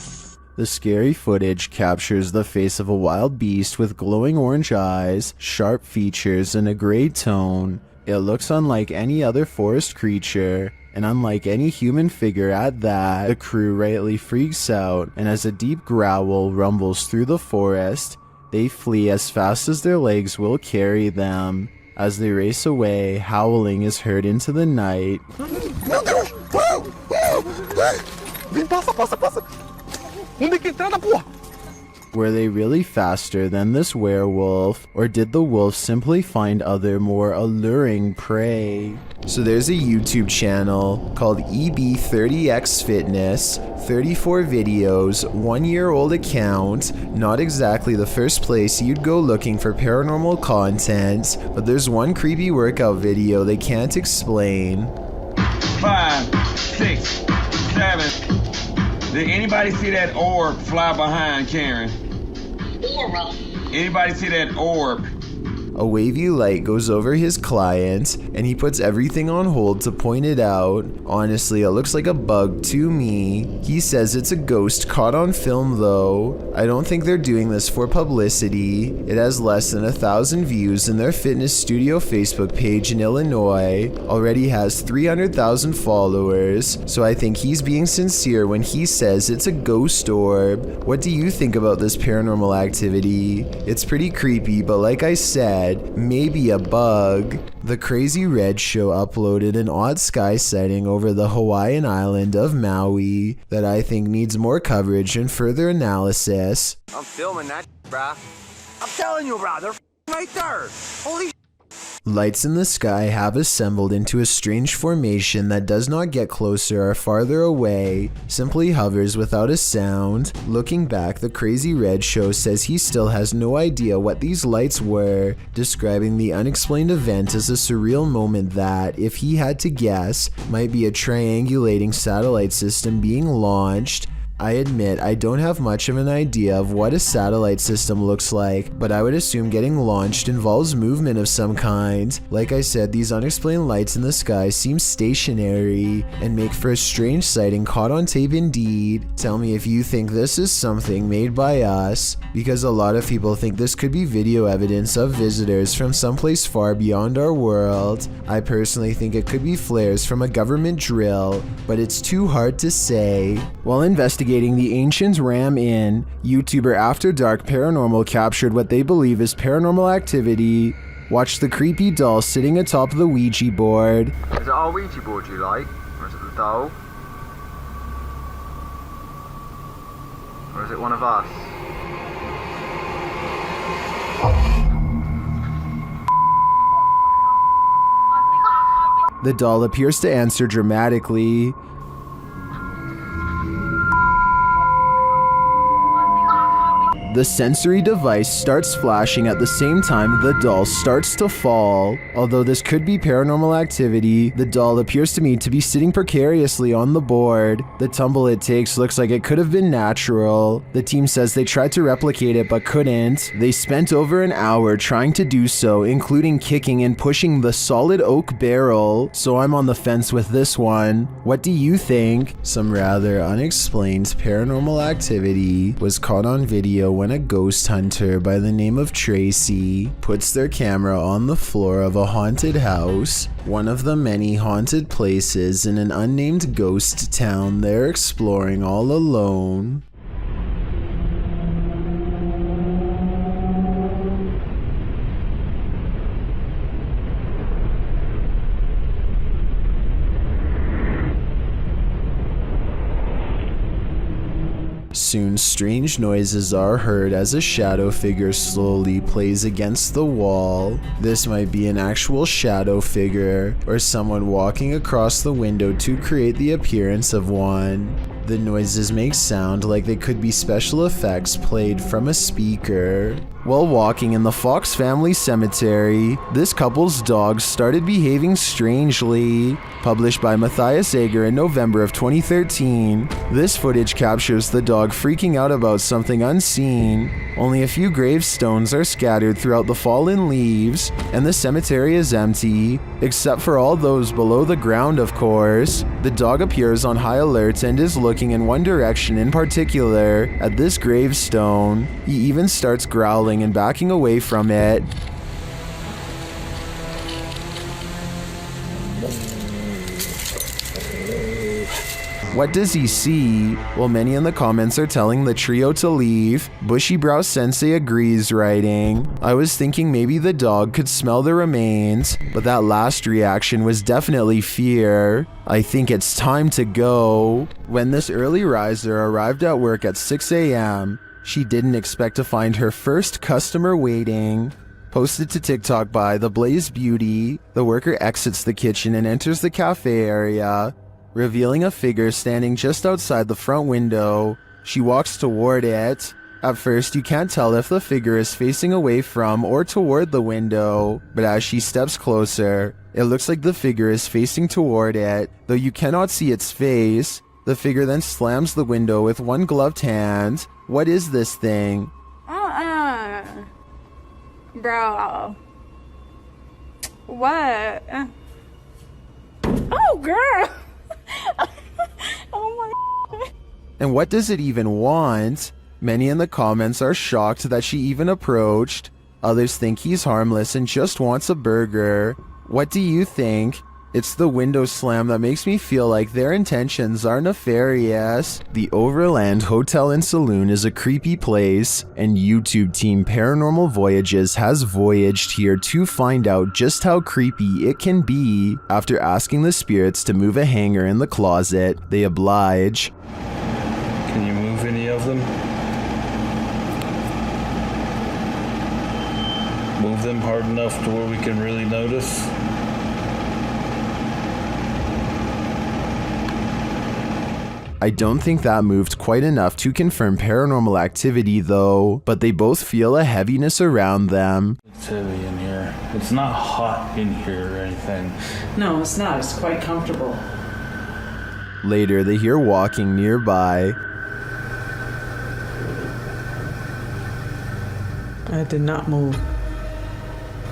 The scary footage captures the face of a wild beast with glowing orange eyes, sharp features, and a gray tone. It looks unlike any other forest creature, and unlike any human figure at that. The crew rightly freaks out, and as a deep growl rumbles through the forest, they flee as fast as their legs will carry them. As they race away, howling is heard into the night. Meu Deus! Passa! Onde é que entrada, porra? Were they really faster than this werewolf, or did the wolf simply find other more alluring prey? So there's a YouTube channel called EB30X Fitness, 34 videos, 1-year-old account, not exactly the first place you'd go looking for paranormal content, but there's one creepy workout video they can't explain. 5, 6, 7. Did anybody see that orb fly behind Karen? Aura. Anybody see that orb? A wavy light goes over his client, and he puts everything on hold to point it out. Honestly, it looks like a bug to me. He says it's a ghost caught on film though. I don't think they're doing this for publicity. It has less than 1,000 views, and their fitness studio Facebook page in Illinois already has 300,000 followers, so I think he's being sincere when he says it's a ghost orb. What do you think about this paranormal activity? It's pretty creepy, but like I said, maybe a bug. The Crazy Red Show uploaded an odd sky sighting over the Hawaiian island of Maui that I think needs more coverage and further analysis. I'm filming that, brah. I'm telling you, brah, they're right there. Holy Lights in the sky have assembled into a strange formation that does not get closer or farther away, simply hovers without a sound. Looking back, the Crazy Red Show says he still has no idea what these lights were, describing the unexplained event as a surreal moment that, if he had to guess, might be a triangulating satellite system being launched. I admit I don't have much of an idea of what a satellite system looks like, but I would assume getting launched involves movement of some kind. Like I said, these unexplained lights in the sky seem stationary and make for a strange sighting caught on tape indeed. Tell me if you think this is something made by us, because a lot of people think this could be video evidence of visitors from someplace far beyond our world. I personally think it could be flares from a government drill, but it's too hard to say. While investigating the ancient Ram Inn, YouTuber After Dark Paranormal captured what they believe is paranormal activity. Watch the creepy doll sitting atop the Ouija board. Is it our Ouija board you like? Or is it the doll? Or is it one of us? The doll appears to answer dramatically. The sensory device starts flashing at the same time the doll starts to fall. Although this could be paranormal activity, the doll appears to me to be sitting precariously on the board. The tumble it takes looks like it could have been natural. The team says they tried to replicate it but couldn't. They spent over an hour trying to do so, including kicking and pushing the solid oak barrel. So I'm on the fence with this one. What do you think? Some rather unexplained paranormal activity was caught on video when a ghost hunter by the name of Tracy puts their camera on the floor of a haunted house, one of the many haunted places in an unnamed ghost town they're exploring all alone. Soon, strange noises are heard as a shadow figure slowly plays against the wall. This might be an actual shadow figure, or someone walking across the window to create the appearance of one. The noises make sound like they could be special effects played from a speaker. While walking in the Fox family cemetery, this couple's dogs started behaving strangely. Published by Matthias Ager in November of 2013, this footage captures the dog freaking out about something unseen. Only a few gravestones are scattered throughout the fallen leaves, and the cemetery is empty, except for all those below the ground, of course. The dog appears on high alert and is looking in one direction in particular, at this gravestone. He even starts growling and backing away from it. What does he see? Well, many in the comments are telling the trio to leave. Bushy Brow Sensei agrees, writing, "I was thinking maybe the dog could smell the remains, but that last reaction was definitely fear. I think it's time to go." When this early riser arrived at work at 6 a.m., she didn't expect to find her first customer waiting. Posted to TikTok by The Blaze Beauty, the worker exits the kitchen and enters the cafe area, revealing a figure standing just outside the front window. She walks toward it. At first, you can't tell if the figure is facing away from or toward the window, but as she steps closer, it looks like the figure is facing toward it, though you cannot see its face. The figure then slams the window with one gloved hand. What is this thing? Bro. What? Oh, girl. Oh my. And what does it even want? Many in the comments are shocked that she even approached. Others think he's harmless and just wants a burger. What do you think? It's the window slam that makes me feel like their intentions are nefarious. The Overland Hotel and Saloon is a creepy place, and YouTube team Paranormal Voyages has voyaged here to find out just how creepy it can be. After asking the spirits to move a hanger in the closet, they oblige. Can you move any of them? Move them hard enough to where we can really notice? I don't think that moved quite enough to confirm paranormal activity though, but they both feel a heaviness around them. It's heavy in here. It's not hot in here or anything. No, it's not. It's quite comfortable. Later, they hear walking nearby. I did not move.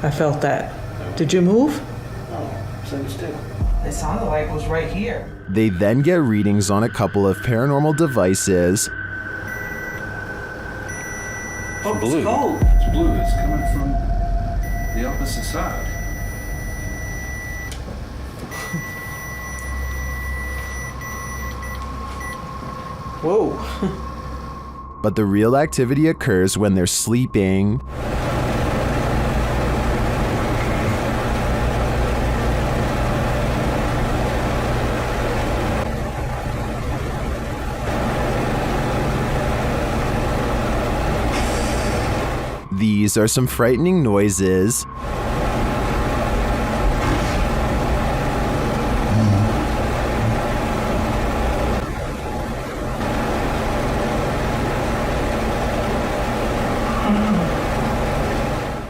I felt that. Did you move? No, same still. It sounded like it was right here. They then get readings on a couple of paranormal devices. Oh, blue. It's cold. It's blue. It's coming from the opposite side. Whoa. But the real activity occurs when they're sleeping. These are some frightening noises.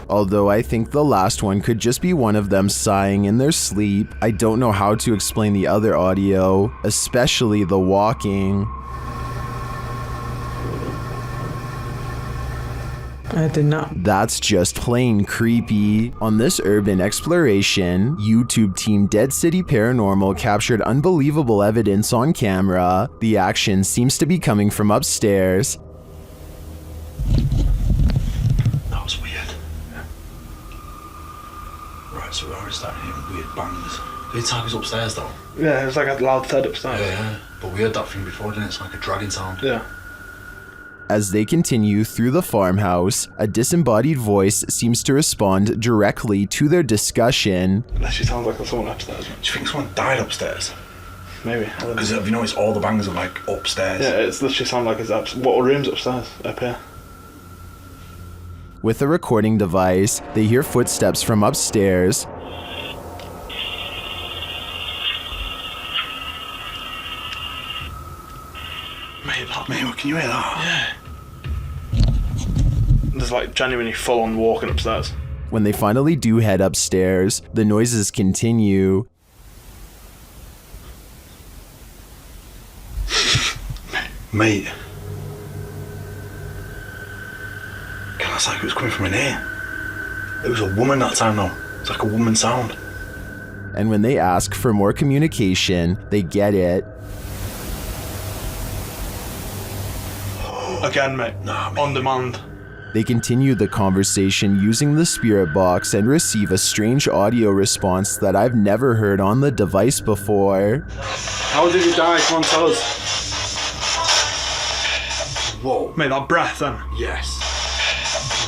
Although I think the last one could just be one of them sighing in their sleep, I don't know how to explain the other audio, especially the walking. I did not. That's just plain creepy. On this urban exploration, YouTube team Dead City Paranormal captured unbelievable evidence on camera. The action seems to be coming from upstairs. That was weird. Right, so we're already starting hearing weird bangs. Did time was upstairs though? Yeah, it was like a loud thud upstairs. Yeah, but we heard that thing before, didn't it? It's like a dragging sound. Yeah. As they continue through the farmhouse, a disembodied voice seems to respond directly to their discussion. That she sounds like someone upstairs. Do you think someone died upstairs? Maybe. Because have you noticed all the bangs are like upstairs? Yeah, it's literally sound like it's what room's upstairs? Up here. With a recording device, they hear footsteps from upstairs. Mate, can you hear that? Yeah. There's like genuinely full on walking upstairs. When they finally do head upstairs, the noises continue. Mate. That's like it was coming from in here. It was a woman that time though. It's like a woman sound. And when they ask for more communication, they get it. Again, mate. On demand. They continue the conversation using the spirit box and receive a strange audio response that I've never heard on the device before. How did he die? Come on, tell us. Whoa. Mate, that breath then. Yes.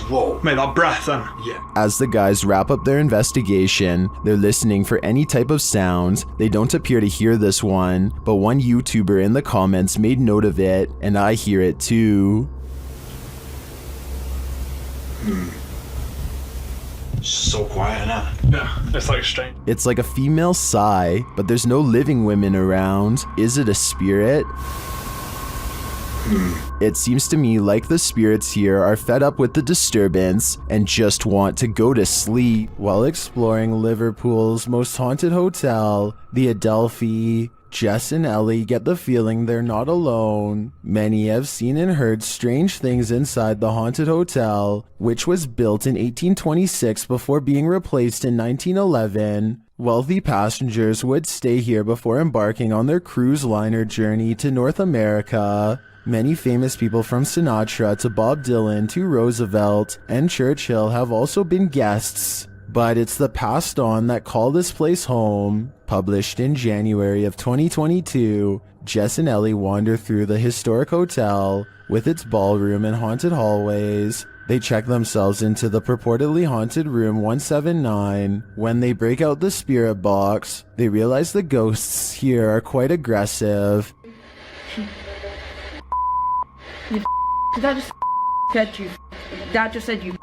Whoa. Mate, that breath then. Yeah. As the guys wrap up their investigation, they're listening for any type of sound. They don't appear to hear this one, but one YouTuber in the comments made note of it, and I hear it too. So quiet, innit? Yeah, it's like strange. It's like a female sigh, but there's no living women around. Is it a spirit? It seems to me like the spirits here are fed up with the disturbance and just want to go to sleep. While exploring Liverpool's most haunted hotel, the Adelphi, Jess and Ellie get the feeling they're not alone. Many have seen and heard strange things inside the haunted hotel, which was built in 1826 before being replaced in 1911. Wealthy passengers would stay here before embarking on their cruise liner journey to North America. Many famous people from Sinatra to Bob Dylan to Roosevelt and Churchill have also been guests. But it's the passed on that call this place home. Published in January of 2022, Jess and Ellie wander through the historic hotel with its ballroom and haunted hallways. They check themselves into the purportedly haunted room 179. When they break out the spirit box, they realize the ghosts here are quite aggressive. Did that just said you? That just said you.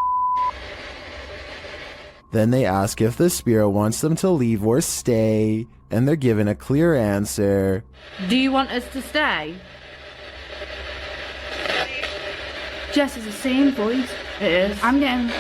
Then they ask if the spirit wants them to leave or stay, and they're given a clear answer. Do you want us to stay? Jess, is the same voice. It is. I'm getting.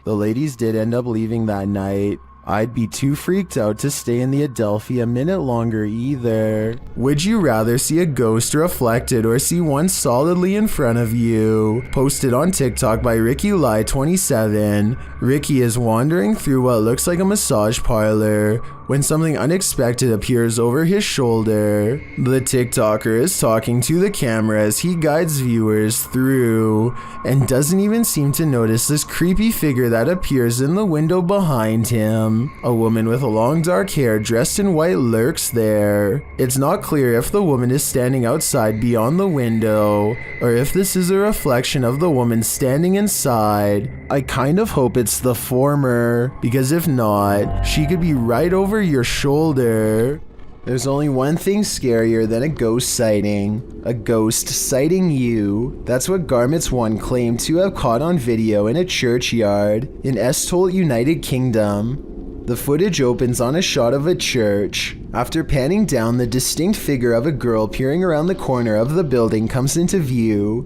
The ladies did end up leaving that night. I'd be too freaked out to stay in the Adelphi a minute longer either. Would you rather see a ghost reflected or see one solidly in front of you? Posted on TikTok by RickyLie27. Ricky is wandering through what looks like a massage parlor when something unexpected appears over his shoulder. The TikToker is talking to the camera as he guides viewers through and doesn't even seem to notice this creepy figure that appears in the window behind him. A woman with long dark hair dressed in white lurks there. It's not clear if the woman is standing outside beyond the window or if this is a reflection of the woman standing inside. I kind of hope it's the former, because if not, she could be right over your shoulder. There's only one thing scarier than a ghost sighting. A ghost sighting you. That's what Garments 1 claimed to have caught on video in a churchyard in Estholt, United Kingdom. The footage opens on a shot of a church. After panning down, the distinct figure of a girl peering around the corner of the building comes into view.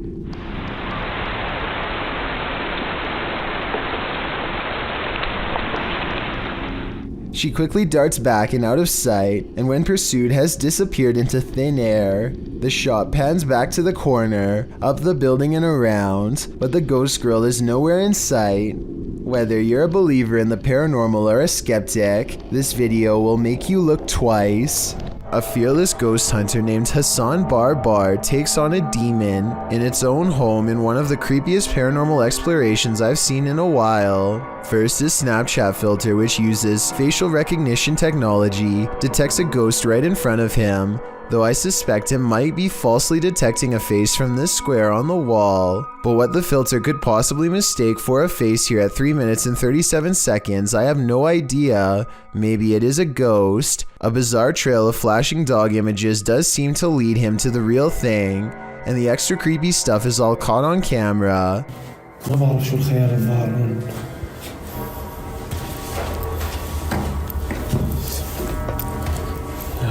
She quickly darts back and out of sight, and when pursued has disappeared into thin air. The shot pans back to the corner, up the building and around, but the ghost girl is nowhere in sight. Whether you're a believer in the paranormal or a skeptic, this video will make you look twice. A fearless ghost hunter named Hassan Barbar takes on a demon in its own home in one of the creepiest paranormal explorations I've seen in a while. First, his Snapchat filter, which uses facial recognition technology, detects a ghost right in front of him, though I suspect it might be falsely detecting a face from this square on the wall. But what the filter could possibly mistake for a face here at 3 minutes and 37 seconds, I have no idea. Maybe it is a ghost. A bizarre trail of flashing dog images does seem to lead him to the real thing, and the extra creepy stuff is all caught on camera. ما بعرف شو الخيال الظاهر هون.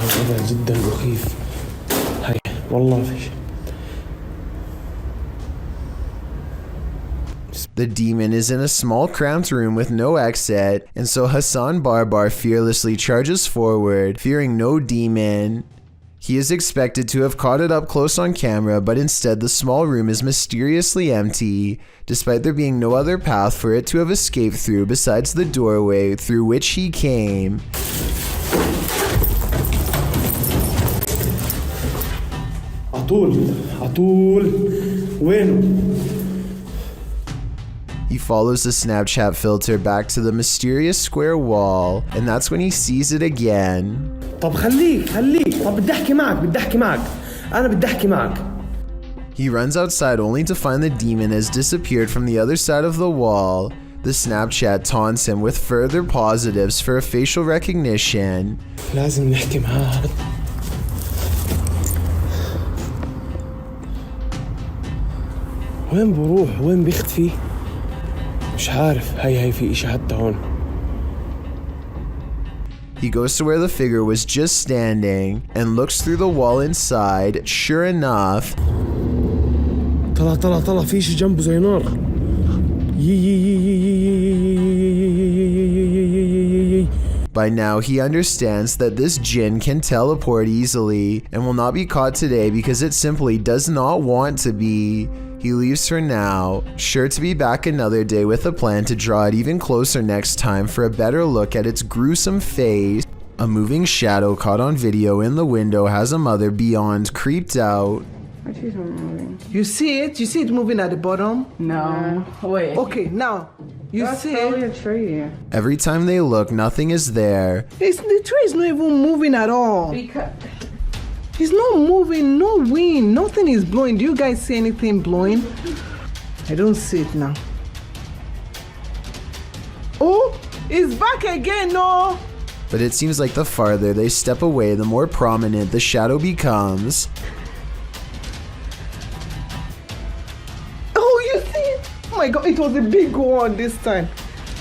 الوضع جدا مخيف. هاي والله فيش. The demon is in a small cramped room with no exit, and so Hassan Barbar fearlessly charges forward, fearing no demon. He is expected to have caught it up close on camera, but instead the small room is mysteriously empty, despite there being no other path for it to have escaped through besides the doorway through which he came. عطول وينه؟ He follows the Snapchat filter back to the mysterious square wall, and that's when he sees it again. طب خليك طب بدي احكي معك انا بدي احكي معك. He runs outside only to find the demon has disappeared from the other side of the wall. The Snapchat taunts him with further positives for a facial recognition. لازم نحكي معاه. وين بروح وين بيختفي؟ مش عارف. هاي في إشي حتى هون. He goes to where the figure was just standing and looks through the wall inside. Sure enough, طلع في إشي جنبه زي نار. By now, he understands that this jinn can teleport easily and will not be caught today because it simply does not want to be. He leaves for now, sure to be back another day with a plan to draw it even closer next time for a better look at its gruesome face. A moving shadow caught on video in the window has a mother beyond creeped out. You see it? You see it moving at the bottom? No. Wait. Okay, now. You That's see probably it? a tree. Every time they look, nothing is there. The tree is not even moving at all. Because It's not moving, no wind, nothing is blowing. Do you guys see anything blowing? I don't see it now. Oh, it's back again, no. But it seems like the farther they step away, the more prominent the shadow becomes. Oh, you see it? Oh my god, it was a big one this time.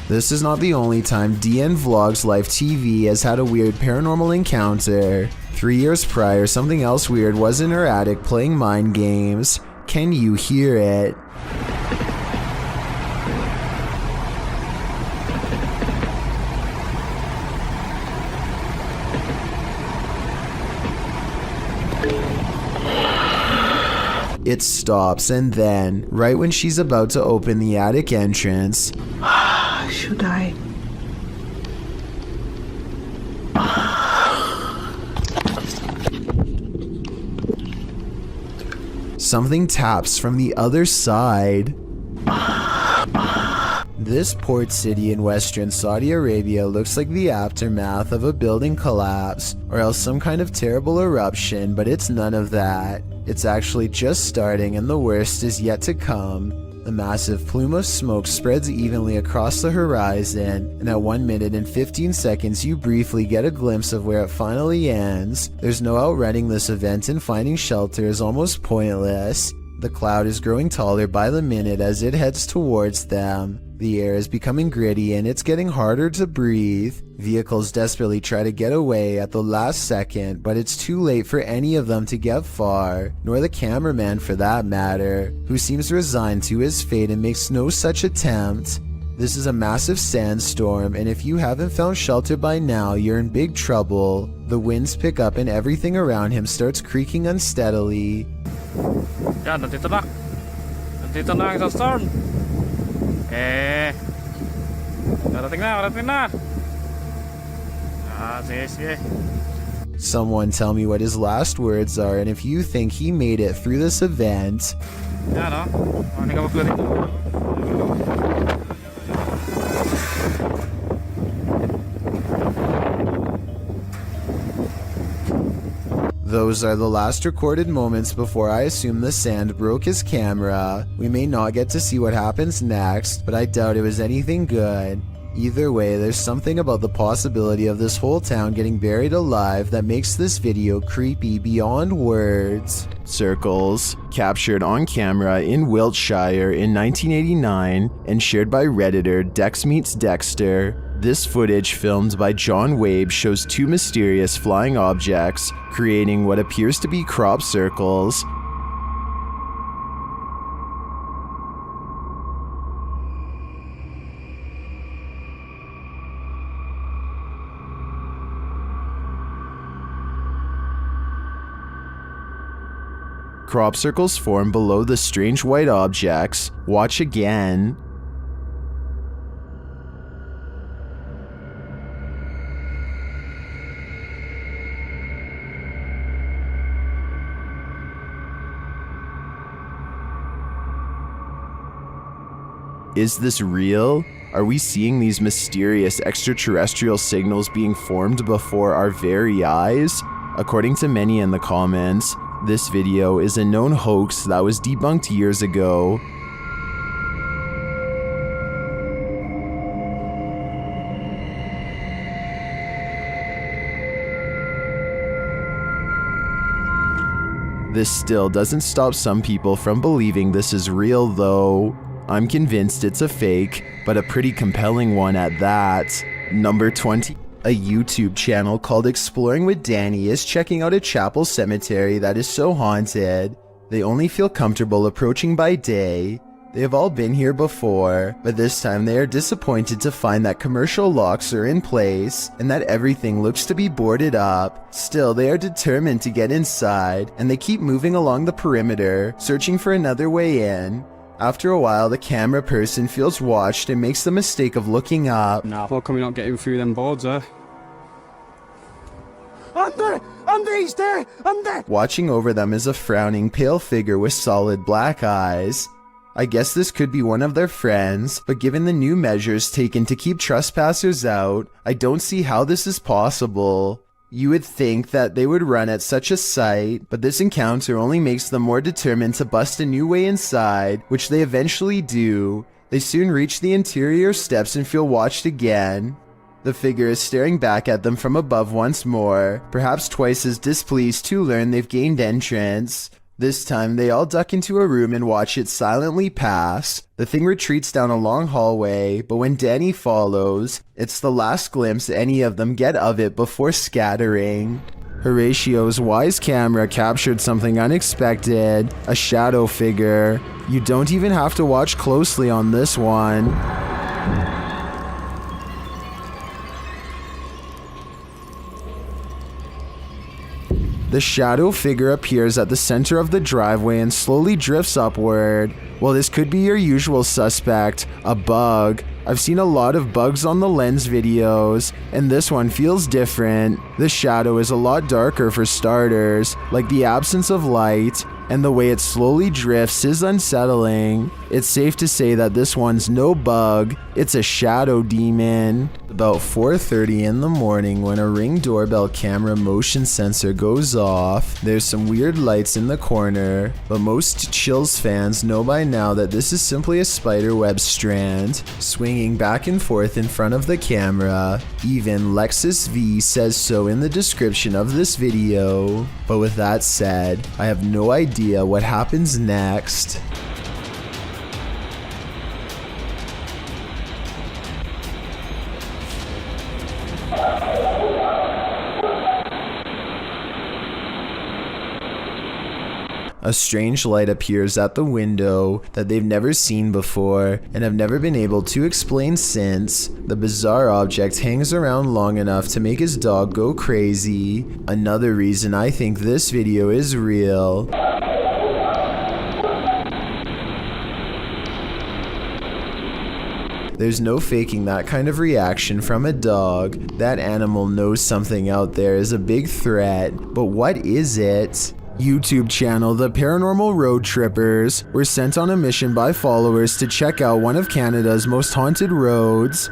This is not the only time DN Vlogs Live TV has had a weird paranormal encounter. 3 years prior, something else weird was in her attic playing mind games. Can you hear it? It stops, and then, right when she's about to open the attic entrance, should I? something taps from the other side. This port city in western Saudi Arabia looks like the aftermath of a building collapse, or else some kind of terrible eruption, but it's none of that. It's actually just starting and the worst is yet to come. A massive plume of smoke spreads evenly across the horizon, and at 1 minute and 15 seconds you briefly get a glimpse of where it finally ends. There's no outrunning this event, and finding shelter is almost pointless. The cloud is growing taller by the minute as it heads towards them. The air is becoming gritty and it's getting harder to breathe. Vehicles desperately try to get away at the last second, but it's too late for any of them to get far, nor the cameraman for that matter, who seems resigned to his fate and makes no such attempt. This is a massive sandstorm, and if you haven't found shelter by now, you're in big trouble. The winds pick up and everything around him starts creaking unsteadily. Yan, nandito na. Nandito na ang isang storm. Darating na. Sige. Someone tell me what his last words are, and if you think he made it through this event. Yan, oh. Hindi ka magpula dito. Those are the last recorded moments before I assume the sand broke his camera. We may not get to see what happens next, but I doubt it was anything good. Either way, there's something about the possibility of this whole town getting buried alive that makes this video creepy beyond words. Circles, captured on camera in Wiltshire in 1989 and shared by Redditor Dex Meets Dexter. This footage, filmed by John Wabe, shows two mysterious flying objects creating what appears to be crop circles. Crop circles form below the strange white objects. Watch again. Is this real? Are we seeing these mysterious extraterrestrial signals being formed before our very eyes? According to many in the comments, this video is a known hoax that was debunked years ago. This still doesn't stop some people from believing this is real though. I'm convinced it's a fake, but a pretty compelling one at that. Number 20. A YouTube channel called Exploring with Danny is checking out a chapel cemetery that is so haunted. They only feel comfortable approaching by day. They have all been here before, but this time they are disappointed to find that commercial locks are in place and that everything looks to be boarded up. Still, they are determined to get inside, and they keep moving along the perimeter, searching for another way in. After a while, the camera person feels watched and makes the mistake of looking up. Nah, how come you're not getting through them boards, eh? I'm there, he's there, I'm there! Watching over them is a frowning, pale figure with solid black eyes. I guess this could be one of their friends, but given the new measures taken to keep trespassers out, I don't see how this is possible. You would think that they would run at such a sight, but this encounter only makes them more determined to bust a new way inside, which they eventually do. They soon reach the interior steps and feel watched again. The figure is staring back at them from above once more, perhaps twice as displeased to learn they've gained entrance. This time, they all duck into a room and watch it silently pass. The thing retreats down a long hallway, but when Danny follows, it's the last glimpse any of them get of it before scattering. Horatio's wise camera captured something unexpected, a shadow figure. You don't even have to watch closely on this one. The shadow figure appears at the center of the driveway and slowly drifts upward. Well, this could be your usual suspect, a bug. I've seen a lot of bugs on the Lens videos, and this one feels different. The shadow is a lot darker for starters, like the absence of light, and the way it slowly drifts is unsettling. it's safe to say that this one's no bug, it's a shadow demon. About 4:30 in the morning when a Ring doorbell camera motion sensor goes off, there's some weird lights in the corner, but most Chills fans know by now that this is simply a spiderweb strand, swinging back and forth in front of the camera. Even Lexus V says so in the description of this video. But with that said, I have no idea what happens next. A strange light appears at the window that they've never seen before and have never been able to explain since. The bizarre object hangs around long enough to make his dog go crazy. Another reason I think this video is real. There's no faking that kind of reaction from a dog. That animal knows something out there is a big threat, but what is it? YouTube channel The Paranormal Road Trippers were sent on a mission by followers to check out one of Canada's most haunted roads.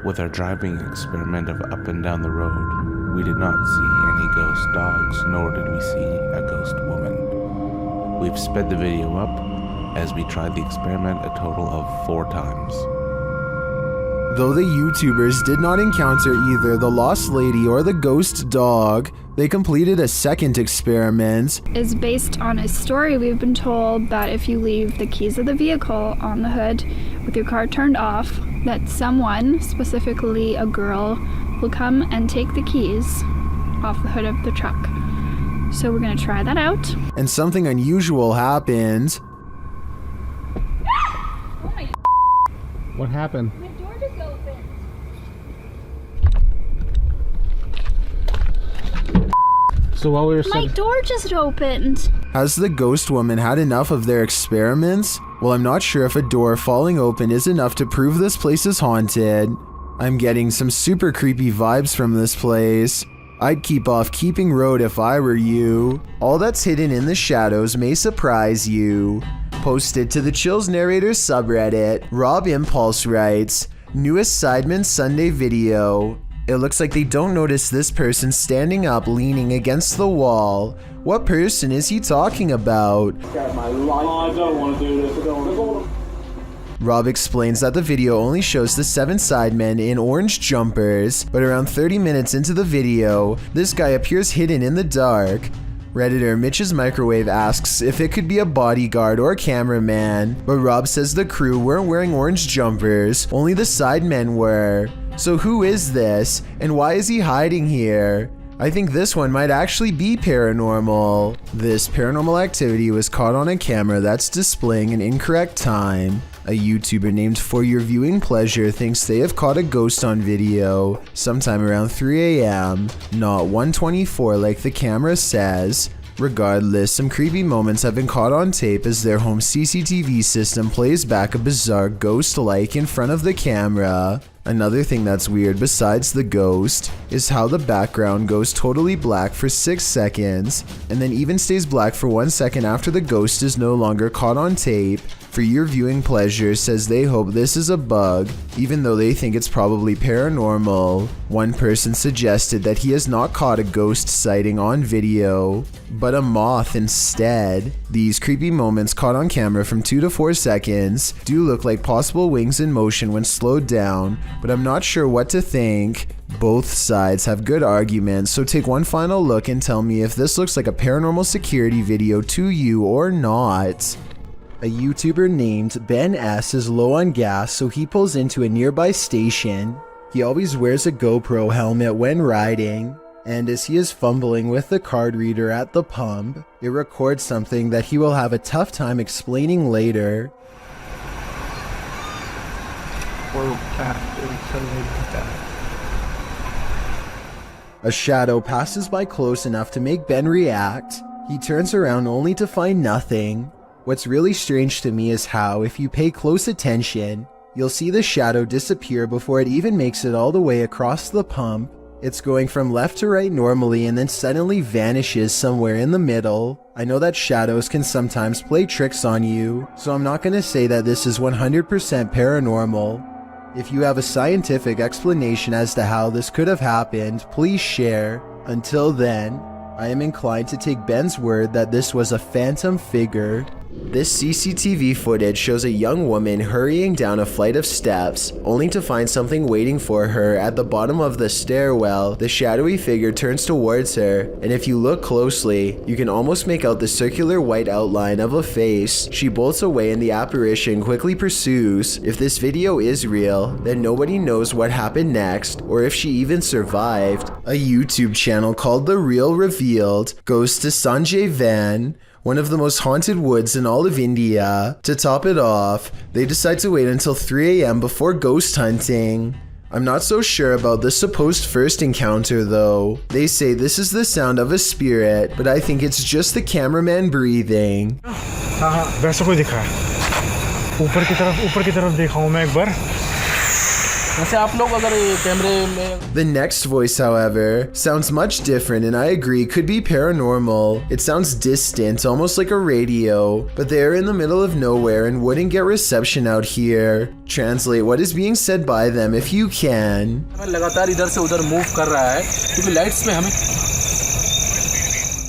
With our driving experiment of up and down the road, we did not see any ghost dogs, nor did we see a ghost woman. We've sped the video up as we tried the experiment a total of 4 times. Though the YouTubers did not encounter either the lost lady or the ghost dog, they completed a second experiment. Is based on a story we've been told that if you leave the keys of the vehicle on the hood with your car turned off, that someone, specifically a girl, will come and take the keys off the hood of the truck. So we're gonna try that out. And something unusual happened. What happened? My door just opened. So while we were My door just opened. Has the ghost woman had enough of their experiments? Well, I'm not sure if a door falling open is enough to prove this place is haunted. I'm getting some super creepy vibes from this place. I'd keep off Keeping Road if I were you. All that's hidden in the shadows may surprise you. Posted to the Chills Narrators subreddit, Rob Impulse writes, newest Sidemen Sunday video. It looks like they don't notice this person standing up leaning against the wall. What person is he talking about? Got my life. Oh, I don't want to do this. I don't want to. Rob explains that the video only shows the 7 sidemen in orange jumpers, but around 30 minutes into the video, this guy appears hidden in the dark. Redditor Mitch's Microwave asks if it could be a bodyguard or cameraman, but Rob says the crew weren't wearing orange jumpers, only the sidemen were. So who is this, and why is he hiding here? I think this one might actually be paranormal. This paranormal activity was caught on a camera that's displaying an incorrect time. A YouTuber named For Your Viewing Pleasure thinks they have caught a ghost on video sometime around 3 a.m., not 1:24 like the camera says. Regardless, some creepy moments have been caught on tape as their home CCTV system plays back a bizarre ghost-like in front of the camera. Another thing that's weird besides the ghost is how the background goes totally black for 6 seconds and then even stays black for 1 second after the ghost is no longer caught on tape. For Your Viewing Pleasure says they hope this is a bug, even though they think it's probably paranormal. One person suggested that he has not caught a ghost sighting on video, but a moth instead. These creepy moments caught on camera from 2 to 4 seconds do look like possible wings in motion when slowed down, but I'm not sure what to think. Both sides have good arguments, so take one final look and tell me if this looks like a paranormal security video to you or not. A YouTuber named Ben S is low on gas, so he pulls into a nearby station. He always wears a GoPro helmet when riding, and as he is fumbling with the card reader at the pump, it records something that he will have a tough time explaining later. A shadow passes by close enough to make Ben react. He turns around only to find nothing. What's really strange to me is how, if you pay close attention, you'll see the shadow disappear before it even makes it all the way across the pump. It's going from left to right normally and then suddenly vanishes somewhere in the middle. I know that shadows can sometimes play tricks on you, so I'm not going to say that this is 100% paranormal. If you have a scientific explanation as to how this could have happened, please share. Until then, I am inclined to take Ben's word that this was a phantom figure. This CCTV footage shows a young woman hurrying down a flight of steps, only to find something waiting for her at the bottom of the stairwell. The shadowy figure turns towards her, and if you look closely, you can almost make out the circular white outline of a face. She bolts away and the apparition quickly pursues. If this video is real, then nobody knows what happened next, or if she even survived. A YouTube channel called The Real Revealed goes to Sanjay Van, one of the most haunted woods in all of India. To top it off, they decide to wait until 3 a.m. before ghost hunting. I'm not so sure about the supposed first encounter though. They say this is the sound of a spirit, but I think it's just the cameraman breathing. वैसा कोई दिखा है ऊपर की तरफ देखा हूँ मैं एक बार The next voice, however, sounds much different and I agree could be paranormal. It sounds distant, almost like a radio, but they are in the middle of nowhere and wouldn't get reception out here. Translate what is being said by them if you can.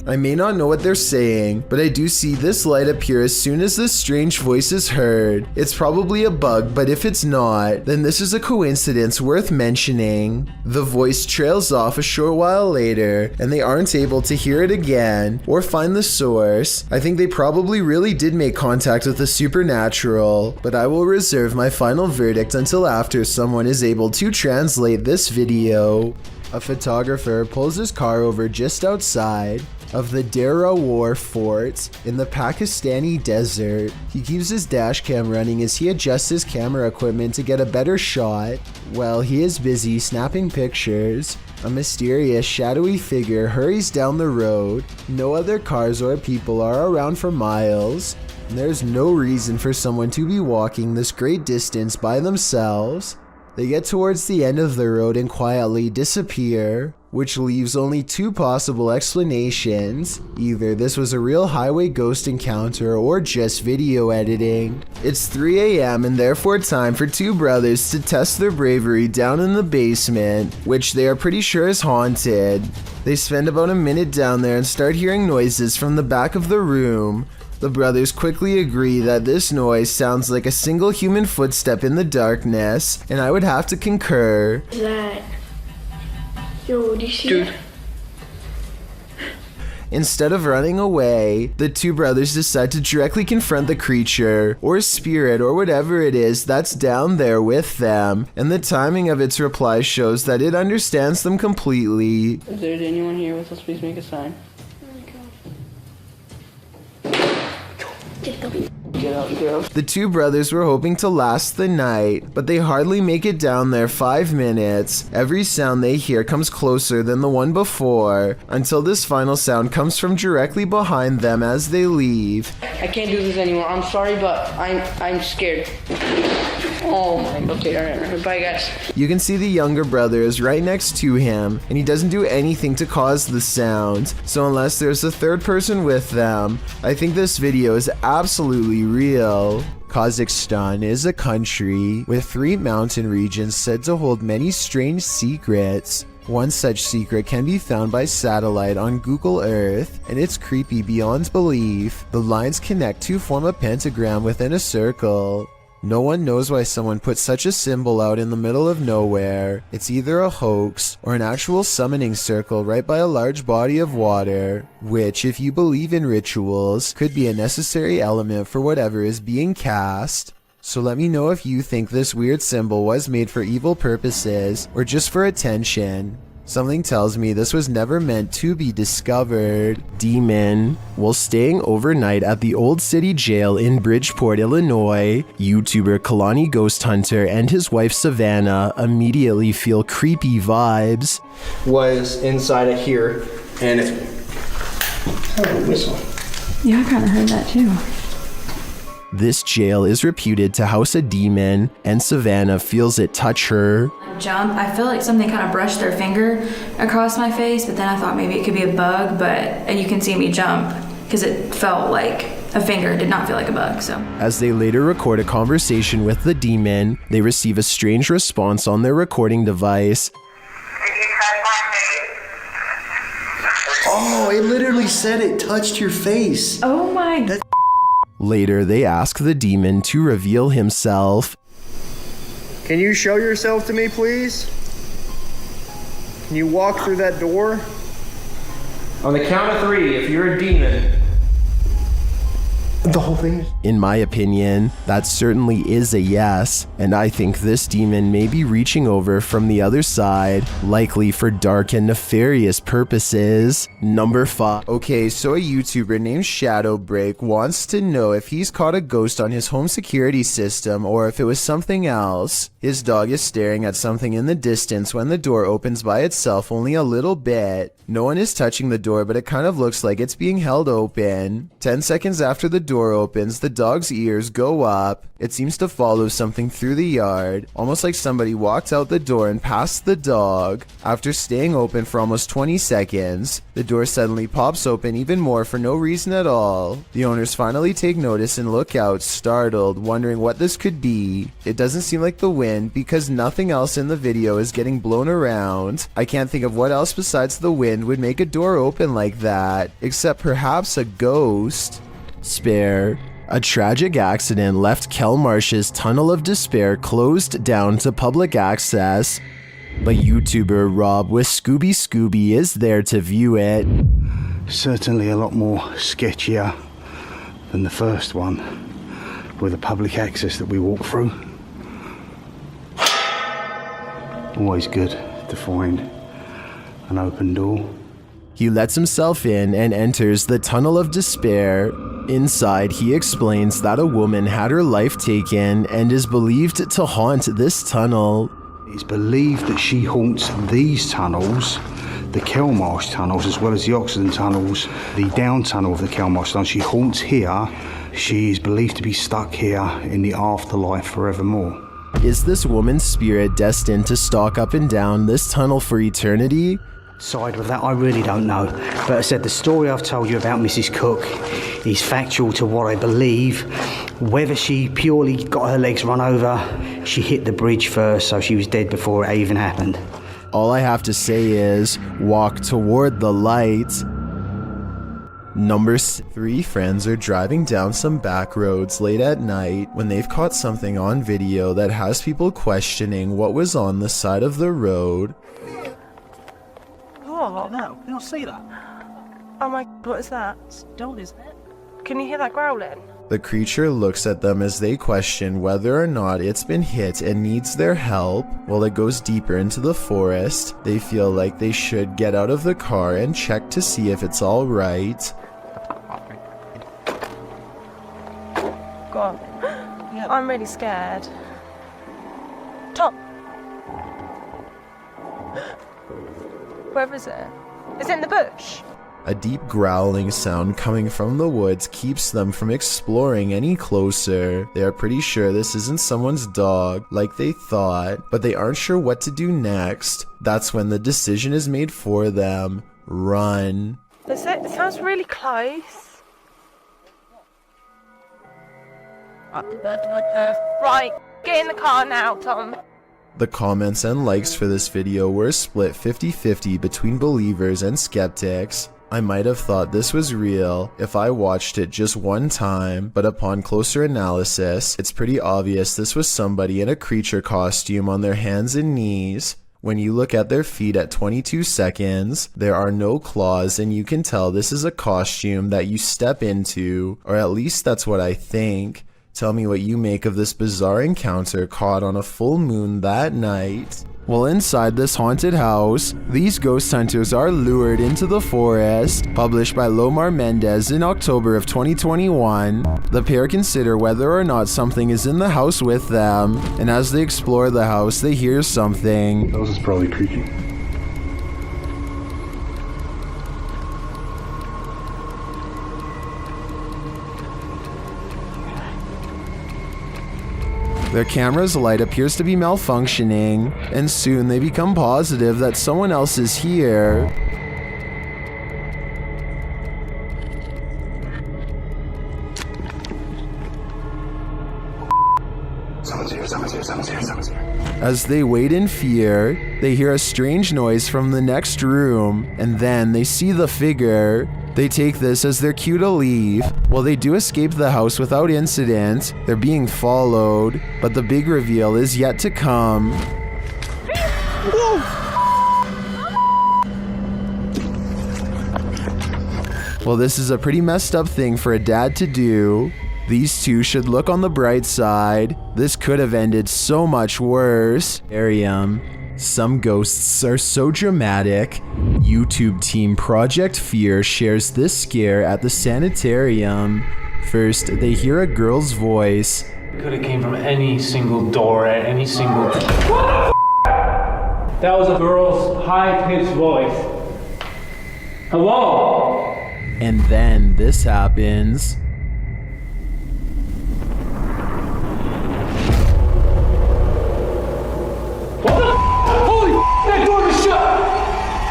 I may not know what they're saying, but I do see this light appear as soon as this strange voice is heard. It's probably a bug, but if it's not, then this is a coincidence worth mentioning. The voice trails off a short while later, and they aren't able to hear it again or find the source. I think they probably really did make contact with the supernatural, but I will reserve my final verdict until after someone is able to translate this video. A photographer pulls his car over just outside of the Derawar Fort in the Pakistani desert. He keeps his dash cam running as he adjusts his camera equipment to get a better shot. While he is busy snapping pictures, a mysterious shadowy figure hurries down the road. No other cars or people are around for miles. There's no reason for someone to be walking this great distance by themselves. They get towards the end of the road and quietly disappear, which leaves only two possible explanations. Either this was a real highway ghost encounter or just video editing. It's 3 a.m. and therefore time for two brothers to test their bravery down in the basement, which they are pretty sure is haunted. They spend about a minute down there and start hearing noises from the back of the room. The brothers quickly agree that this noise sounds like a single human footstep in the darkness, and I would have to concur. What's that? Yo, do you see that? Instead of running away, the two brothers decide to directly confront the creature, or spirit, or whatever it is that's down there with them, and the timing of its reply shows that it understands them completely. If there's anyone here with us, please make a sign. Get out, girl. The two brothers were hoping to last the night, but they hardly make it down there 5 minutes. Every sound they hear comes closer than the one before, until this final sound comes from directly behind them as they leave. I can't do this anymore. I'm sorry, but I'm scared. Oh my, okay, alright, bye guys. You can see the younger brother is right next to him, and he doesn't do anything to cause the sound, so unless there's a third person with them, I think this video is absolutely real. Kazakhstan is a country with 3 mountain regions said to hold many strange secrets. One such secret can be found by satellite on Google Earth, and it's creepy beyond belief. The lines connect to form a pentagram within a circle. No one knows why someone put such a symbol out in the middle of nowhere. It's either a hoax or an actual summoning circle right by a large body of water, which, if you believe in rituals, could be a necessary element for whatever is being cast. So let me know if you think this weird symbol was made for evil purposes or just for attention. Something tells me this was never meant to be discovered. Demon. While staying overnight at the Old City Jail in Bridgeport, Illinois, YouTuber Kalani Ghost Hunter and his wife Savannah immediately feel creepy vibes. Was inside of here, and it heard a whistle. Yeah, I kind of heard that too. This jail is reputed to house a demon, and Savannah feels it touch her. Jump. I feel like something kind of brushed their finger across my face, but then I thought maybe it could be a bug, and you can see me jump because it felt like a finger. It did not feel like a bug, so. As they later record a conversation with the demon, they receive a strange response on their recording device. Oh, it literally said it touched your face. Oh my. Later, they ask the demon to reveal himself. Can you show yourself to me, please? Can you walk through that door? On the count of 3, if you're a demon. The whole thing? In my opinion, that certainly is a yes, and I think this demon may be reaching over from the other side, likely for dark and nefarious purposes. Number 5. Okay, so a YouTuber named Shadowbreak wants to know if he's caught a ghost on his home security system or if it was something else. His dog is staring at something in the distance when the door opens by itself only a little bit. No one is touching the door, but it kind of looks like it's being held open. 10 seconds after the door opens, the dog's ears go up. It seems to follow something through the yard, almost like somebody walked out the door and passed the dog. After staying open for almost 20 seconds, the door suddenly pops open even more for no reason at all. The owners finally take notice and look out, startled, wondering what this could be. It doesn't seem like the wind because nothing else in the video is getting blown around. I can't think of what else besides the wind would make a door open like that, except perhaps a ghost. Spare. A tragic accident left Kelmarsh's Tunnel of Despair closed down to public access, but YouTuber Rob with Scooby is there to view it. Certainly a lot more sketchier than the first one, with the public access that we walked through. Always good to find an open door. He lets himself in and enters the Tunnel of Despair. Inside, he explains that a woman had her life taken and is believed to haunt this tunnel. It's believed that she haunts these tunnels, the Kelmarsh tunnels, as well as the Oxenden tunnels, the down tunnel of the Kelmarsh tunnel. She haunts here. She is believed to be stuck here in the afterlife forevermore. Is this woman's spirit destined to stalk up and down this tunnel for eternity? Side with that, I really don't know. But I said the story I've told you about Mrs. Cook is factual to what I believe. Whether she purely got her legs run over, she hit the bridge first, so she was dead before it even happened. All I have to say is, walk toward the light. Number 3 friends are driving down some back roads late at night when they've caught something on video that has people questioning what was on the side of the road. Oh no, you don't see that. Oh my, what is that? It's a dog, isn't it? Can you hear that growling? The creature looks at them as they question whether or not it's been hit and needs their help. While it goes deeper into the forest, they feel like they should get out of the car and check to see if it's all right. Go on. Yeah. I'm really scared. Tom! Where is it? Is it in the bush? A deep growling sound coming from the woods keeps them from exploring any closer. They are pretty sure this isn't someone's dog, like they thought, but they aren't sure what to do next. That's when the decision is made for them. Run. Is it? It sounds really close. Right, get in the car now, Tom. The comments and likes for this video were split 50-50 between believers and skeptics. I might have thought this was real if I watched it just one time, but upon closer analysis, it's pretty obvious this was somebody in a creature costume on their hands and knees. When you look at their feet at 22 seconds, there are no claws and you can tell this is a costume that you step into, or at least that's what I think. Tell me what you make of this bizarre encounter caught on a full moon that night. Well, inside this haunted house, these ghost hunters are lured into the forest. Published by Lomar Mendez in October of 2021, the pair consider whether or not something is in the house with them, and as they explore the house, they hear something. That was probably creepy. Their camera's light appears to be malfunctioning, and soon they become positive that someone else is here. As they wait in fear, they hear a strange noise from the next room, and then they see the figure. They take this as their cue to leave. While they do escape the house without incident, they're being followed, but the big reveal is yet to come. Well, this is a pretty messed up thing for a dad to do. These two should look on the bright side. This could have ended so much worse. Some ghosts are so dramatic. YouTube team Project Fear shares this scare at the sanitarium. First, they hear a girl's voice. Could have came from any single door at any single... That was a girl's high-pitched voice. Hello? And then this happens. That door just shut!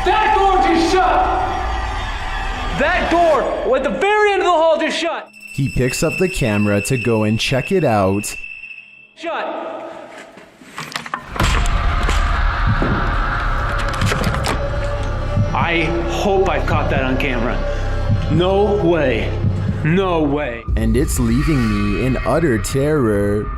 That door just shut! That door at the very end of the hall just shut! He picks up the camera to go and check it out. Shut! I hope I caught that on camera. No way. No way. And it's leaving me in utter terror.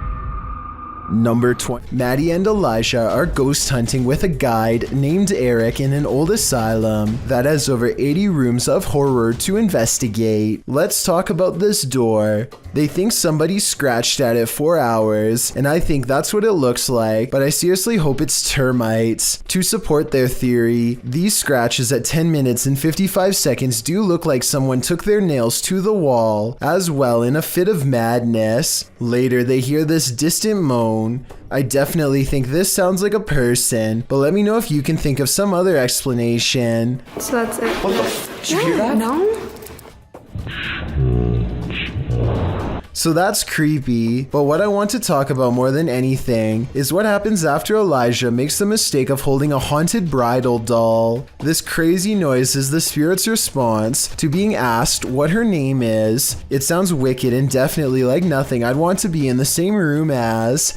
Number 20. Maddie and Elijah are ghost hunting with a guide named Eric in an old asylum that has over 80 rooms of horror to investigate. Let's talk about this door. They think somebody scratched at it for hours, and I think that's what it looks like, but I seriously hope it's termites. To support their theory, these scratches at 10 minutes and 55 seconds do look like someone took their nails to the wall, as well in a fit of madness. Later, they hear this distant moan. I definitely think this sounds like a person, but let me know if you can think of some other explanation. So that's it. What the f? Did you hear that? No. So that's creepy, but what I want to talk about more than anything is what happens after Elijah makes the mistake of holding a haunted bridal doll. This crazy noise is the spirit's response to being asked what her name is. It sounds wicked and definitely like nothing I'd want to be in the same room as.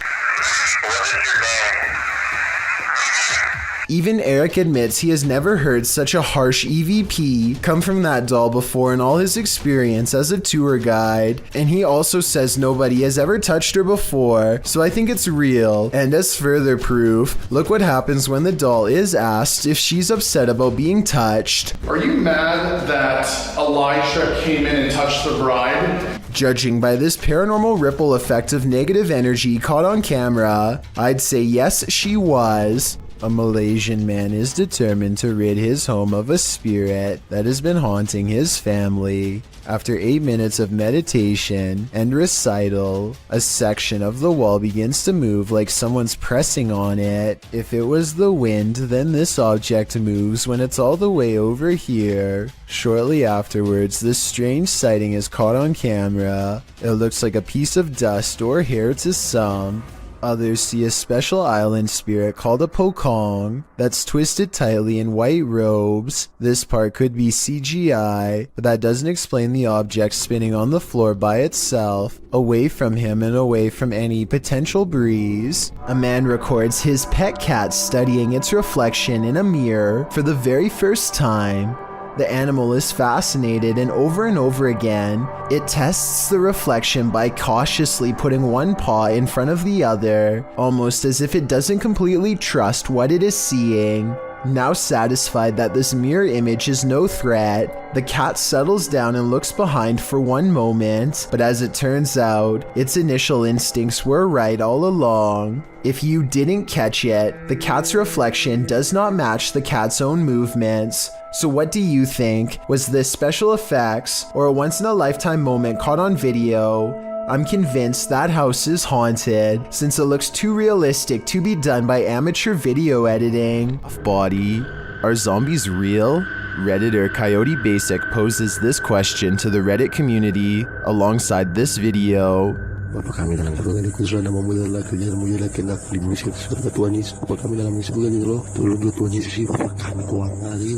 Even Eric admits he has never heard such a harsh EVP come from that doll before in all his experience as a tour guide, and he also says nobody has ever touched her before, so I think it's real. And as further proof, look what happens when the doll is asked if she's upset about being touched. Are you mad that Elijah came in and touched the bride? Judging by this paranormal ripple effect of negative energy caught on camera, I'd say yes, she was. A Malaysian man is determined to rid his home of a spirit that has been haunting his family. After 8 minutes of meditation and recital, a section of the wall begins to move like someone's pressing on it. If it was the wind, then this object moves when it's all the way over here. Shortly afterwards, this strange sighting is caught on camera. It looks like a piece of dust or hair to some. Others see a special island spirit called a pokong that's twisted tightly in white robes. This part could be CGI, but that doesn't explain the object spinning on the floor by itself, away from him and away from any potential breeze. A man records his pet cat studying its reflection in a mirror for the very first time. The animal is fascinated, and over again, it tests the reflection by cautiously putting one paw in front of the other, almost as if it doesn't completely trust what it is seeing. Now satisfied that this mirror image is no threat, the cat settles down and looks behind for one moment, but as it turns out, its initial instincts were right all along. If you didn't catch it, the cat's reflection does not match the cat's own movements. So what do you think? Was this special effects or a once-in-a-lifetime moment caught on video? I'm convinced that house is haunted since it looks too realistic to be done by amateur video editing. Off-body. Are zombies real? Redditor Coyote Basic poses this question to the Reddit community alongside this video. Bapa kami dalam surga di kuduslah namamu ya Allah, kerjaanmu ya Allah, kena dimuliakan di surga Tuhan Yesus. Bapa kami dalam surga di Allah, tolong Tuhan Yesus, Bapa kami Tuhan Ali,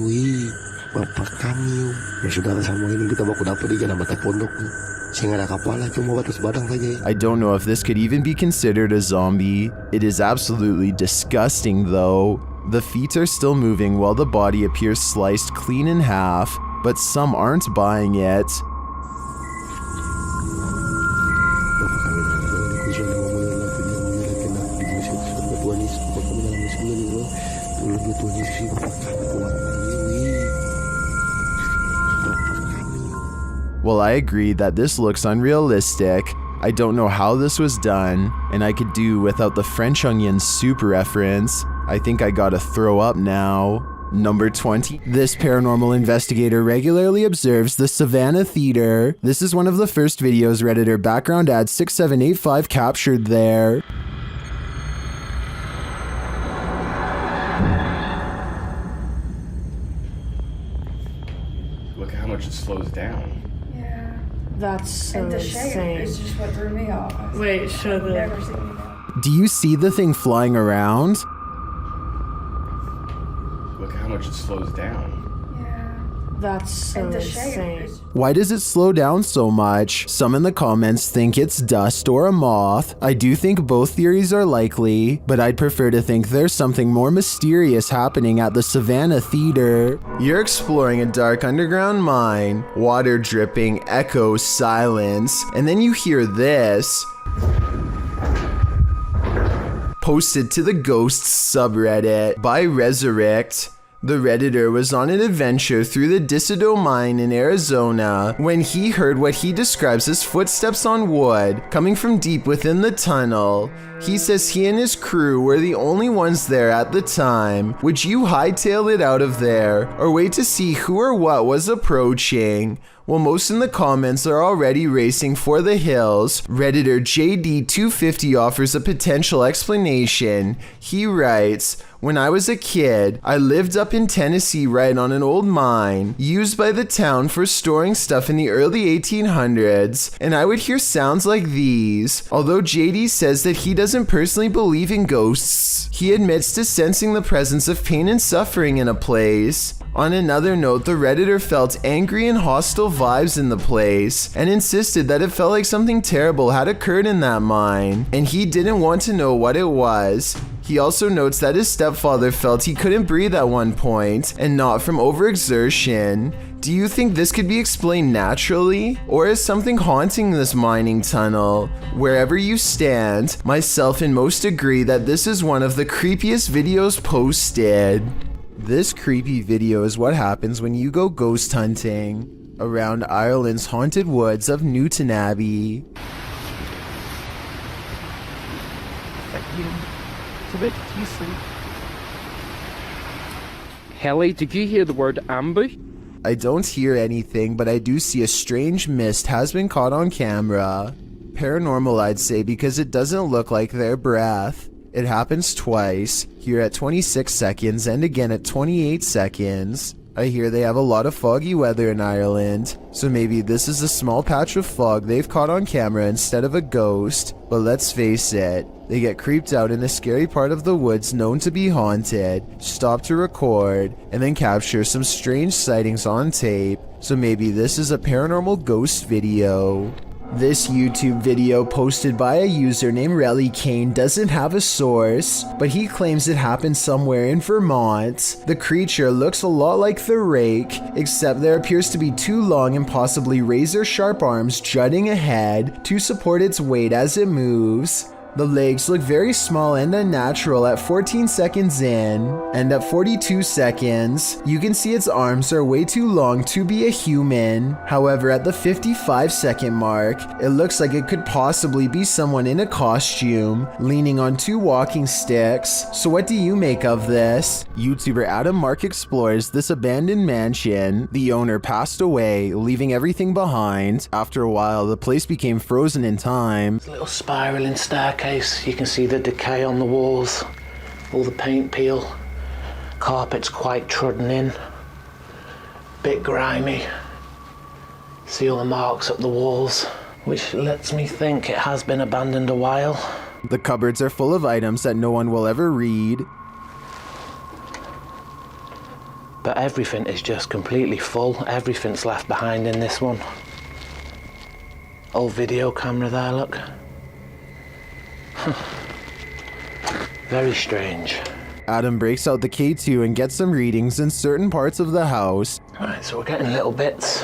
Bapa kami. Ya saudara, semua ini kita baku dapat di jalan mata pondok. I don't know if this could even be considered a zombie. It is absolutely disgusting though. The feet are still moving while the body appears sliced clean in half, but some aren't buying it. Well, I agree that this looks unrealistic. I don't know how this was done, and I could do without the French onion soup reference. I think I gotta throw up now. Number 20. This paranormal investigator regularly observes the Savannah Theater. This is one of the first videos Redditor background ad 6785 captured there. Look at how much it slows down. That's so And the shape insane. is just what threw me off. Wait, show the. Never seen that. Do you see the thing flying around? Look at how much it slows down. That's so And the shape insane. is. Why does it slow down so much? Some in the comments think it's dust or a moth. I do think both theories are likely, but I'd prefer to think there's something more mysterious happening at the Savannah Theater. You're exploring a dark underground mine, water dripping, echoes, silence, and then you hear this. Posted to the Ghosts subreddit by Resurrect. The Redditor was on an adventure through the Disido mine in Arizona when he heard what he describes as footsteps on wood coming from deep within the tunnel. He says he and his crew were the only ones there at the time. Would you hightail it out of there or wait to see who or what was approaching? Well, most in the comments are already racing for the hills. Redditor JD250 offers a potential explanation. He writes, "When I was a kid, I lived up in Tennessee right on an old mine used by the town for storing stuff in the early 1800s, and I would hear sounds like these." Although JD says that he doesn't personally believe in ghosts, he admits to sensing the presence of pain and suffering in a place. On another note, the Redditor felt angry and hostile vibes in the place and insisted that it felt like something terrible had occurred in that mine, and he didn't want to know what it was. He also notes that his stepfather felt he couldn't breathe at one point, and not from overexertion. Do you think this could be explained naturally? Or is something haunting this mining tunnel? Wherever you stand, myself and most agree that this is one of the creepiest videos posted. This creepy video is what happens when you go ghost hunting around Ireland's haunted woods of Newton Abbey. Helly, did you hear the word ambush? I don't hear anything, but I do see a strange mist has been caught on camera. Paranormal, I'd say, because it doesn't look like their breath. It happens twice, here at 26 seconds and again at 28 seconds. I hear they have a lot of foggy weather in Ireland, so maybe this is a small patch of fog they've caught on camera instead of a ghost. But let's face it, they get creeped out in a scary part of the woods known to be haunted, stop to record, and then capture some strange sightings on tape. So maybe this is a paranormal ghost video. This YouTube video posted by a user named Relly Kane doesn't have a source, but he claims it happened somewhere in Vermont. The creature looks a lot like the rake, except there appears to be two long and possibly razor-sharp arms jutting ahead to support its weight as it moves. The legs look very small and unnatural at 14 seconds in, and at 42 seconds, you can see its arms are way too long to be a human. However, at the 55-second mark, it looks like it could possibly be someone in a costume, leaning on two walking sticks. So what do you make of this? YouTuber Adam Mark explores this abandoned mansion. The owner passed away, leaving everything behind. After a while, the place became frozen in time. Little spiraling staircase. You can see the decay on the walls, all the paint peel, carpet's quite trodden in, bit grimy, see all the marks up the walls. which lets me think it has been abandoned a while. The cupboards are full of items that no one will ever read. But everything is just completely full. Everything's left behind in this one. Old video camera there, look. Very strange. Adam breaks out the K2 and gets some readings in certain parts of the house. Alright, so we're getting little bits.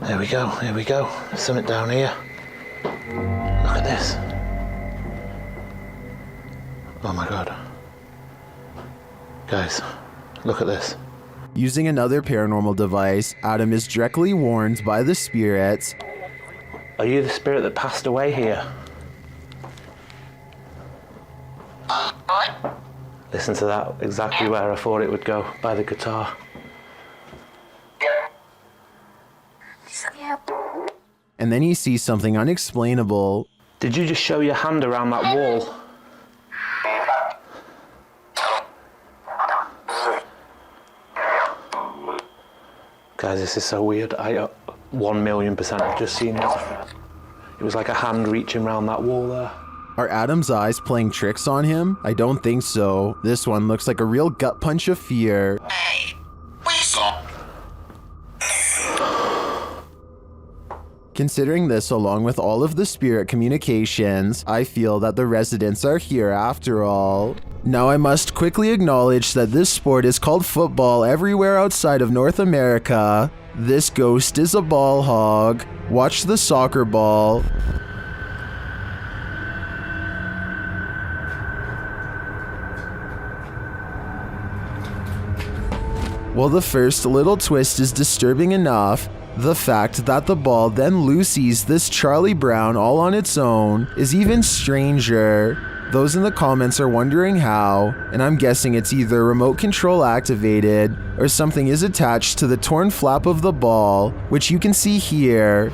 There we go, here we go. There's something down here. Look at this. Oh my god. Guys, look at this. Using another paranormal device, Adam is directly warned by the spirits. Are you the spirit that passed away here? Listen to that, exactly where I thought it would go, by the guitar. And then he sees something unexplainable. Did you just show your hand around that wall? Guys, this is so weird. I 1,000,000% have just seen it. It was like a hand reaching around that wall there. Are Adam's eyes playing tricks on him? I don't think so. This one looks like a real gut punch of fear. Considering this along with all of the spirit communications, I feel that the residents are here after all. Now I must quickly acknowledge that this sport is called football everywhere outside of North America. This ghost is a ball hog. Watch the soccer ball. Well, the first little twist is disturbing enough. The fact that the ball then loosies this Charlie Brown all on its own is even stranger. Those in the comments are wondering how, and I'm guessing it's either remote control activated or something is attached to the torn flap of the ball, which you can see here.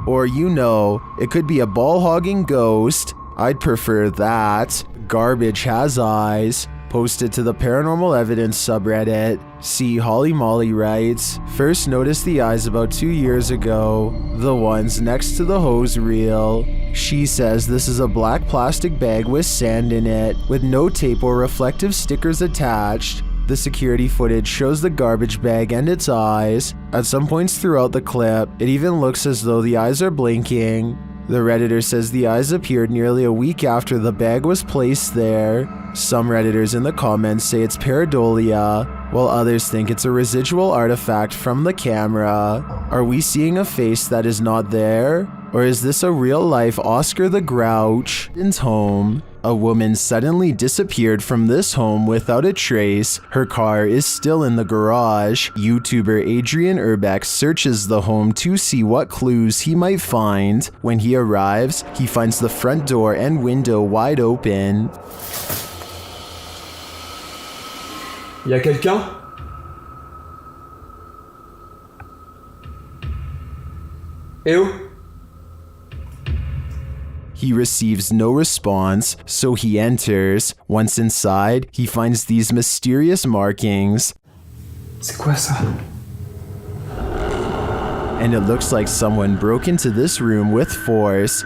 Or it could be a ball hogging ghost. I'd prefer that. Garbage has eyes. Posted to the Paranormal Evidence subreddit. See, Holly Molly writes, first noticed the eyes about 2 years ago, the ones next to the hose reel. She says this is a black plastic bag with sand in it, with no tape or reflective stickers attached. The security footage shows the garbage bag and its eyes. At some points throughout the clip, it even looks as though the eyes are blinking. The Redditor says the eyes appeared nearly a week after the bag was placed there. Some Redditors in the comments say it's pareidolia, while others think it's a residual artifact from the camera. Are we seeing a face that is not there? Or is this a real-life Oscar the Grouch's home? A woman suddenly disappeared from this home without a trace. Her car is still in the garage. YouTuber Adrian Urbex searches the home to see what clues he might find. When he arrives, he finds the front door and window wide open. Y a quelqu'un? Eh oh? He receives no response, so he enters. Once inside, he finds these mysterious markings. C'est quoi ça? And it looks like someone broke into this room with force.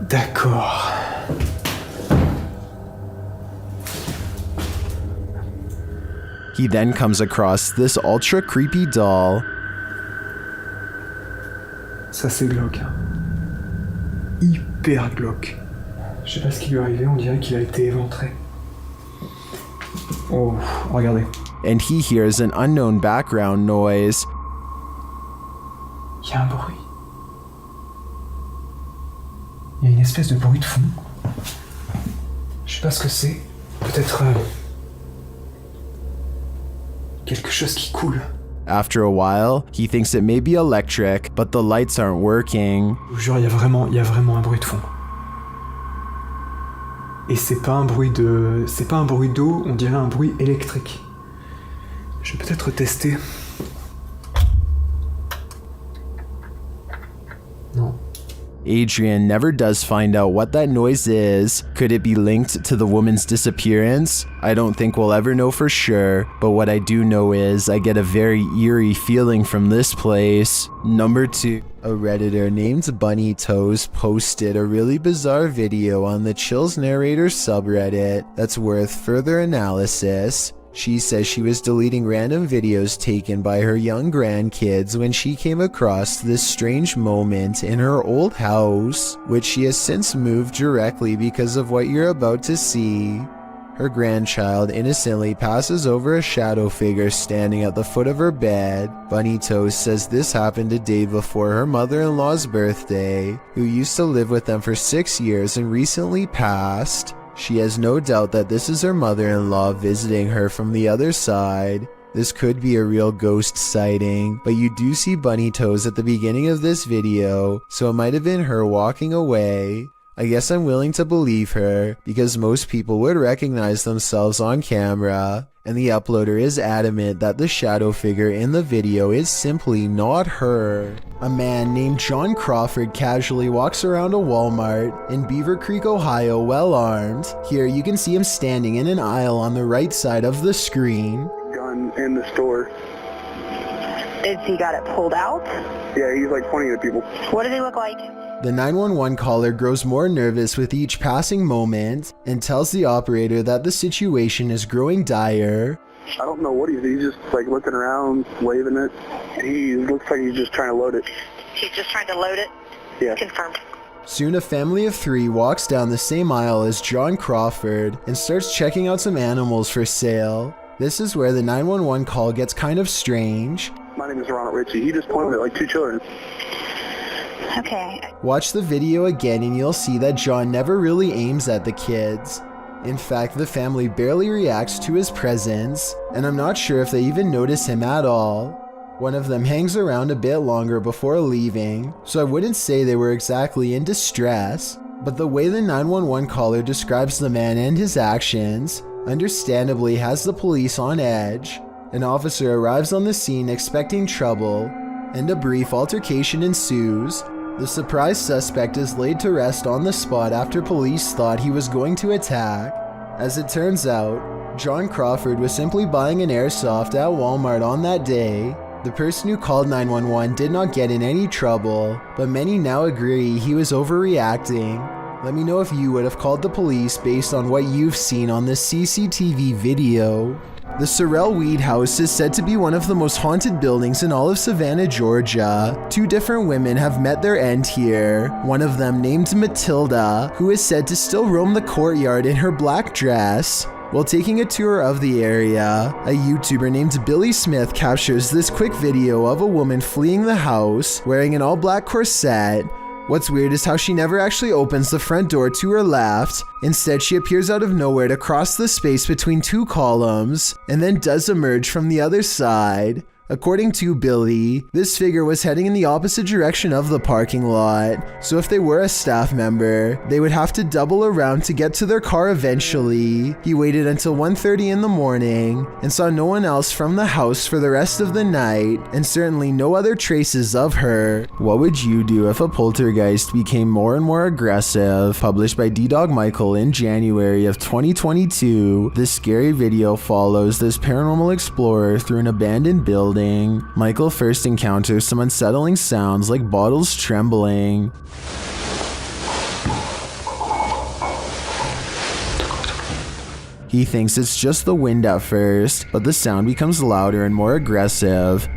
D'accord. He then comes across this ultra creepy doll. Ça c'est glauque. Hyper glauque. Je sais pas ce qui lui est arrivé, on dirait qu'il a été éventré. Oh, regardez. And he hears an unknown background noise. Il y a un bruit. Il y a une espèce de bruit de fond. Je sais pas ce que c'est. Peut-être quelque chose qui coule. After a while, he thinks it may be electric, but the lights aren't working. Je vous jure, il y a vraiment un bruit de fond. Et c'est pas un bruit d'eau, on dirait un bruit électrique. Je vais peut-être tester. Non. Adrian never does find out what that noise is. Could it be linked to the woman's disappearance? I don't think we'll ever know for sure, but what I do know is I get a very eerie feeling from this place. Number 2. A Redditor named Bunny Toes posted a really bizarre video on the Chills Narrator subreddit that's worth further analysis. She says she was deleting random videos taken by her young grandkids when she came across this strange moment in her old house, which she has since moved directly because of what you're about to see. Her grandchild innocently passes over a shadow figure standing at the foot of her bed. Bunny Toes says this happened a day before her mother-in-law's birthday, who used to live with them for 6 years and recently passed. She has no doubt that this is her mother-in-law visiting her from the other side. This could be a real ghost sighting, but you do see Bunny Toes at the beginning of this video, so it might have been her walking away. I guess I'm willing to believe her, because most people would recognize themselves on camera, and the uploader is adamant that the shadow figure in the video is simply not her. A man named John Crawford casually walks around a Walmart in Beaver Creek, Ohio, well armed. Here you can see him standing in an aisle on the right side of the screen. Gun in the store. Is he got it pulled out? Yeah, he's like pointing at people. What does he look like? The 911 caller grows more nervous with each passing moment and tells the operator that the situation is growing dire. I don't know what he's just like looking around, waving it. He looks like he's just trying to load it. He's just trying to load it? Yeah. Confirmed. Soon a family of 3 walks down the same aisle as John Crawford and starts checking out some animals for sale. This is where the 911 call gets kind of strange. My name is Ronald Ritchie. He just pointed at like 2 children. Okay. Watch the video again and you'll see that John never really aims at the kids. In fact, the family barely reacts to his presence, and I'm not sure if they even notice him at all. One of them hangs around a bit longer before leaving, so I wouldn't say they were exactly in distress, but the way the 911 caller describes the man and his actions understandably has the police on edge. An officer arrives on the scene expecting trouble, and a brief altercation ensues. The surprised suspect is laid to rest on the spot after police thought he was going to attack. As it turns out, John Crawford was simply buying an airsoft at Walmart on that day. The person who called 911 did not get in any trouble, but many now agree he was overreacting. Let me know if you would have called the police based on what you've seen on this CCTV video. The Sorrel Weed House is said to be one of the most haunted buildings in all of Savannah, Georgia. 2 different women have met their end here. One of them, named Matilda, who is said to still roam the courtyard in her black dress. While taking a tour of the area, a YouTuber named Billy Smith captures this quick video of a woman fleeing the house, wearing an all-black corset. What's weird is how she never actually opens the front door to her left. Instead, she appears out of nowhere to cross the space between 2 columns, and then does emerge from the other side. According to Billy, this figure was heading in the opposite direction of the parking lot, so if they were a staff member, they would have to double around to get to their car eventually. He waited until 1:30 in the morning and saw no one else from the house for the rest of the night, and certainly no other traces of her. What would you do if a poltergeist became more and more aggressive? Published by D-Dog Michael in January of 2022, this scary video follows this paranormal explorer through an abandoned building. Michael first encounters some unsettling sounds like bottles trembling. He thinks it's just the wind at first, but the sound becomes louder and more aggressive.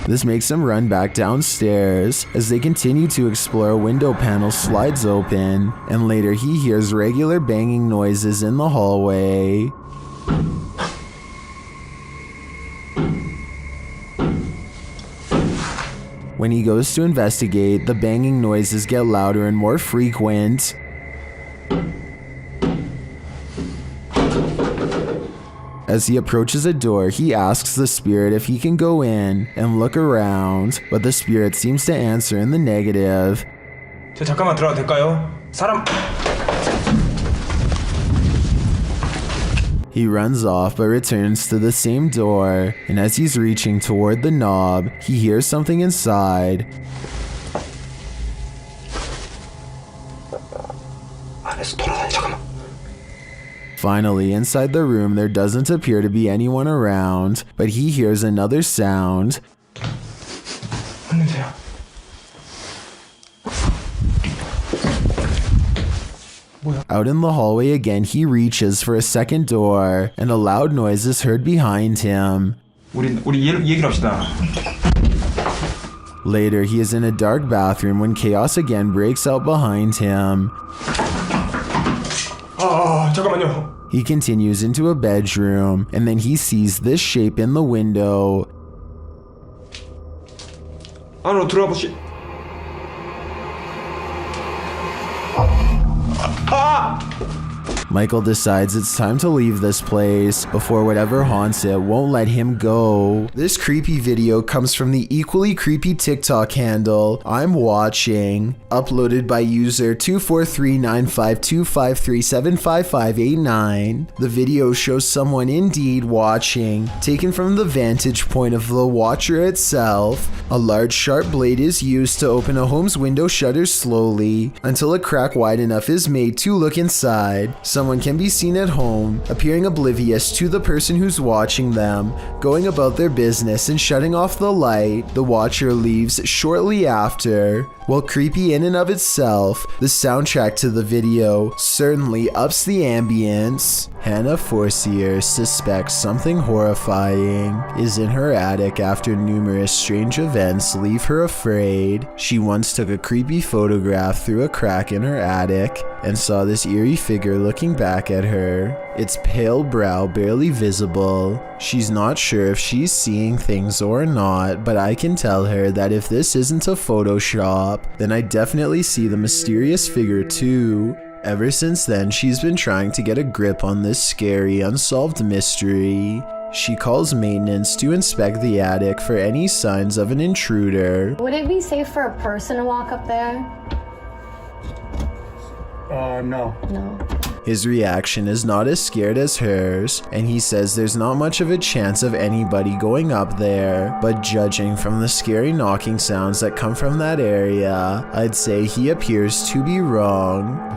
This makes them run back downstairs. As they continue to explore, a window panel slides open, and later he hears regular banging noises in the hallway. When he goes to investigate, the banging noises get louder and more frequent. As he approaches a door, he asks the spirit if he can go in and look around, but the spirit seems to answer in the negative. 저 잠깐만 들어가도 될까요? 사람... He runs off but returns to the same door, and as he's reaching toward the knob, he hears something inside. Finally, inside the room, there doesn't appear to be anyone around, but he hears another sound. Out in the hallway again, he reaches for a second door, and a loud noise is heard behind him. Later, he is in a dark bathroom when chaos again breaks out behind him. He continues into a bedroom, and then he sees this shape in the window. Michael decides it's time to leave this place before whatever haunts it won't let him go. This creepy video comes from the equally creepy TikTok handle I'm watching, uploaded by user 2439525375589. The video shows someone indeed watching, taken from the vantage point of the watcher itself. A large sharp blade is used to open a home's window shutters slowly until a crack wide enough is made to look inside. Someone can be seen at home, appearing oblivious to the person who's watching them, going about their business and shutting off the light. The watcher leaves shortly after. While creepy in and of itself, the soundtrack to the video certainly ups the ambience. Hannah Forcier suspects something horrifying is in her attic after numerous strange events leave her afraid. She once took a creepy photograph through a crack in her attic and saw this eerie figure looking back at her, its pale brow barely visible. She's not sure if she's seeing things or not, but I can tell her that if this isn't a Photoshop, then I definitely see the mysterious figure too. Ever since then, she's been trying to get a grip on this scary, unsolved mystery. She calls maintenance to inspect the attic for any signs of an intruder. Would it be safe for a person to walk up there? No. No. His reaction is not as scared as hers, and he says there's not much of a chance of anybody going up there, but judging from the scary knocking sounds that come from that area, I'd say he appears to be wrong.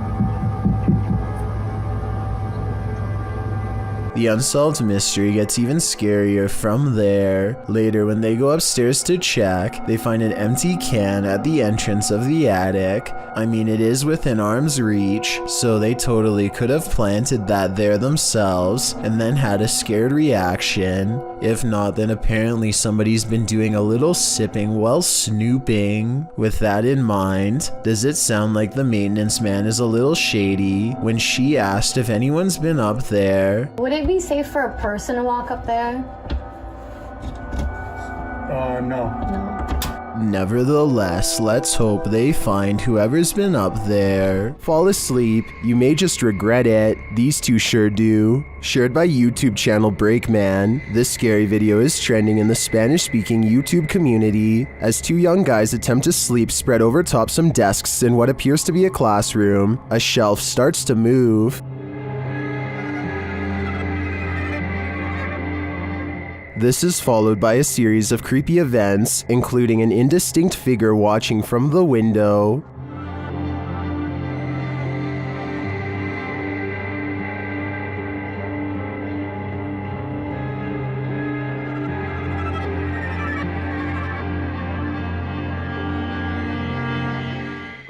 The unsolved mystery gets even scarier from there. Later, when they go upstairs to check, they find an empty can at the entrance of the attic. I mean, it is within arm's reach, so they totally could have planted that there themselves and then had a scared reaction. If not, then apparently somebody's been doing a little sipping while snooping. With that in mind, does it sound like the maintenance man is a little shady when she asked if anyone's been up there? Would it be safe for a person to walk up there? No. Nevertheless, let's hope they find whoever's been up there. Fall asleep, you may just regret it. These two sure do. Shared by YouTube channel Breakman, this scary video is trending in the Spanish-speaking YouTube community as two young guys attempt to sleep spread over top some desks in what appears to be a classroom. A shelf starts to move. This is followed by a series of creepy events, including an indistinct figure watching from the window.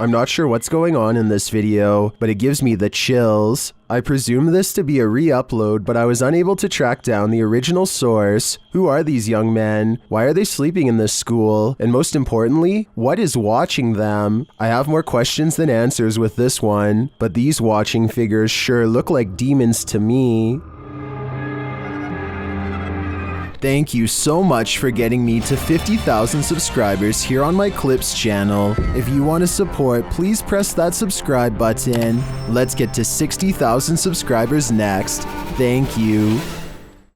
I'm not sure what's going on in this video, but it gives me the chills. I presume this to be a re-upload, but I was unable to track down the original source. Who are these young men? Why are they sleeping in this school? And most importantly, what is watching them? I have more questions than answers with this one, but these watching figures sure look like demons to me. Thank you so much for getting me to 50,000 subscribers here on my Clips channel. If you want to support, please press that subscribe button. Let's get to 60,000 subscribers next. Thank you.